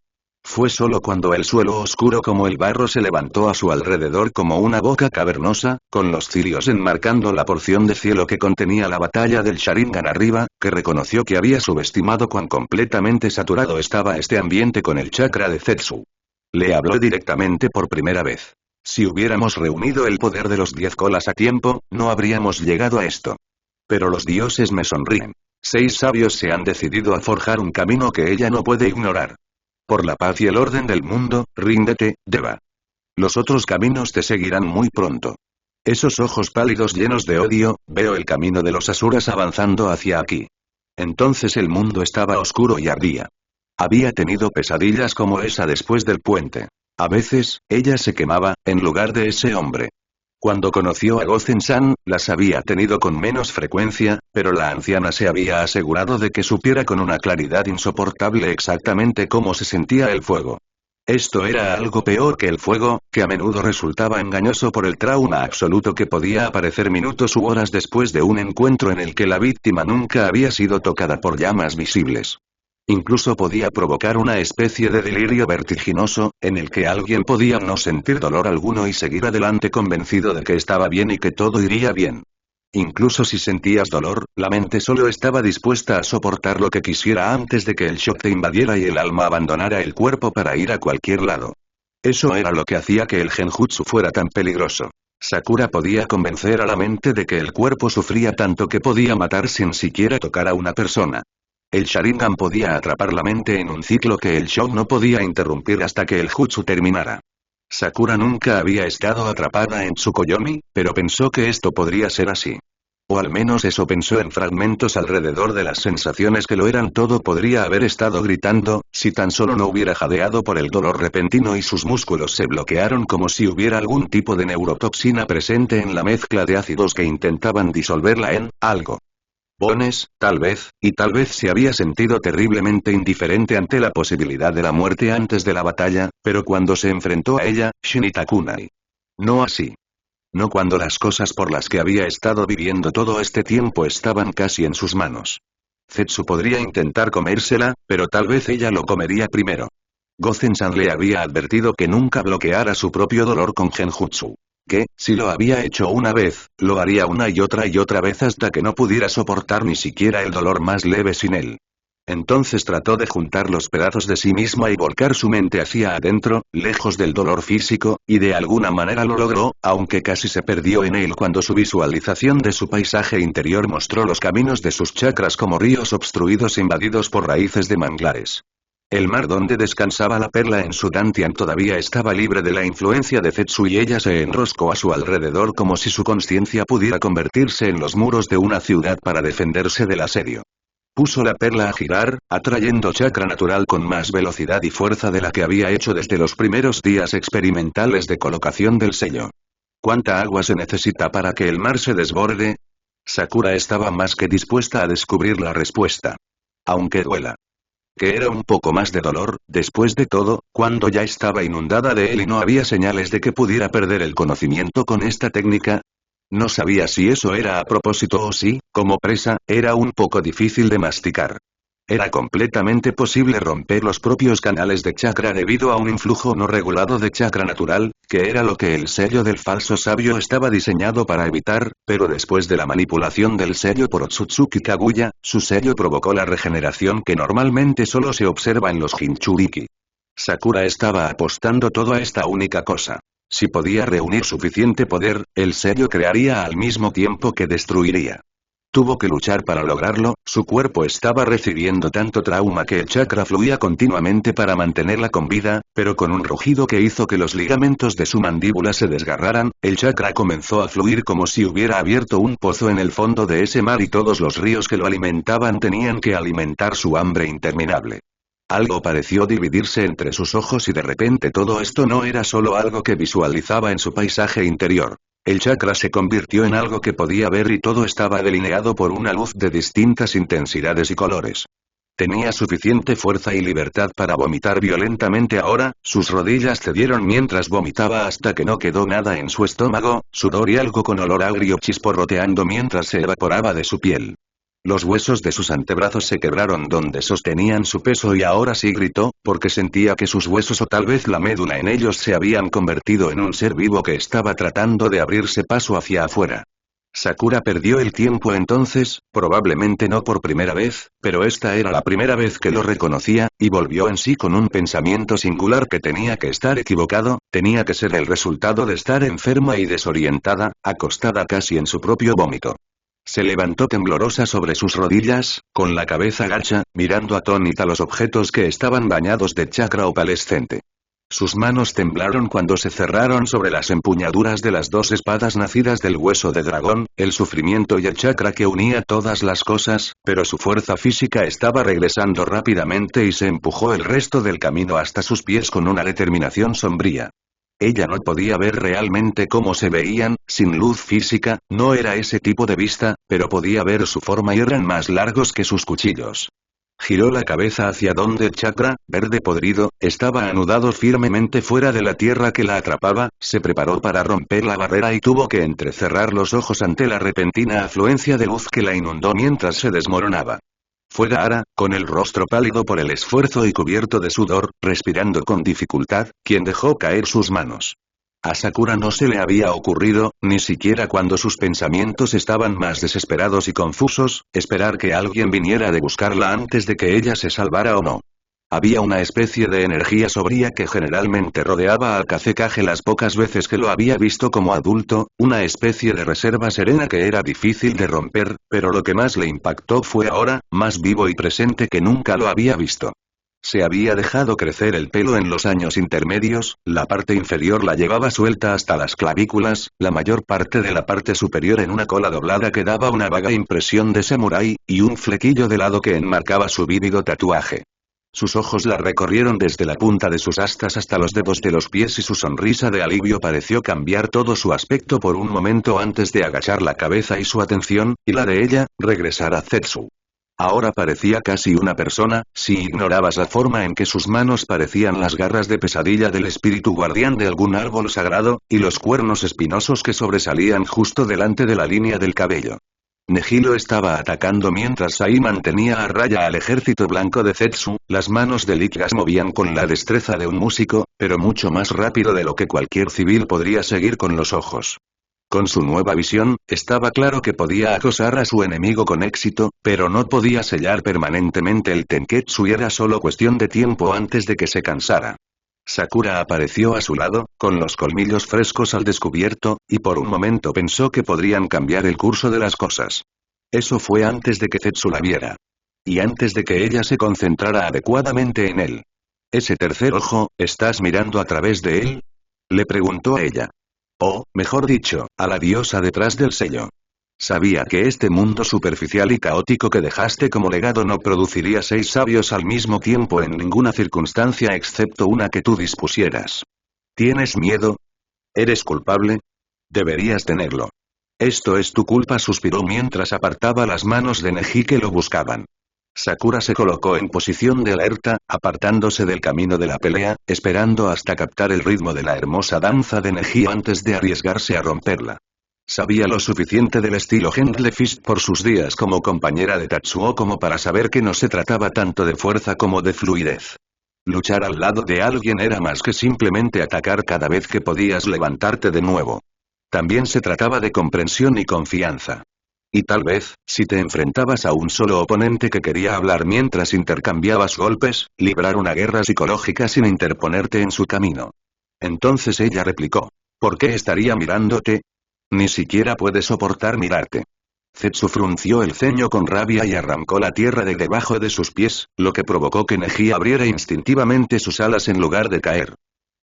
Fue solo cuando el suelo oscuro como el barro se levantó a su alrededor como una boca cavernosa, con los cirios enmarcando la porción de cielo que contenía la batalla del Sharingan arriba, que reconoció que había subestimado cuán completamente saturado estaba este ambiente con el chakra de Zetsu. Le habló directamente por primera vez. Si hubiéramos reunido el poder de los 10 colas a tiempo, no habríamos llegado a esto. Pero los dioses me sonríen. 6 sabios se han decidido a forjar un camino que ella no puede ignorar. Por la paz y el orden del mundo, ríndete, Deva. Los otros caminos te seguirán muy pronto. Esos ojos pálidos llenos de odio, veo el camino de los asuras avanzando hacia aquí. Entonces el mundo estaba oscuro y ardía. Había tenido pesadillas como esa después del puente. A veces, ella se quemaba, en lugar de ese hombre. Cuando conoció a Gozen-san, las había tenido con menos frecuencia, pero la anciana se había asegurado de que supiera con una claridad insoportable exactamente cómo se sentía el fuego. Esto era algo peor que el fuego, que a menudo resultaba engañoso por el trauma absoluto que podía aparecer minutos u horas después de un encuentro en el que la víctima nunca había sido tocada por llamas visibles. Incluso podía provocar una especie de delirio vertiginoso, en el que alguien podía no sentir dolor alguno y seguir adelante convencido de que estaba bien y que todo iría bien. Incluso si sentías dolor, la mente solo estaba dispuesta a soportar lo que quisiera antes de que el shock te invadiera y el alma abandonara el cuerpo para ir a cualquier lado. Eso era lo que hacía que el genjutsu fuera tan peligroso. Sakura podía convencer a la mente de que el cuerpo sufría tanto que podía matar sin siquiera tocar a una persona. El Sharingan podía atrapar la mente en un ciclo que el shock no podía interrumpir hasta que el jutsu terminara. Sakura nunca había estado atrapada en Tsukuyomi, pero pensó que esto podría ser así. O al menos eso pensó en fragmentos alrededor de las sensaciones que lo eran todo. Podría haber estado gritando, si tan solo no hubiera jadeado por el dolor repentino y sus músculos se bloquearon como si hubiera algún tipo de neurotoxina presente en la mezcla de ácidos que intentaban disolverla en algo. Bones, tal vez se había sentido terriblemente indiferente ante la posibilidad de la muerte antes de la batalla, pero cuando se enfrentó a ella, Shinitakunai. No así. No cuando las cosas por las que había estado viviendo todo este tiempo estaban casi en sus manos. Zetsu podría intentar comérsela, pero tal vez ella lo comería primero. Gozen-san le había advertido que nunca bloqueara su propio dolor con genjutsu. Que, si lo había hecho una vez, lo haría una y otra vez hasta que no pudiera soportar ni siquiera el dolor más leve sin él. Entonces trató de juntar los pedazos de sí misma y volcar su mente hacia adentro, lejos del dolor físico, y de alguna manera lo logró, aunque casi se perdió en él cuando su visualización de su paisaje interior mostró los caminos de sus chakras como ríos obstruidos invadidos por raíces de manglares. El mar donde descansaba la perla en su dantian todavía estaba libre de la influencia de Zetsu y ella se enroscó a su alrededor como si su conciencia pudiera convertirse en los muros de una ciudad para defenderse del asedio. Puso la perla a girar, atrayendo chakra natural con más velocidad y fuerza de la que había hecho desde los primeros días experimentales de colocación del sello. ¿Cuánta agua se necesita para que el mar se desborde? Sakura estaba más que dispuesta a descubrir la respuesta. Aunque duela. Que era un poco más de dolor, después de todo, cuando ya estaba inundada de él y no había señales de que pudiera perder el conocimiento con esta técnica. No sabía si eso era a propósito o si, como presa, era un poco difícil de masticar. Era completamente posible romper los propios canales de chakra debido a un influjo no regulado de chakra natural, que era lo que el sello del falso sabio estaba diseñado para evitar, pero después de la manipulación del sello por Otsutsuki Kaguya, su sello provocó la regeneración que normalmente solo se observa en los Jinchuriki. Sakura estaba apostando todo a esta única cosa. Si podía reunir suficiente poder, el sello crearía al mismo tiempo que destruiría. Tuvo que luchar para lograrlo, su cuerpo estaba recibiendo tanto trauma que el chakra fluía continuamente para mantenerla con vida, pero con un rugido que hizo que los ligamentos de su mandíbula se desgarraran, el chakra comenzó a fluir como si hubiera abierto un pozo en el fondo de ese mar y todos los ríos que lo alimentaban tenían que alimentar su hambre interminable. Algo pareció dividirse entre sus ojos y de repente todo esto no era solo algo que visualizaba en su paisaje interior. El chakra se convirtió en algo que podía ver y todo estaba delineado por una luz de distintas intensidades y colores. Tenía suficiente fuerza y libertad para vomitar violentamente ahora, sus rodillas cedieron mientras vomitaba hasta que no quedó nada en su estómago, sudor y algo con olor agrio chisporroteando mientras se evaporaba de su piel. Los huesos de sus antebrazos se quebraron donde sostenían su peso y ahora sí gritó, porque sentía que sus huesos o tal vez la médula en ellos se habían convertido en un ser vivo que estaba tratando de abrirse paso hacia afuera. Sakura perdió el tiempo entonces, probablemente no por primera vez, pero esta era la primera vez que lo reconocía, y volvió en sí con un pensamiento singular que tenía que estar equivocado, tenía que ser el resultado de estar enferma y desorientada, acostada casi en su propio vómito. Se levantó temblorosa sobre sus rodillas, con la cabeza gacha, mirando atónita los objetos que estaban bañados de chakra opalescente. Sus manos temblaron cuando se cerraron sobre las empuñaduras de las dos espadas nacidas del hueso de dragón, el sufrimiento y el chakra que unía todas las cosas, pero su fuerza física estaba regresando rápidamente y se empujó el resto del camino hasta sus pies con una determinación sombría. Ella no podía ver realmente cómo se veían, sin luz física, no era ese tipo de vista, pero podía ver su forma y eran más largos que sus cuchillos. Giró la cabeza hacia donde el chakra, verde podrido, estaba anudado firmemente fuera de la tierra que la atrapaba, se preparó para romper la barrera y tuvo que entrecerrar los ojos ante la repentina afluencia de luz que la inundó mientras se desmoronaba. Fue Gaara, con el rostro pálido por el esfuerzo y cubierto de sudor, respirando con dificultad, quien dejó caer sus manos. A Sakura no se le había ocurrido, ni siquiera cuando sus pensamientos estaban más desesperados y confusos, esperar que alguien viniera de buscarla antes de que ella se salvara o no. Había una especie de energía sobria que generalmente rodeaba al Kazekage las pocas veces que lo había visto como adulto, una especie de reserva serena que era difícil de romper, pero lo que más le impactó fue ahora, más vivo y presente que nunca lo había visto. Se había dejado crecer el pelo en los años intermedios, la parte inferior la llevaba suelta hasta las clavículas, la mayor parte de la parte superior en una cola doblada que daba una vaga impresión de samurái, y un flequillo de lado que enmarcaba su vívido tatuaje. Sus ojos la recorrieron desde la punta de sus astas hasta los dedos de los pies y su sonrisa de alivio pareció cambiar todo su aspecto por un momento antes de agachar la cabeza y su atención, y la de ella, regresar a Zetsu. Ahora parecía casi una persona, si ignorabas la forma en que sus manos parecían las garras de pesadilla del espíritu guardián de algún árbol sagrado, y los cuernos espinosos que sobresalían justo delante de la línea del cabello. Nehilo estaba atacando mientras Sai mantenía a raya al ejército blanco de Zetsu, las manos de Lick Gas movían con la destreza de un músico, pero mucho más rápido de lo que cualquier civil podría seguir con los ojos. Con su nueva visión, estaba claro que podía acosar a su enemigo con éxito, pero no podía sellar permanentemente el Tenketsu y era solo cuestión de tiempo antes de que se cansara. Sakura apareció a su lado, con los colmillos frescos al descubierto, y por un momento pensó que podrían cambiar el curso de las cosas. Eso fue antes de que Zetsu la viera. Y antes de que ella se concentrara adecuadamente en él. ¿Ese tercer ojo, estás mirando a través de él? Le preguntó a ella. O, mejor dicho, a la diosa detrás del sello. Sabía que este mundo superficial y caótico que dejaste como legado no produciría 6 sabios al mismo tiempo en ninguna circunstancia excepto una que tú dispusieras. ¿Tienes miedo? ¿Eres culpable? Deberías tenerlo. Esto es tu culpa, suspiró mientras apartaba las manos de Neji que lo buscaban. Sakura se colocó en posición de alerta, apartándose del camino de la pelea, esperando hasta captar el ritmo de la hermosa danza de Neji antes de arriesgarse a romperla. Sabía lo suficiente del estilo Handle Fist por sus días como compañera de Tatsuo como para saber que no se trataba tanto de fuerza como de fluidez. Luchar al lado de alguien era más que simplemente atacar cada vez que podías levantarte de nuevo. También se trataba de comprensión y confianza. Y tal vez, si te enfrentabas a un solo oponente que quería hablar mientras intercambiabas golpes, librar una guerra psicológica sin interponerte en su camino. Entonces ella replicó. ¿Por qué estaría mirándote? Ni siquiera puede soportar mirarte. Zetsu frunció el ceño con rabia y arrancó la tierra de debajo de sus pies, lo que provocó que Neji abriera instintivamente sus alas en lugar de caer.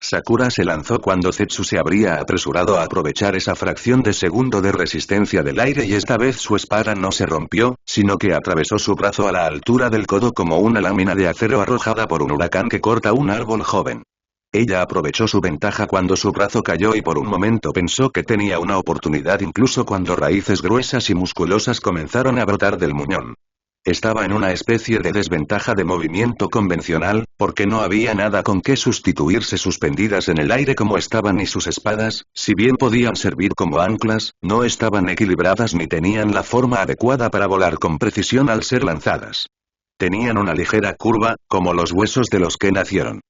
Sakura se lanzó cuando Zetsu se habría apresurado a aprovechar esa fracción de segundo de resistencia del aire y esta vez su espada no se rompió, sino que atravesó su brazo a la altura del codo como una lámina de acero arrojada por un huracán que corta un árbol joven. Ella aprovechó su ventaja cuando su brazo cayó y por un momento pensó que tenía una oportunidad incluso cuando raíces gruesas y musculosas comenzaron a brotar del muñón. Estaba en una especie de desventaja de movimiento convencional, porque no había nada con que sustituirse suspendidas en el aire como estaban y sus espadas, si bien podían servir como anclas, no estaban equilibradas ni tenían la forma adecuada para volar con precisión al ser lanzadas. Tenían una ligera curva, como los huesos de los que nacieron.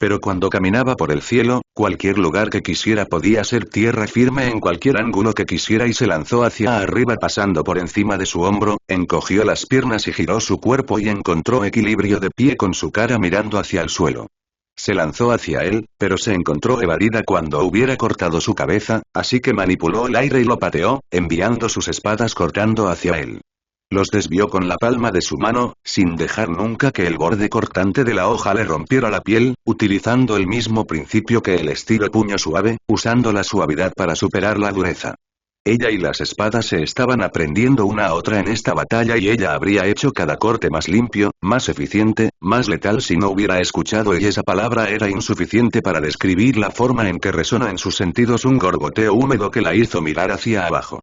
Pero cuando caminaba por el cielo, cualquier lugar que quisiera podía ser tierra firme en cualquier ángulo que quisiera y se lanzó hacia arriba pasando por encima de su hombro, encogió las piernas y giró su cuerpo y encontró equilibrio de pie con su cara mirando hacia el suelo. Se lanzó hacia él, pero se encontró evadida cuando hubiera cortado su cabeza, así que manipuló el aire y lo pateó, enviando sus espadas cortando hacia él. Los desvió con la palma de su mano, sin dejar nunca que el borde cortante de la hoja le rompiera la piel, utilizando el mismo principio que el estilo puño suave, usando la suavidad para superar la dureza. Ella y las espadas se estaban aprendiendo una a otra en esta batalla y ella habría hecho cada corte más limpio, más eficiente, más letal si no hubiera escuchado y esa palabra era insuficiente para describir la forma en que resonó en sus sentidos un gorgoteo húmedo que la hizo mirar hacia abajo.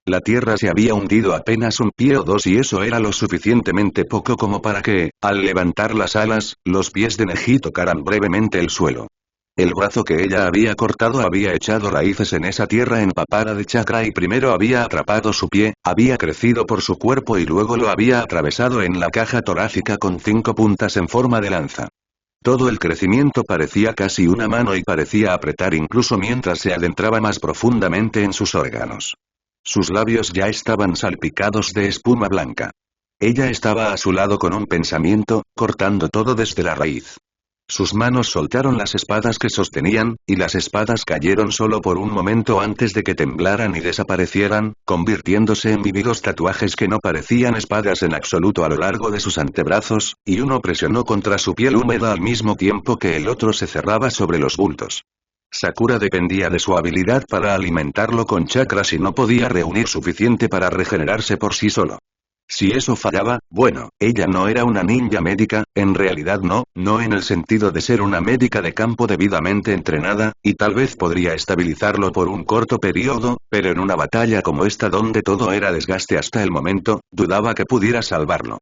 La tierra se había hundido apenas un pie o dos y eso era lo suficientemente poco como para que, al levantar las alas, los pies de Neji tocaran brevemente el suelo. El brazo que ella había cortado había echado raíces en esa tierra empapada de chakra y primero había atrapado su pie, había crecido por su cuerpo y luego lo había atravesado en la caja torácica con 5 puntas en forma de lanza. Todo el crecimiento parecía casi una mano y parecía apretar incluso mientras se adentraba más profundamente en sus órganos. Sus labios ya estaban salpicados de espuma blanca. Ella estaba a su lado con un pensamiento, cortando todo desde la raíz. Sus manos soltaron las espadas que sostenían, y las espadas cayeron solo por un momento antes de que temblaran y desaparecieran, convirtiéndose en vívidos tatuajes que no parecían espadas en absoluto a lo largo de sus antebrazos, y uno presionó contra su piel húmeda al mismo tiempo que el otro se cerraba sobre los bultos. Sakura dependía de su habilidad para alimentarlo con chakras y no podía reunir suficiente para regenerarse por sí solo. Si eso fallaba, bueno, ella no era una ninja médica, en realidad no en el sentido de ser una médica de campo debidamente entrenada, y tal vez podría estabilizarlo por un corto periodo, pero en una batalla como esta donde todo era desgaste hasta el momento, dudaba que pudiera salvarlo.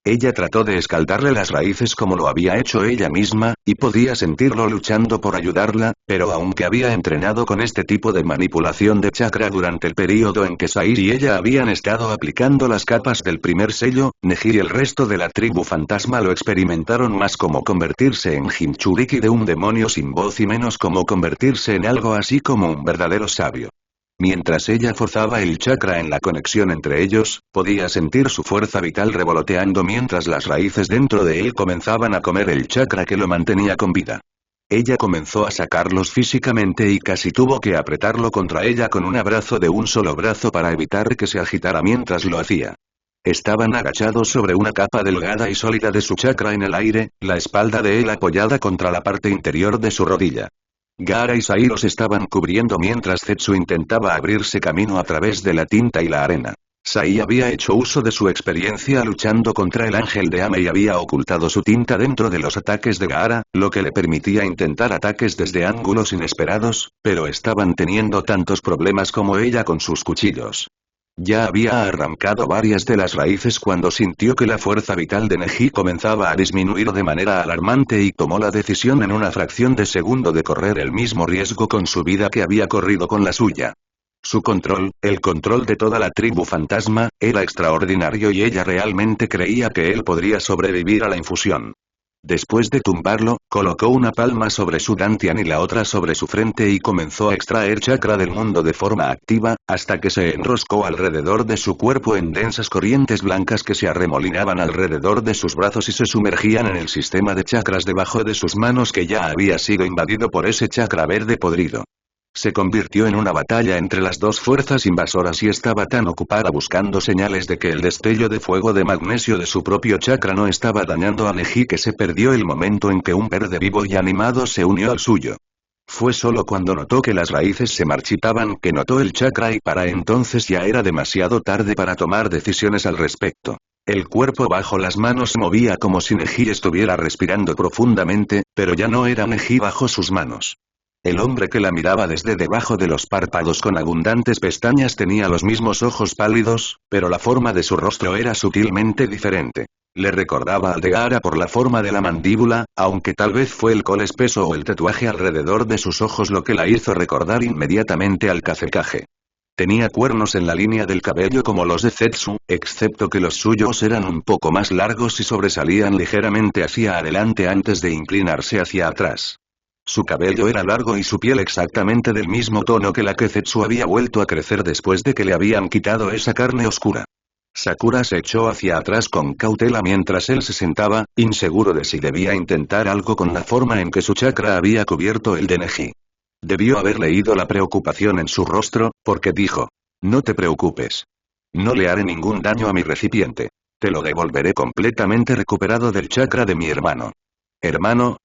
Ella trató de escaldarle las raíces como lo había hecho ella misma, y podía sentirlo luchando por ayudarla, pero aunque había entrenado con este tipo de manipulación de chakra durante el período en que Sair y ella habían estado aplicando las capas del primer sello, Neji y el resto de la tribu fantasma lo experimentaron más como convertirse en Jinchuriki de un demonio sin voz y menos como convertirse en algo así como un verdadero sabio. Mientras ella forzaba el chakra en la conexión entre ellos, podía sentir su fuerza vital revoloteando mientras las raíces dentro de él comenzaban a comer el chakra que lo mantenía con vida. Ella comenzó a sacarlos físicamente y casi tuvo que apretarlo contra ella con un abrazo de un solo brazo para evitar que se agitara mientras lo hacía. Estaban agachados sobre una capa delgada y sólida de su chakra en el aire, la espalda de él apoyada contra la parte interior de su rodilla. Gaara y Sai los estaban cubriendo mientras Zetsu intentaba abrirse camino a través de la tinta y la arena. Sai había hecho uso de su experiencia luchando contra el ángel de Ame y había ocultado su tinta dentro de los ataques de Gaara, lo que le permitía intentar ataques desde ángulos inesperados, pero estaban teniendo tantos problemas como ella con sus cuchillos. Ya había arrancado varias de las raíces cuando sintió que la fuerza vital de Neji comenzaba a disminuir de manera alarmante y tomó la decisión en una fracción de segundo de correr el mismo riesgo con su vida que había corrido con la suya. Su control, el control de toda la tribu fantasma, era extraordinario y ella realmente creía que él podría sobrevivir a la infusión. Después de tumbarlo, colocó una palma sobre su dantian y la otra sobre su frente y comenzó a extraer chakra del mundo de forma activa, hasta que se enroscó alrededor de su cuerpo en densas corrientes blancas que se arremolinaban alrededor de sus brazos y se sumergían en el sistema de chakras debajo de sus manos que ya había sido invadido por ese chakra verde podrido. Se convirtió en una batalla entre las dos fuerzas invasoras y estaba tan ocupada buscando señales de que el destello de fuego de magnesio de su propio chakra no estaba dañando a Neji que se perdió el momento en que un verde vivo y animado se unió al suyo. Fue solo cuando notó que las raíces se marchitaban que notó el chakra y para entonces ya era demasiado tarde para tomar decisiones al respecto. El cuerpo bajo las manos se movía como si Neji estuviera respirando profundamente, pero ya no era Neji bajo sus manos. El hombre que la miraba desde debajo de los párpados con abundantes pestañas tenía los mismos ojos pálidos, pero la forma de su rostro era sutilmente diferente. Le recordaba al de Gaara por la forma de la mandíbula, aunque tal vez fue el col espeso o el tatuaje alrededor de sus ojos lo que la hizo recordar inmediatamente al Kazekage. Tenía cuernos en la línea del cabello como los de Zetsu, excepto que los suyos eran un poco más largos y sobresalían ligeramente hacia adelante antes de inclinarse hacia atrás. Su cabello era largo y su piel exactamente del mismo tono que la que Zetsu había vuelto a crecer después de que le habían quitado esa carne oscura. Sakura se echó hacia atrás con cautela mientras él se sentaba, inseguro de si debía intentar algo con la forma en que su chakra había cubierto el de Neji. Debió haber leído la preocupación en su rostro, porque dijo: «No te preocupes. No le haré ningún daño a mi recipiente. Te lo devolveré completamente recuperado del chakra de mi hermano». «¿Hermano?»,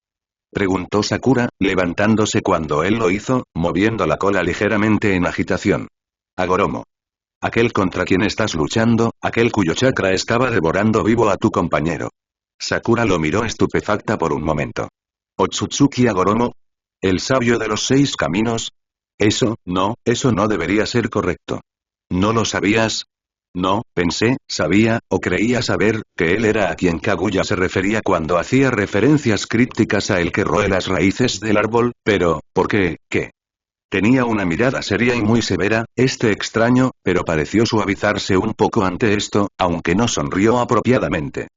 preguntó Sakura, levantándose cuando él lo hizo, moviendo la cola ligeramente en agitación. «Agoromo. Aquel contra quien estás luchando, aquel cuyo chakra estaba devorando vivo a tu compañero». Sakura lo miró estupefacta por un momento. «¿Otsutsuki Agoromo? ¿El sabio de los 6 caminos? Eso no debería ser correcto». «¿No lo sabías?». «No, pensé, sabía, o creía saber, que él era a quien Kaguya se refería cuando hacía referencias crípticas a el que roe las raíces del árbol, pero, ¿por qué, qué?». Tenía una mirada seria y muy severa, extraño, pero pareció suavizarse un poco ante esto, aunque no sonrió apropiadamente.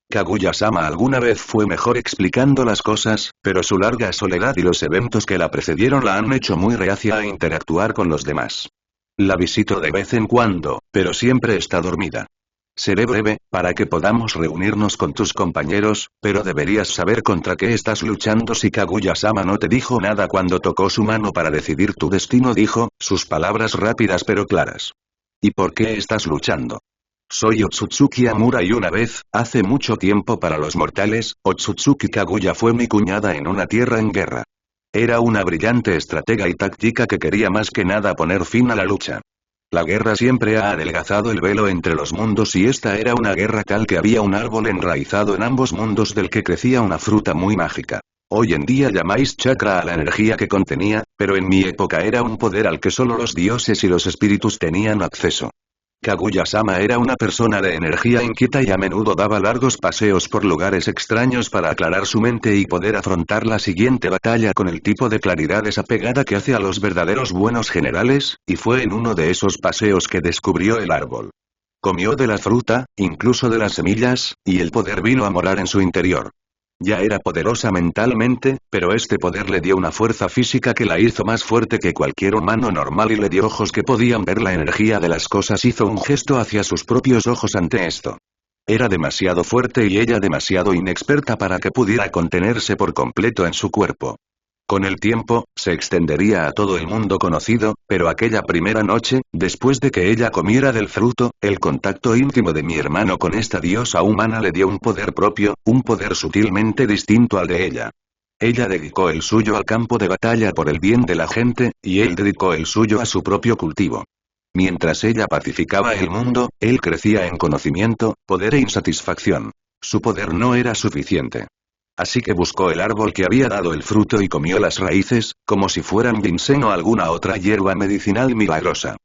Kaguya-sama alguna vez fue mejor explicando las cosas, pero su larga soledad y los eventos que la precedieron la han hecho muy reacia a interactuar con los demás. La visito de vez en cuando, pero siempre está dormida. Seré breve, para que podamos reunirnos con tus compañeros, pero deberías saber contra qué estás luchando si Kaguya-sama no te dijo nada cuando tocó su mano para decidir tu destino, dijo, sus palabras rápidas pero claras. ¿Y por qué estás luchando? Soy Otsutsuki Amura y una vez, hace mucho tiempo para los mortales, Otsutsuki Kaguya fue mi cuñada en una tierra en guerra. Era una brillante estratega y táctica que quería más que nada poner fin a la lucha. La guerra siempre ha adelgazado el velo entre los mundos y esta era una guerra tal que había un árbol enraizado en ambos mundos del que crecía una fruta muy mágica. Hoy en día llamáis chakra a la energía que contenía, pero en mi época era un poder al que solo los dioses y los espíritus tenían acceso. Kaguya-sama era una persona de energía inquieta y a menudo daba largos paseos por lugares extraños para aclarar su mente y poder afrontar la siguiente batalla con el tipo de claridad desapegada que hace a los verdaderos buenos generales, y fue en uno de esos paseos que descubrió el árbol. Comió de la fruta, incluso de las semillas, y el poder vino a morar en su interior. Ya era poderosa mentalmente, pero este poder le dio una fuerza física que la hizo más fuerte que cualquier humano normal y le dio ojos que podían ver la energía de las cosas. Hizo un gesto hacia sus propios ojos ante esto. Era demasiado fuerte y ella demasiado inexperta para que pudiera contenerse por completo en su cuerpo. Con el tiempo, se extendería a todo el mundo conocido, pero aquella primera noche, después de que ella comiera del fruto, el contacto íntimo de mi hermano con esta diosa humana le dio un poder propio, un poder sutilmente distinto al de ella. Ella dedicó el suyo al campo de batalla por el bien de la gente, y él dedicó el suyo a su propio cultivo. Mientras ella pacificaba el mundo, él crecía en conocimiento, poder e insatisfacción. Su poder no era suficiente. Así que buscó el árbol que había dado el fruto y comió las raíces, como si fueran ginseng o alguna otra hierba medicinal milagrosa.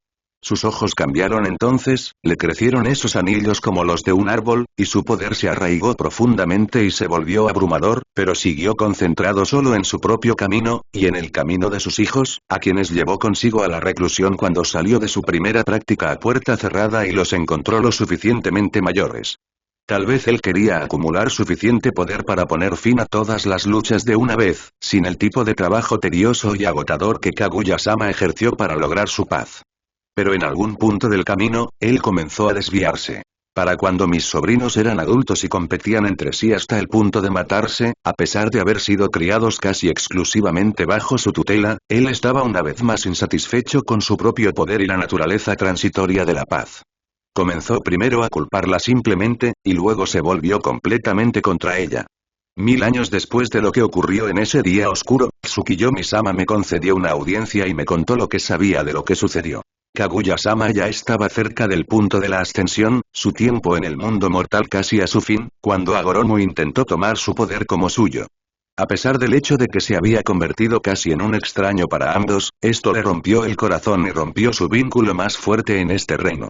Sus ojos cambiaron entonces, le crecieron esos anillos como los de un árbol, y su poder se arraigó profundamente y se volvió abrumador, pero siguió concentrado solo en su propio camino, y en el camino de sus hijos, a quienes llevó consigo a la reclusión cuando salió de su primera práctica a puerta cerrada y los encontró lo suficientemente mayores. Tal vez él quería acumular suficiente poder para poner fin a todas las luchas de una vez, sin el tipo de trabajo tedioso y agotador que Kaguya-sama ejerció para lograr su paz. Pero en algún punto del camino, él comenzó a desviarse. Para cuando mis sobrinos eran adultos y competían entre sí hasta el punto de matarse, a pesar de haber sido criados casi exclusivamente bajo su tutela, él estaba una vez más insatisfecho con su propio poder y la naturaleza transitoria de la paz. Comenzó primero a culparla simplemente, y luego se volvió completamente contra ella. 1000 años después de lo que ocurrió en ese día oscuro, Tsukiyomi-sama me concedió una audiencia y me contó lo que sabía de lo que sucedió. Kaguya-sama ya estaba cerca del punto de la ascensión, su tiempo en el mundo mortal casi a su fin, cuando Agoromo intentó tomar su poder como suyo. A pesar del hecho de que se había convertido casi en un extraño para ambos, esto le rompió el corazón y rompió su vínculo más fuerte en este reino.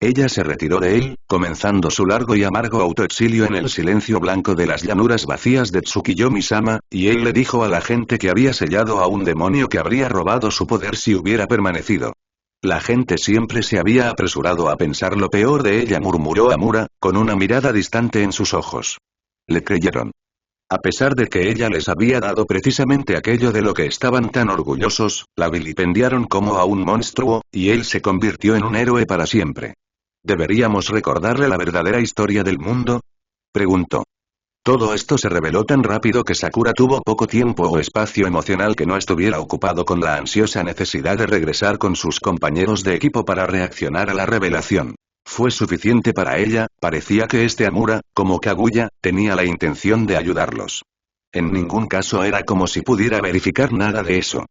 Ella se retiró de él, comenzando su largo y amargo autoexilio en el silencio blanco de las llanuras vacías de Tsukiyomi-sama, y él le dijo a la gente que había sellado a un demonio que habría robado su poder si hubiera permanecido. La gente siempre se había apresurado a pensar lo peor de ella, murmuró Amura, con una mirada distante en sus ojos. Le creyeron. A pesar de que ella les había dado precisamente aquello de lo que estaban tan orgullosos, la vilipendiaron como a un monstruo, y él se convirtió en un héroe para siempre. ¿Deberíamos recordarle la verdadera historia del mundo? Preguntó. Todo esto se reveló tan rápido que Sakura tuvo poco tiempo o espacio emocional que no estuviera ocupado con la ansiosa necesidad de regresar con sus compañeros de equipo para reaccionar a la revelación. Fue suficiente para ella, parecía que este Amura, como Kaguya, tenía la intención de ayudarlos. En ningún caso era como si pudiera verificar nada de eso.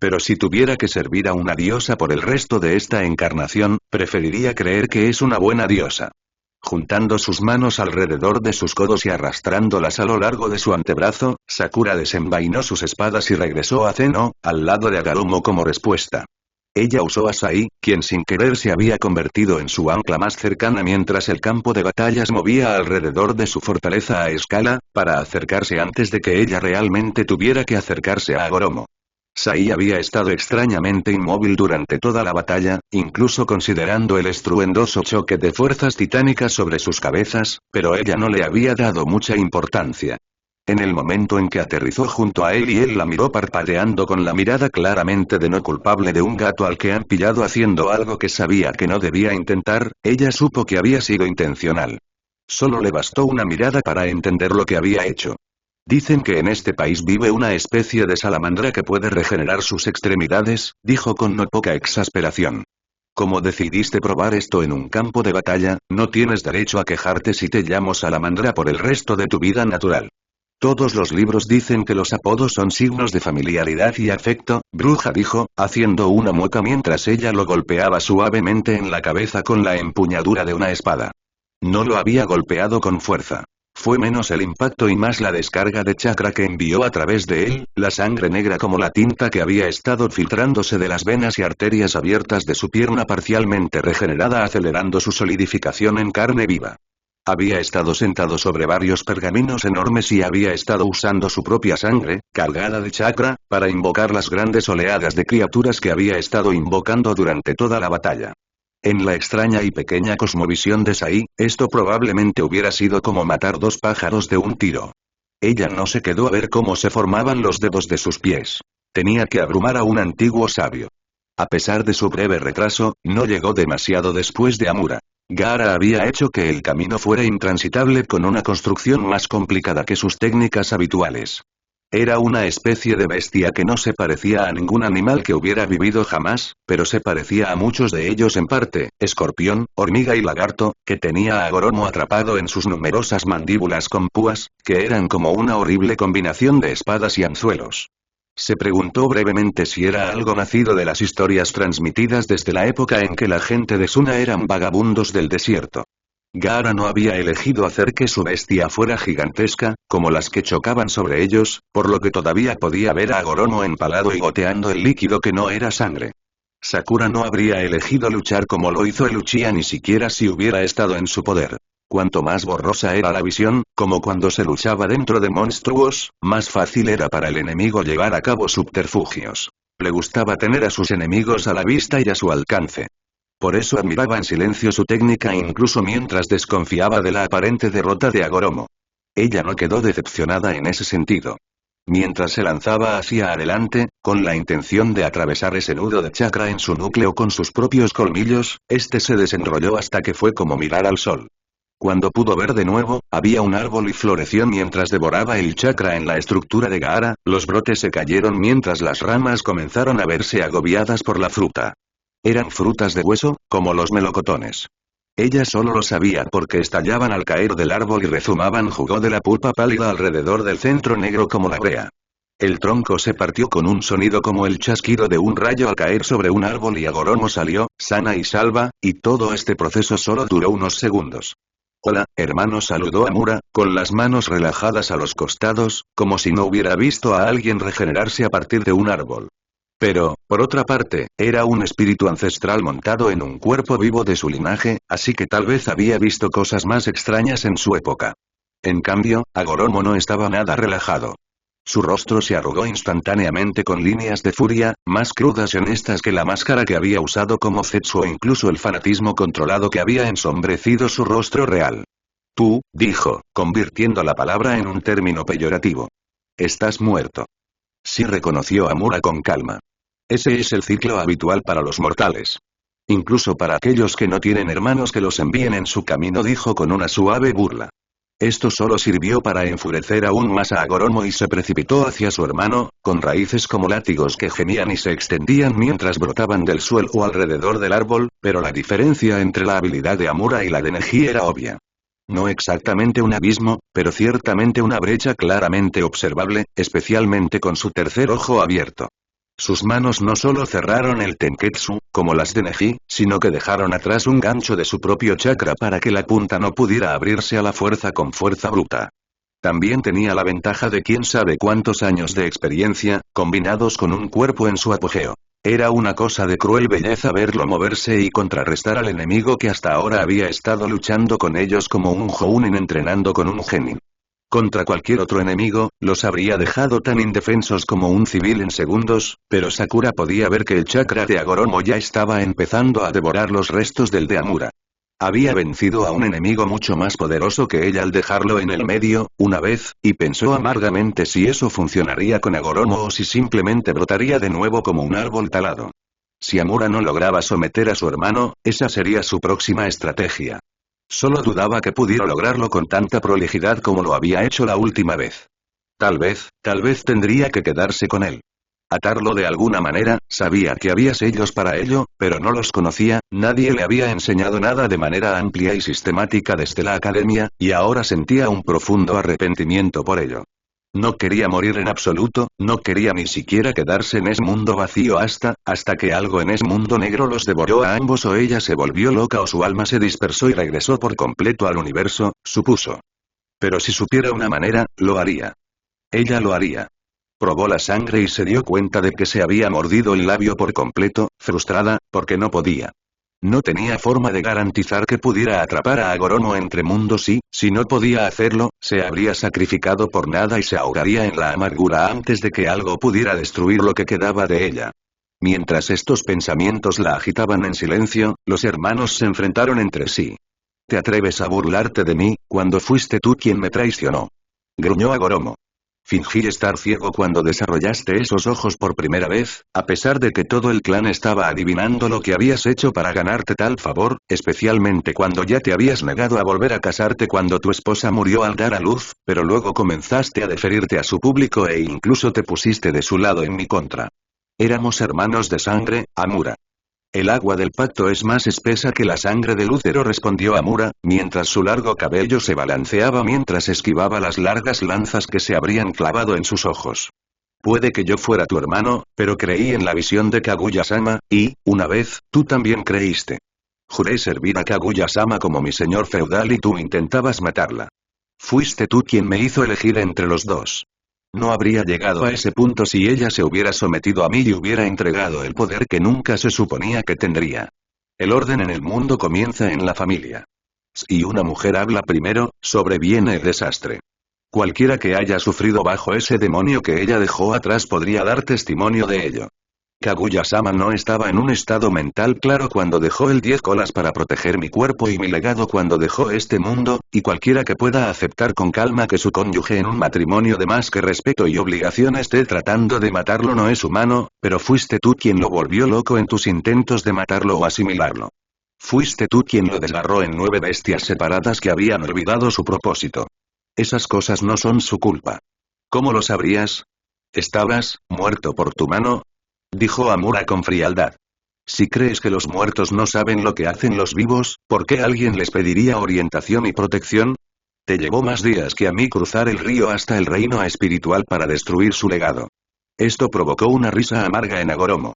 Pero si tuviera que servir a una diosa por el resto de esta encarnación, preferiría creer que es una buena diosa. Juntando sus manos alrededor de sus codos y arrastrándolas a lo largo de su antebrazo, Sakura desenvainó sus espadas y regresó a Zeno, al lado de Agoromo como respuesta. Ella usó a Sai, quien sin querer se había convertido en su ancla más cercana mientras el campo de batallas movía alrededor de su fortaleza a escala, para acercarse antes de que ella realmente tuviera que acercarse a Agoromo. Sai había estado extrañamente inmóvil durante toda la batalla, incluso considerando el estruendoso choque de fuerzas titánicas sobre sus cabezas, pero ella no le había dado mucha importancia. En el momento en que aterrizó junto a él y él la miró parpadeando con la mirada claramente de no culpable de un gato al que han pillado haciendo algo que sabía que no debía intentar, ella supo que había sido intencional. Solo le bastó una mirada para entender lo que había hecho. Dicen que en este país vive una especie de salamandra que puede regenerar sus extremidades, dijo con no poca exasperación. Como decidiste probar esto en un campo de batalla, no tienes derecho a quejarte si te llamo salamandra por el resto de tu vida natural. Todos los libros dicen que los apodos son signos de familiaridad y afecto, bruja dijo, haciendo una mueca mientras ella lo golpeaba suavemente en la cabeza con la empuñadura de una espada. No lo había golpeado con fuerza. Fue menos el impacto y más la descarga de chakra que envió a través de él, la sangre negra como la tinta que había estado filtrándose de las venas y arterias abiertas de su pierna parcialmente regenerada acelerando su solidificación en carne viva. Había estado sentado sobre varios pergaminos enormes y había estado usando su propia sangre, cargada de chakra, para invocar las grandes oleadas de criaturas que había estado invocando durante toda la batalla. En la extraña y pequeña cosmovisión de Sai, esto probablemente hubiera sido como matar dos pájaros de un tiro. Ella no se quedó a ver cómo se formaban los dedos de sus pies. Tenía que abrumar a un antiguo sabio. A pesar de su breve retraso, no llegó demasiado después de Amura. Gaara había hecho que el camino fuera intransitable con una construcción más complicada que sus técnicas habituales. Era una especie de bestia que no se parecía a ningún animal que hubiera vivido jamás, pero se parecía a muchos de ellos en parte: escorpión, hormiga y lagarto, que tenía a Goromo atrapado en sus numerosas mandíbulas con púas, que eran como una horrible combinación de espadas y anzuelos. Se preguntó brevemente si era algo nacido de las historias transmitidas desde la época en que la gente de Suna eran vagabundos del desierto. Gaara no había elegido hacer que su bestia fuera gigantesca, como las que chocaban sobre ellos, por lo que todavía podía ver a Goromo empalado y goteando el líquido que no era sangre. Sakura no habría elegido luchar como lo hizo el Uchiha ni siquiera si hubiera estado en su poder. Cuanto más borrosa era la visión, como cuando se luchaba dentro de monstruos, más fácil era para el enemigo llevar a cabo subterfugios. Le gustaba tener a sus enemigos a la vista y a su alcance. Por eso admiraba en silencio su técnica incluso mientras desconfiaba de la aparente derrota de Agoromo. Ella no quedó decepcionada en ese sentido. Mientras se lanzaba hacia adelante, con la intención de atravesar ese nudo de chakra en su núcleo con sus propios colmillos, este se desenrolló hasta que fue como mirar al sol. Cuando pudo ver de nuevo, había un árbol y floreció mientras devoraba el chakra en la estructura de Gaara, los brotes se cayeron mientras las ramas comenzaron a verse agobiadas por la fruta. Eran frutas de hueso, como los melocotones. Ella solo lo sabía porque estallaban al caer del árbol y rezumaban jugo de la pulpa pálida alrededor del centro negro como la brea. El tronco se partió con un sonido como el chasquido de un rayo al caer sobre un árbol y Agoromo salió, sana y salva, y todo este proceso solo duró unos segundos. Hola, hermano, saludó a Mura, con las manos relajadas a los costados, como si no hubiera visto a alguien regenerarse a partir de un árbol. Pero, por otra parte, era un espíritu ancestral montado en un cuerpo vivo de su linaje, así que tal vez había visto cosas más extrañas en su época. En cambio, Agoromo no estaba nada relajado. Su rostro se arrugó instantáneamente con líneas de furia, más crudas y honestas que la máscara que había usado como Zetsu o incluso el fanatismo controlado que había ensombrecido su rostro real. Tú, dijo, convirtiendo la palabra en un término peyorativo. Estás muerto. Sí, reconoció a Mura con calma. Ese es el ciclo habitual para los mortales. Incluso para aquellos que no tienen hermanos que los envíen en su camino, dijo con una suave burla. Esto solo sirvió para enfurecer aún más a Agoromo y se precipitó hacia su hermano, con raíces como látigos que gemían y se extendían mientras brotaban del suelo o alrededor del árbol, pero la diferencia entre la habilidad de Amura y la de Neji era obvia. No exactamente un abismo, pero ciertamente una brecha claramente observable, especialmente con su tercer ojo abierto. Sus manos no solo cerraron el Tenketsu, como las de Neji, sino que dejaron atrás un gancho de su propio chakra para que la punta no pudiera abrirse a la fuerza con fuerza bruta. También tenía la ventaja de quién sabe cuántos años de experiencia, combinados con un cuerpo en su apogeo. Era una cosa de cruel belleza verlo moverse y contrarrestar al enemigo que hasta ahora había estado luchando con ellos como un Jounin entrenando con un genin. Contra cualquier otro enemigo, los habría dejado tan indefensos como un civil en segundos, pero Sakura podía ver que el chakra de Agoromo ya estaba empezando a devorar los restos del de Amura. Había vencido a un enemigo mucho más poderoso que ella al dejarlo en el medio, una vez, y pensó amargamente si eso funcionaría con Agoromo o si simplemente brotaría de nuevo como un árbol talado. Si Amura no lograba someter a su hermano, esa sería su próxima estrategia. Solo dudaba que pudiera lograrlo con tanta prolijidad como lo había hecho la última vez. Tal vez tendría que quedarse con él. Atarlo de alguna manera, sabía que había sellos para ello, pero no los conocía, nadie le había enseñado nada de manera amplia y sistemática desde la academia, y ahora sentía un profundo arrepentimiento por ello. No quería morir en absoluto, no quería ni siquiera quedarse en ese mundo vacío hasta que algo en ese mundo negro los devoró a ambos o ella se volvió loca o su alma se dispersó y regresó por completo al universo, supuso. Pero si supiera una manera, lo haría. Ella lo haría. Probó la sangre y se dio cuenta de que se había mordido el labio por completo, frustrada, porque no podía. No tenía forma de garantizar que pudiera atrapar a Agoromo entre mundos y, si no podía hacerlo, se habría sacrificado por nada y se ahogaría en la amargura antes de que algo pudiera destruir lo que quedaba de ella. Mientras estos pensamientos la agitaban en silencio, los hermanos se enfrentaron entre sí. ¿Te atreves a burlarte de mí, cuando fuiste tú quien me traicionó? Gruñó Agoromo. Fingí estar ciego cuando desarrollaste esos ojos por primera vez, a pesar de que todo el clan estaba adivinando lo que habías hecho para ganarte tal favor, especialmente cuando ya te habías negado a volver a casarte cuando tu esposa murió al dar a luz, pero luego comenzaste a deferirte a su público e incluso te pusiste de su lado en mi contra. Éramos hermanos de sangre, Amura. El agua del pacto es más espesa que la sangre del útero, respondió Amura, mientras su largo cabello se balanceaba mientras esquivaba las largas lanzas que se habrían clavado en sus ojos. Puede que yo fuera tu hermano, pero creí en la visión de Kaguya-sama, y, una vez, tú también creíste. Juré servir a Kaguya-sama como mi señor feudal y tú intentabas matarla. Fuiste tú quien me hizo elegir entre los dos. No habría llegado a ese punto si ella se hubiera sometido a mí y hubiera entregado el poder que nunca se suponía que tendría. El orden en el mundo comienza en la familia. Si una mujer habla primero, sobreviene el desastre. Cualquiera que haya sufrido bajo ese demonio que ella dejó atrás podría dar testimonio de ello. Kaguya-sama no estaba en un estado mental claro cuando dejó el 10 colas para proteger mi cuerpo y mi legado cuando dejó este mundo, y cualquiera que pueda aceptar con calma que su cónyuge en un matrimonio de más que respeto y obligación esté tratando de matarlo no es humano, pero fuiste tú quien lo volvió loco en tus intentos de matarlo o asimilarlo. Fuiste tú quien lo desgarró en 9 bestias separadas que habían olvidado su propósito. Esas cosas no son su culpa. ¿Cómo lo sabrías? ¿Estabas muerto por tu mano? Dijo Amura con frialdad. Si crees que los muertos no saben lo que hacen los vivos, ¿por qué alguien les pediría orientación y protección? Te llevó más días que a mí cruzar el río hasta el reino espiritual para destruir su legado. Esto provocó una risa amarga en Agoromo.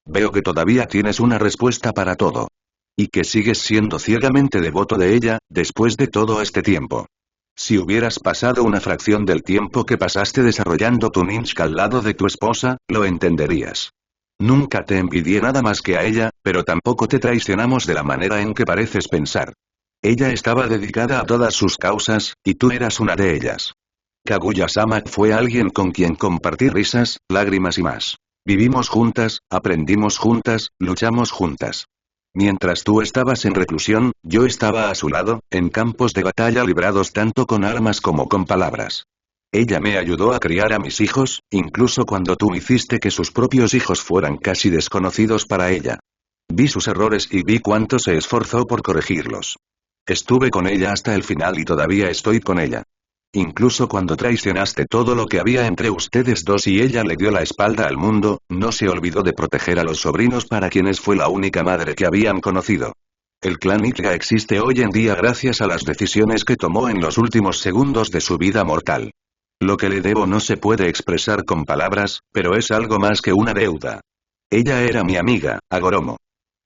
Veo que todavía tienes una respuesta para todo. Y que sigues siendo ciegamente devoto de ella, después de todo este tiempo. Si hubieras pasado una fracción del tiempo que pasaste desarrollando tu ninja al lado de tu esposa, lo entenderías. Nunca te envidié nada más que a ella, pero tampoco te traicionamos de la manera en que pareces pensar. Ella estaba dedicada a todas sus causas, y tú eras una de ellas. Kaguya-sama fue alguien con quien compartí risas, lágrimas y más. Vivimos juntas, aprendimos juntas, luchamos juntas. Mientras tú estabas en reclusión, yo estaba a su lado, en campos de batalla librados tanto con armas como con palabras. Ella me ayudó a criar a mis hijos, incluso cuando tú hiciste que sus propios hijos fueran casi desconocidos para ella. Vi sus errores y vi cuánto se esforzó por corregirlos. Estuve con ella hasta el final y todavía estoy con ella. Incluso cuando traicionaste todo lo que había entre ustedes dos y ella le dio la espalda al mundo, no se olvidó de proteger a los sobrinos para quienes fue la única madre que habían conocido. El clan Ichiga existe hoy en día gracias a las decisiones que tomó en los últimos segundos de su vida mortal. Lo que le debo no se puede expresar con palabras, pero es algo más que una deuda. Ella era mi amiga, Agoromo.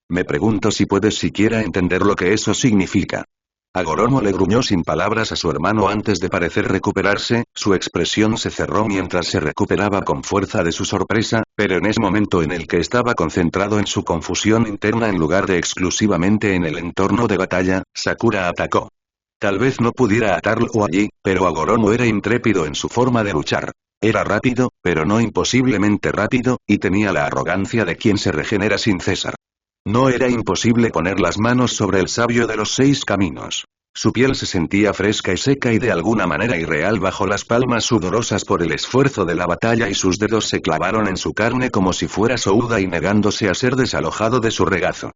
Me pregunto si puedes siquiera entender lo que eso significa. Agoromo le gruñó sin palabras a su hermano antes de parecer recuperarse, su expresión se cerró mientras se recuperaba con fuerza de su sorpresa, pero en ese momento en el que estaba concentrado en su confusión interna en lugar de exclusivamente en el entorno de batalla, Sakura atacó. Tal vez no pudiera atarlo allí, pero Agoromo era intrépido en su forma de luchar. Era rápido, pero no imposiblemente rápido, y tenía la arrogancia de quien se regenera sin cesar. No era imposible poner las manos sobre el sabio de los 6 caminos. Su piel se sentía fresca y seca y de alguna manera irreal bajo las palmas sudorosas por el esfuerzo de la batalla y sus dedos se clavaron en su carne como si fuera souda y negándose a ser desalojado de su regazo.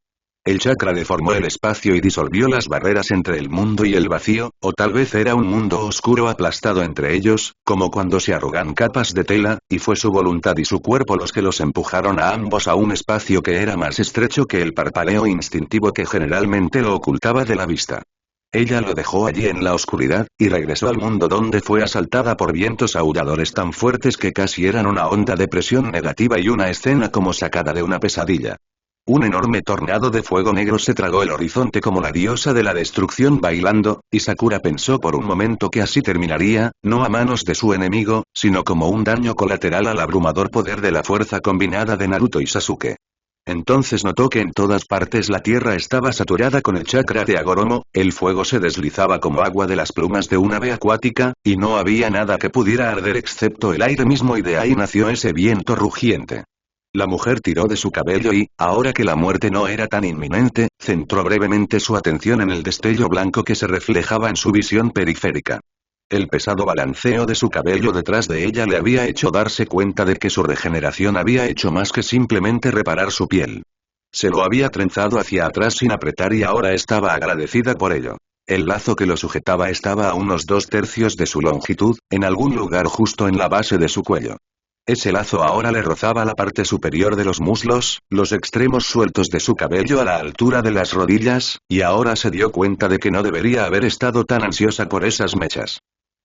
El chakra deformó el espacio y disolvió las barreras entre el mundo y el vacío, o tal vez era un mundo oscuro aplastado entre ellos, como cuando se arrugan capas de tela, y fue su voluntad y su cuerpo los que los empujaron a ambos a un espacio que era más estrecho que el parpaleo instintivo que generalmente lo ocultaba de la vista. Ella lo dejó allí en la oscuridad, y regresó al mundo donde fue asaltada por vientos aulladores tan fuertes que casi eran una onda de presión negativa y una escena como sacada de una pesadilla. Un enorme tornado de fuego negro se tragó el horizonte como la diosa de la destrucción bailando, y Sakura pensó por un momento que así terminaría, no a manos de su enemigo, sino como un daño colateral al abrumador poder de la fuerza combinada de Naruto y Sasuke. Entonces notó que en todas partes la tierra estaba saturada con el chakra de Agoromo, el fuego se deslizaba como agua de las plumas de un ave acuática, y no había nada que pudiera arder excepto el aire mismo y de ahí nació ese viento rugiente. La mujer tiró de su cabello y, ahora que la muerte no era tan inminente, centró brevemente su atención en el destello blanco que se reflejaba en su visión periférica. El pesado balanceo de su cabello detrás de ella le había hecho darse cuenta de que su regeneración había hecho más que simplemente reparar su piel. Se lo había trenzado hacia atrás sin apretar y ahora estaba agradecida por ello. El lazo que lo sujetaba estaba a unos 2/3 de su longitud, en algún lugar justo en la base de su cuello. Ese lazo ahora le rozaba la parte superior de los muslos, los extremos sueltos de su cabello a la altura de las rodillas, y ahora se dio cuenta de que no debería haber estado tan ansiosa por esas mechas.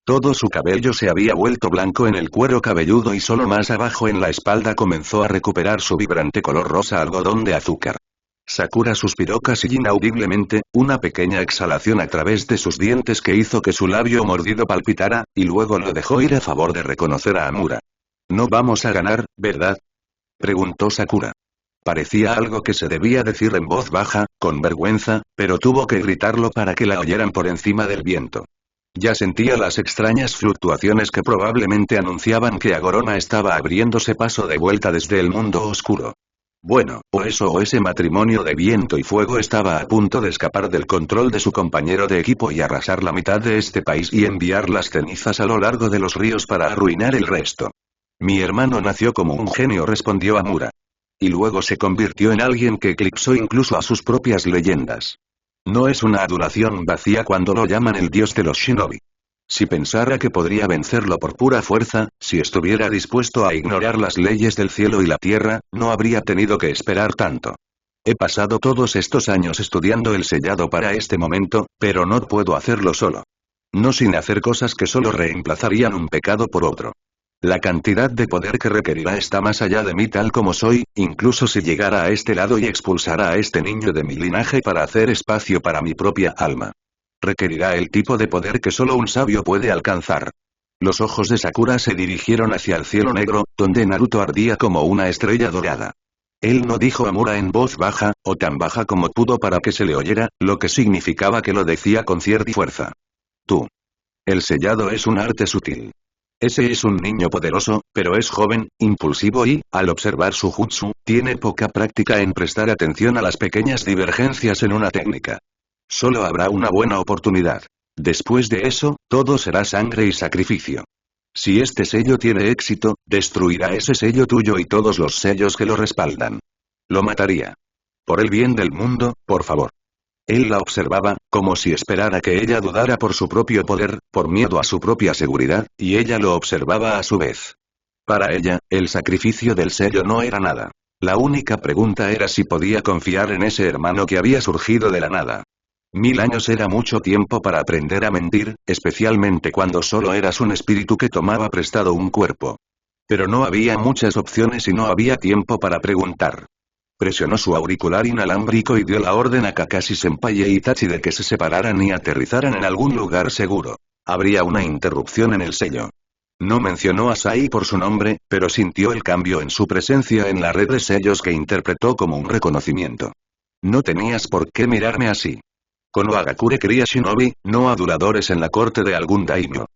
Todo su cabello se había vuelto blanco en el cuero cabelludo y solo más abajo en la espalda comenzó a recuperar su vibrante color rosa algodón de azúcar. Sakura suspiró casi inaudiblemente, una pequeña exhalación a través de sus dientes que hizo que su labio mordido palpitara, y luego lo dejó ir a favor de reconocer a Amura. «No vamos a ganar, ¿verdad?», preguntó Sakura. Parecía algo que se debía decir en voz baja, con vergüenza, pero tuvo que gritarlo para que la oyeran por encima del viento. Ya sentía las extrañas fluctuaciones que probablemente anunciaban que Agoroma estaba abriéndose paso de vuelta desde el mundo oscuro. Bueno, o eso o ese matrimonio de viento y fuego estaba a punto de escapar del control de su compañero de equipo y arrasar la mitad de este país y enviar las cenizas a lo largo de los ríos para arruinar el resto. Mi hermano nació como un genio, respondió Amura. Y luego se convirtió en alguien que eclipsó incluso a sus propias leyendas. No es una adoración vacía cuando lo llaman el dios de los shinobi. Si pensara que podría vencerlo por pura fuerza, si estuviera dispuesto a ignorar las leyes del cielo y la tierra, no habría tenido que esperar tanto. He pasado todos estos años estudiando el sellado para este momento, pero no puedo hacerlo solo. No sin hacer cosas que solo reemplazarían un pecado por otro. La cantidad de poder que requerirá está más allá de mí tal como soy, incluso si llegara a este lado y expulsara a este niño de mi linaje para hacer espacio para mi propia alma. Requerirá el tipo de poder que solo un sabio puede alcanzar. Los ojos de Sakura se dirigieron hacia el cielo negro, donde Naruto ardía como una estrella dorada. Él no dijo Amura en voz baja, o tan baja como pudo para que se le oyera, lo que significaba que lo decía con cierta fuerza. Tú. El sellado es un arte sutil. Ese es un niño poderoso, pero es joven, impulsivo y, al observar su jutsu, tiene poca práctica en prestar atención a las pequeñas divergencias en una técnica. Solo habrá una buena oportunidad. Después de eso, todo será sangre y sacrificio. Si este sello tiene éxito, destruirá ese sello tuyo y todos los sellos que lo respaldan. Lo mataría. Por el bien del mundo, por favor. Él la observaba, como si esperara que ella dudara por su propio poder, por miedo a su propia seguridad, y ella lo observaba a su vez. Para ella, el sacrificio del sello no era nada. La única pregunta era si podía confiar en ese hermano que había surgido de la nada. 1000 años era mucho tiempo para aprender a mentir, especialmente cuando solo eras un espíritu que tomaba prestado un cuerpo. Pero no había muchas opciones y no había tiempo para preguntar. Presionó su auricular inalámbrico y dio la orden a Kakashi-senpai e Itachi de que se separaran y aterrizaran en algún lugar seguro. Habría una interrupción en el sello. No mencionó a Sai por su nombre, pero sintió el cambio en su presencia en la red de sellos que interpretó como un reconocimiento. No tenías por qué mirarme así. Konoha Gakure quería shinobi, no aduladores en la corte de algún daimyo.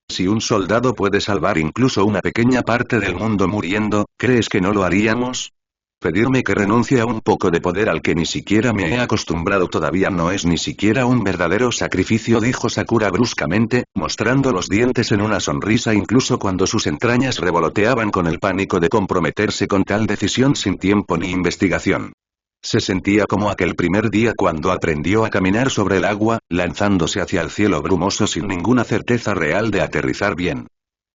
Si un soldado puede salvar incluso una pequeña parte del mundo muriendo, ¿crees que no lo haríamos? Pedirme que renuncie a un poco de poder al que ni siquiera me he acostumbrado todavía no es ni siquiera un verdadero sacrificio, dijo Sakura bruscamente, mostrando los dientes en una sonrisa incluso cuando sus entrañas revoloteaban con el pánico de comprometerse con tal decisión sin tiempo ni investigación. Se sentía como aquel primer día cuando aprendió a caminar sobre el agua, lanzándose hacia el cielo brumoso sin ninguna certeza real de aterrizar bien.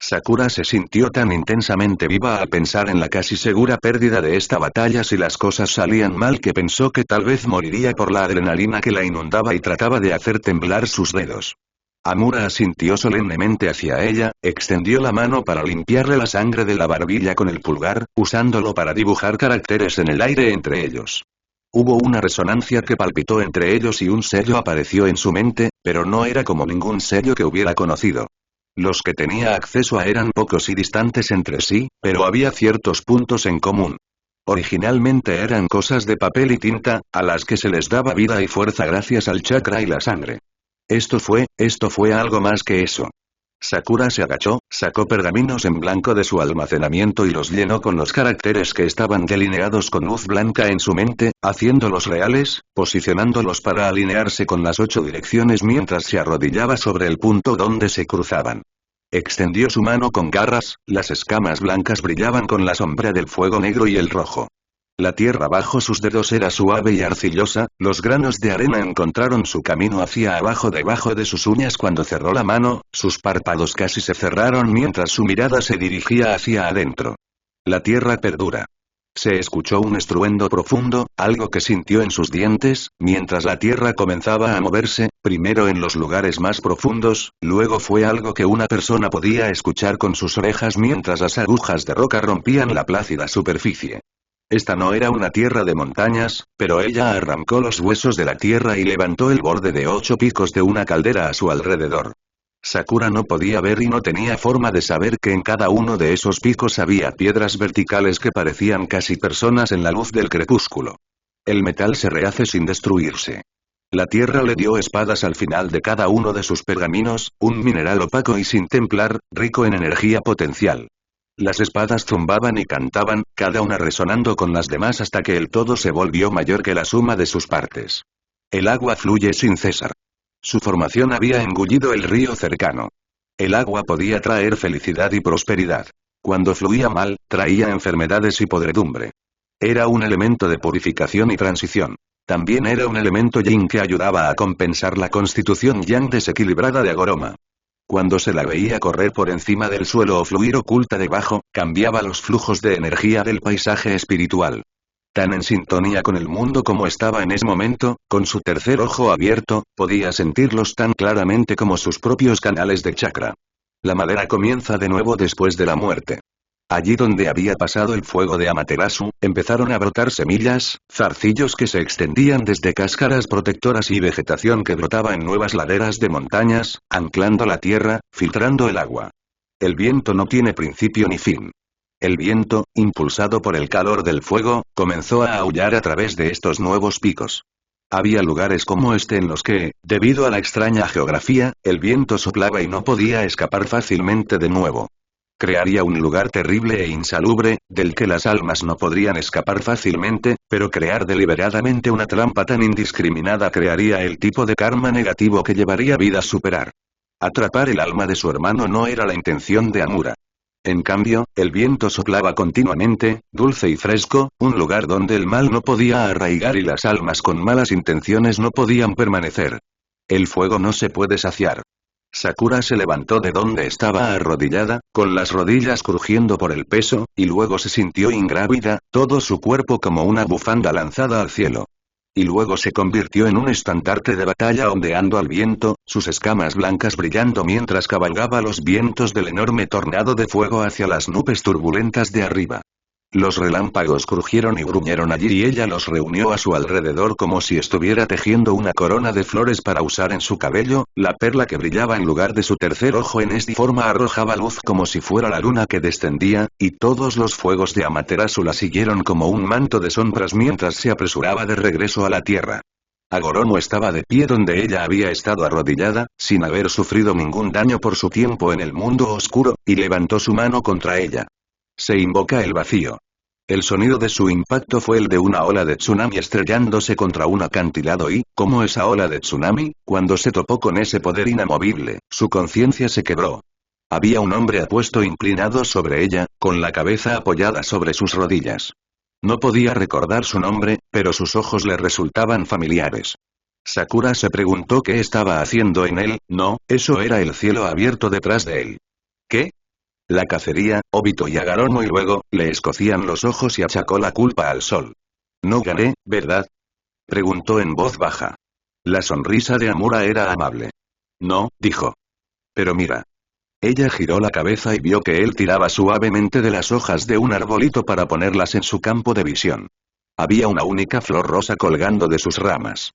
Sakura se sintió tan intensamente viva al pensar en la casi segura pérdida de esta batalla si las cosas salían mal que pensó que tal vez moriría por la adrenalina que la inundaba y trataba de hacer temblar sus dedos. Amura asintió solemnemente hacia ella, extendió la mano para limpiarle la sangre de la barbilla con el pulgar, usándolo para dibujar caracteres en el aire entre ellos. Hubo una resonancia que palpitó entre ellos y un sello apareció en su mente, pero no era como ningún sello que hubiera conocido. Los que tenía acceso a eran pocos y distantes entre sí, pero había ciertos puntos en común. Originalmente eran cosas de papel y tinta, a las que se les daba vida y fuerza gracias al chakra y la sangre. Esto fue algo más que eso. Sakura se agachó, sacó pergaminos en blanco de su almacenamiento y los llenó con los caracteres que estaban delineados con luz blanca en su mente, haciéndolos reales, posicionándolos para alinearse con las 8 direcciones mientras se arrodillaba sobre el punto donde se cruzaban. Extendió su mano con garras, las escamas blancas brillaban con la sombra del fuego negro y el rojo. La tierra bajo sus dedos era suave y arcillosa, los granos de arena encontraron su camino hacia abajo debajo de sus uñas cuando cerró la mano, sus párpados casi se cerraron mientras su mirada se dirigía hacia adentro. La tierra perdura. Se escuchó un estruendo profundo, algo que sintió en sus dientes, mientras la tierra comenzaba a moverse, primero en los lugares más profundos, luego fue algo que una persona podía escuchar con sus orejas mientras las agujas de roca rompían la plácida superficie. Esta no era una tierra de montañas, pero ella arrancó los huesos de la tierra y levantó el borde de 8 picos de una caldera a su alrededor. Sakura no podía ver y no tenía forma de saber que en cada uno de esos picos había piedras verticales que parecían casi personas en la luz del crepúsculo. El metal se rehace sin destruirse. La tierra le dio espadas al final de cada uno de sus pergaminos, un mineral opaco y sin templar, rico en energía potencial. Las espadas zumbaban y cantaban, cada una resonando con las demás hasta que el todo se volvió mayor que la suma de sus partes. El agua fluye sin cesar. Su formación había engullido el río cercano. El agua podía traer felicidad y prosperidad. Cuando fluía mal, traía enfermedades y podredumbre. Era un elemento de purificación y transición. También era un elemento yin que ayudaba a compensar la constitución yang desequilibrada de Agoroma. Cuando se la veía correr por encima del suelo o fluir oculta debajo, cambiaba los flujos de energía del paisaje espiritual. Tan en sintonía con el mundo como estaba en ese momento, con su tercer ojo abierto, podía sentirlos tan claramente como sus propios canales de chakra. La madera comienza de nuevo después de la muerte. Allí donde había pasado el fuego de Amaterasu, empezaron a brotar semillas, zarcillos que se extendían desde cáscaras protectoras y vegetación que brotaba en nuevas laderas de montañas, anclando la tierra, filtrando el agua. El viento no tiene principio ni fin. El viento, impulsado por el calor del fuego, comenzó a aullar a través de estos nuevos picos. Había lugares como este en los que, debido a la extraña geografía, el viento soplaba y no podía escapar fácilmente de nuevo. Crearía un lugar terrible e insalubre, del que las almas no podrían escapar fácilmente, pero crear deliberadamente una trampa tan indiscriminada crearía el tipo de karma negativo que llevaría vidas superar. Atrapar el alma de su hermano no era la intención de Amura. En cambio, el viento soplaba continuamente, dulce y fresco, un lugar donde el mal no podía arraigar y las almas con malas intenciones no podían permanecer. El fuego no se puede saciar. Sakura se levantó de donde estaba arrodillada, con las rodillas crujiendo por el peso, y luego se sintió ingrávida, todo su cuerpo como una bufanda lanzada al cielo. Y luego se convirtió en un estandarte de batalla ondeando al viento, sus escamas blancas brillando mientras cabalgaba los vientos del enorme tornado de fuego hacia las nubes turbulentas de arriba. Los relámpagos crujieron y gruñeron allí y ella los reunió a su alrededor como si estuviera tejiendo una corona de flores para usar en su cabello, la perla que brillaba en lugar de su tercer ojo en esta forma arrojaba luz como si fuera la luna que descendía, y todos los fuegos de Amaterasu la siguieron como un manto de sombras mientras se apresuraba de regreso a la tierra. Agoromo estaba de pie donde ella había estado arrodillada, sin haber sufrido ningún daño por su tiempo en el mundo oscuro, y levantó su mano contra ella. Se invoca el vacío. El sonido de su impacto fue el de una ola de tsunami estrellándose contra un acantilado y, como esa ola de tsunami, cuando se topó con ese poder inamovible, su conciencia se quebró. Había un hombre apuesto inclinado sobre ella, con la cabeza apoyada sobre sus rodillas. No podía recordar su nombre, pero sus ojos le resultaban familiares. Sakura se preguntó qué estaba haciendo en él, no, eso era el cielo abierto detrás de él. ¿Qué? La cacería, Obito y Agoromo y luego, le escocían los ojos y achacó la culpa al sol. ¿No gané, verdad? Preguntó en voz baja. La sonrisa de Amura era amable. No, dijo. Pero mira. Ella giró la cabeza y vio que él tiraba suavemente de las hojas de un arbolito para ponerlas en su campo de visión. Había una única flor rosa colgando de sus ramas.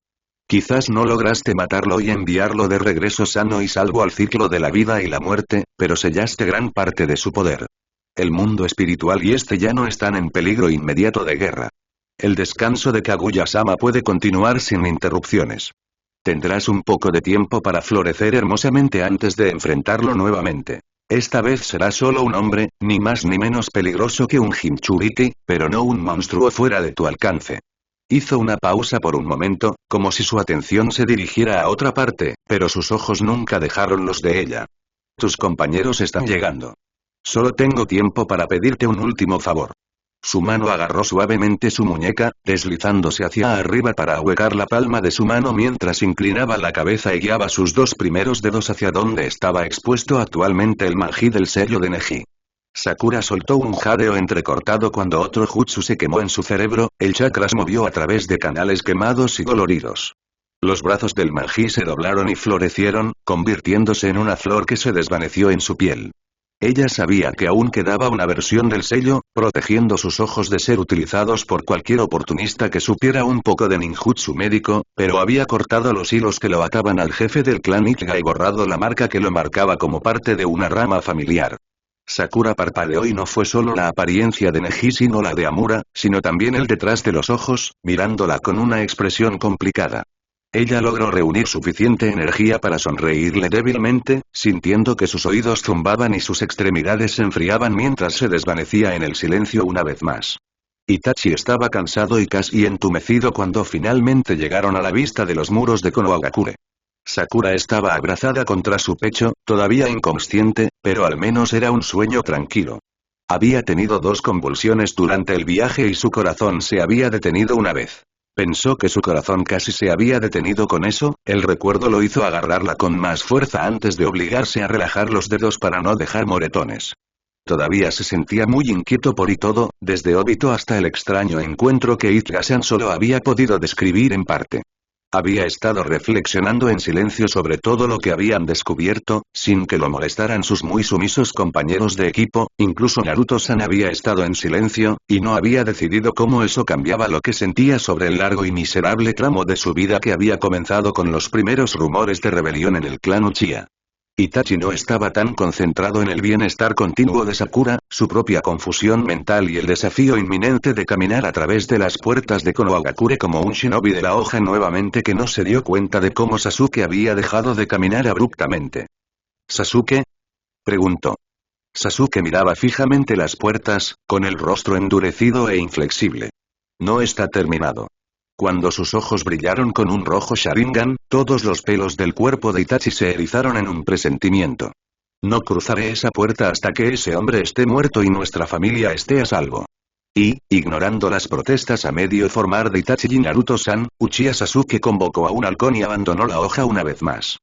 Quizás no lograste matarlo y enviarlo de regreso sano y salvo al ciclo de la vida y la muerte, pero sellaste gran parte de su poder. El mundo espiritual y este ya no están en peligro inmediato de guerra. El descanso de Kaguya-sama puede continuar sin interrupciones. Tendrás un poco de tiempo para florecer hermosamente antes de enfrentarlo nuevamente. Esta vez será solo un hombre, ni más ni menos peligroso que un Jinchuriki, pero no un monstruo fuera de tu alcance. Hizo una pausa por un momento, como si su atención se dirigiera a otra parte, pero sus ojos nunca dejaron los de ella. Tus compañeros están llegando. Solo tengo tiempo para pedirte un último favor. Su mano agarró suavemente su muñeca, deslizándose hacia arriba para ahuecar la palma de su mano mientras inclinaba la cabeza y guiaba sus dos primeros dedos hacia donde estaba expuesto actualmente el manji del sello de Neji. Sakura soltó un jadeo entrecortado cuando otro jutsu se quemó en su cerebro, el chakra se movió a través de canales quemados y doloridos. Los brazos del manji se doblaron y florecieron, convirtiéndose en una flor que se desvaneció en su piel. Ella sabía que aún quedaba una versión del sello, protegiendo sus ojos de ser utilizados por cualquier oportunista que supiera un poco de ninjutsu médico, pero había cortado los hilos que lo ataban al jefe del clan Ichigo y borrado la marca que lo marcaba como parte de una rama familiar. Sakura parpadeó y no fue solo la apariencia de Neji sino la de Amura, sino también el detrás de los ojos, mirándola con una expresión complicada. Ella logró reunir suficiente energía para sonreírle débilmente, sintiendo que sus oídos zumbaban y sus extremidades se enfriaban mientras se desvanecía en el silencio una vez más. Itachi estaba cansado y casi entumecido cuando finalmente llegaron a la vista de los muros de Konohagakure. Sakura estaba abrazada contra su pecho, todavía inconsciente, pero al menos era un sueño tranquilo. Había tenido 2 convulsiones durante el viaje y su corazón se había detenido una vez. Pensó que su corazón casi se había detenido con eso, el recuerdo lo hizo agarrarla con más fuerza antes de obligarse a relajar los dedos para no dejar moretones. Todavía se sentía muy inquieto por y todo, desde Obito hasta el extraño encuentro que Ichigo-san solo había podido describir en parte. Había estado reflexionando en silencio sobre todo lo que habían descubierto, sin que lo molestaran sus muy sumisos compañeros de equipo, incluso Naruto-san había estado en silencio, y no había decidido cómo eso cambiaba lo que sentía sobre el largo y miserable tramo de su vida que había comenzado con los primeros rumores de rebelión en el clan Uchiha. Itachi no estaba tan concentrado en el bienestar continuo de Sakura, su propia confusión mental y el desafío inminente de caminar a través de las puertas de Konohagakure como un shinobi de la hoja nuevamente que no se dio cuenta de cómo Sasuke había dejado de caminar abruptamente. ¿Sasuke?, preguntó. Sasuke miraba fijamente las puertas, con el rostro endurecido e inflexible. No está terminado. Cuando sus ojos brillaron con un rojo Sharingan, todos los pelos del cuerpo de Itachi se erizaron en un presentimiento. No cruzaré esa puerta hasta que ese hombre esté muerto y nuestra familia esté a salvo. Y, ignorando las protestas a medio formar de Itachi y Naruto-san, Uchiha Sasuke convocó a un halcón y abandonó la hoja una vez más.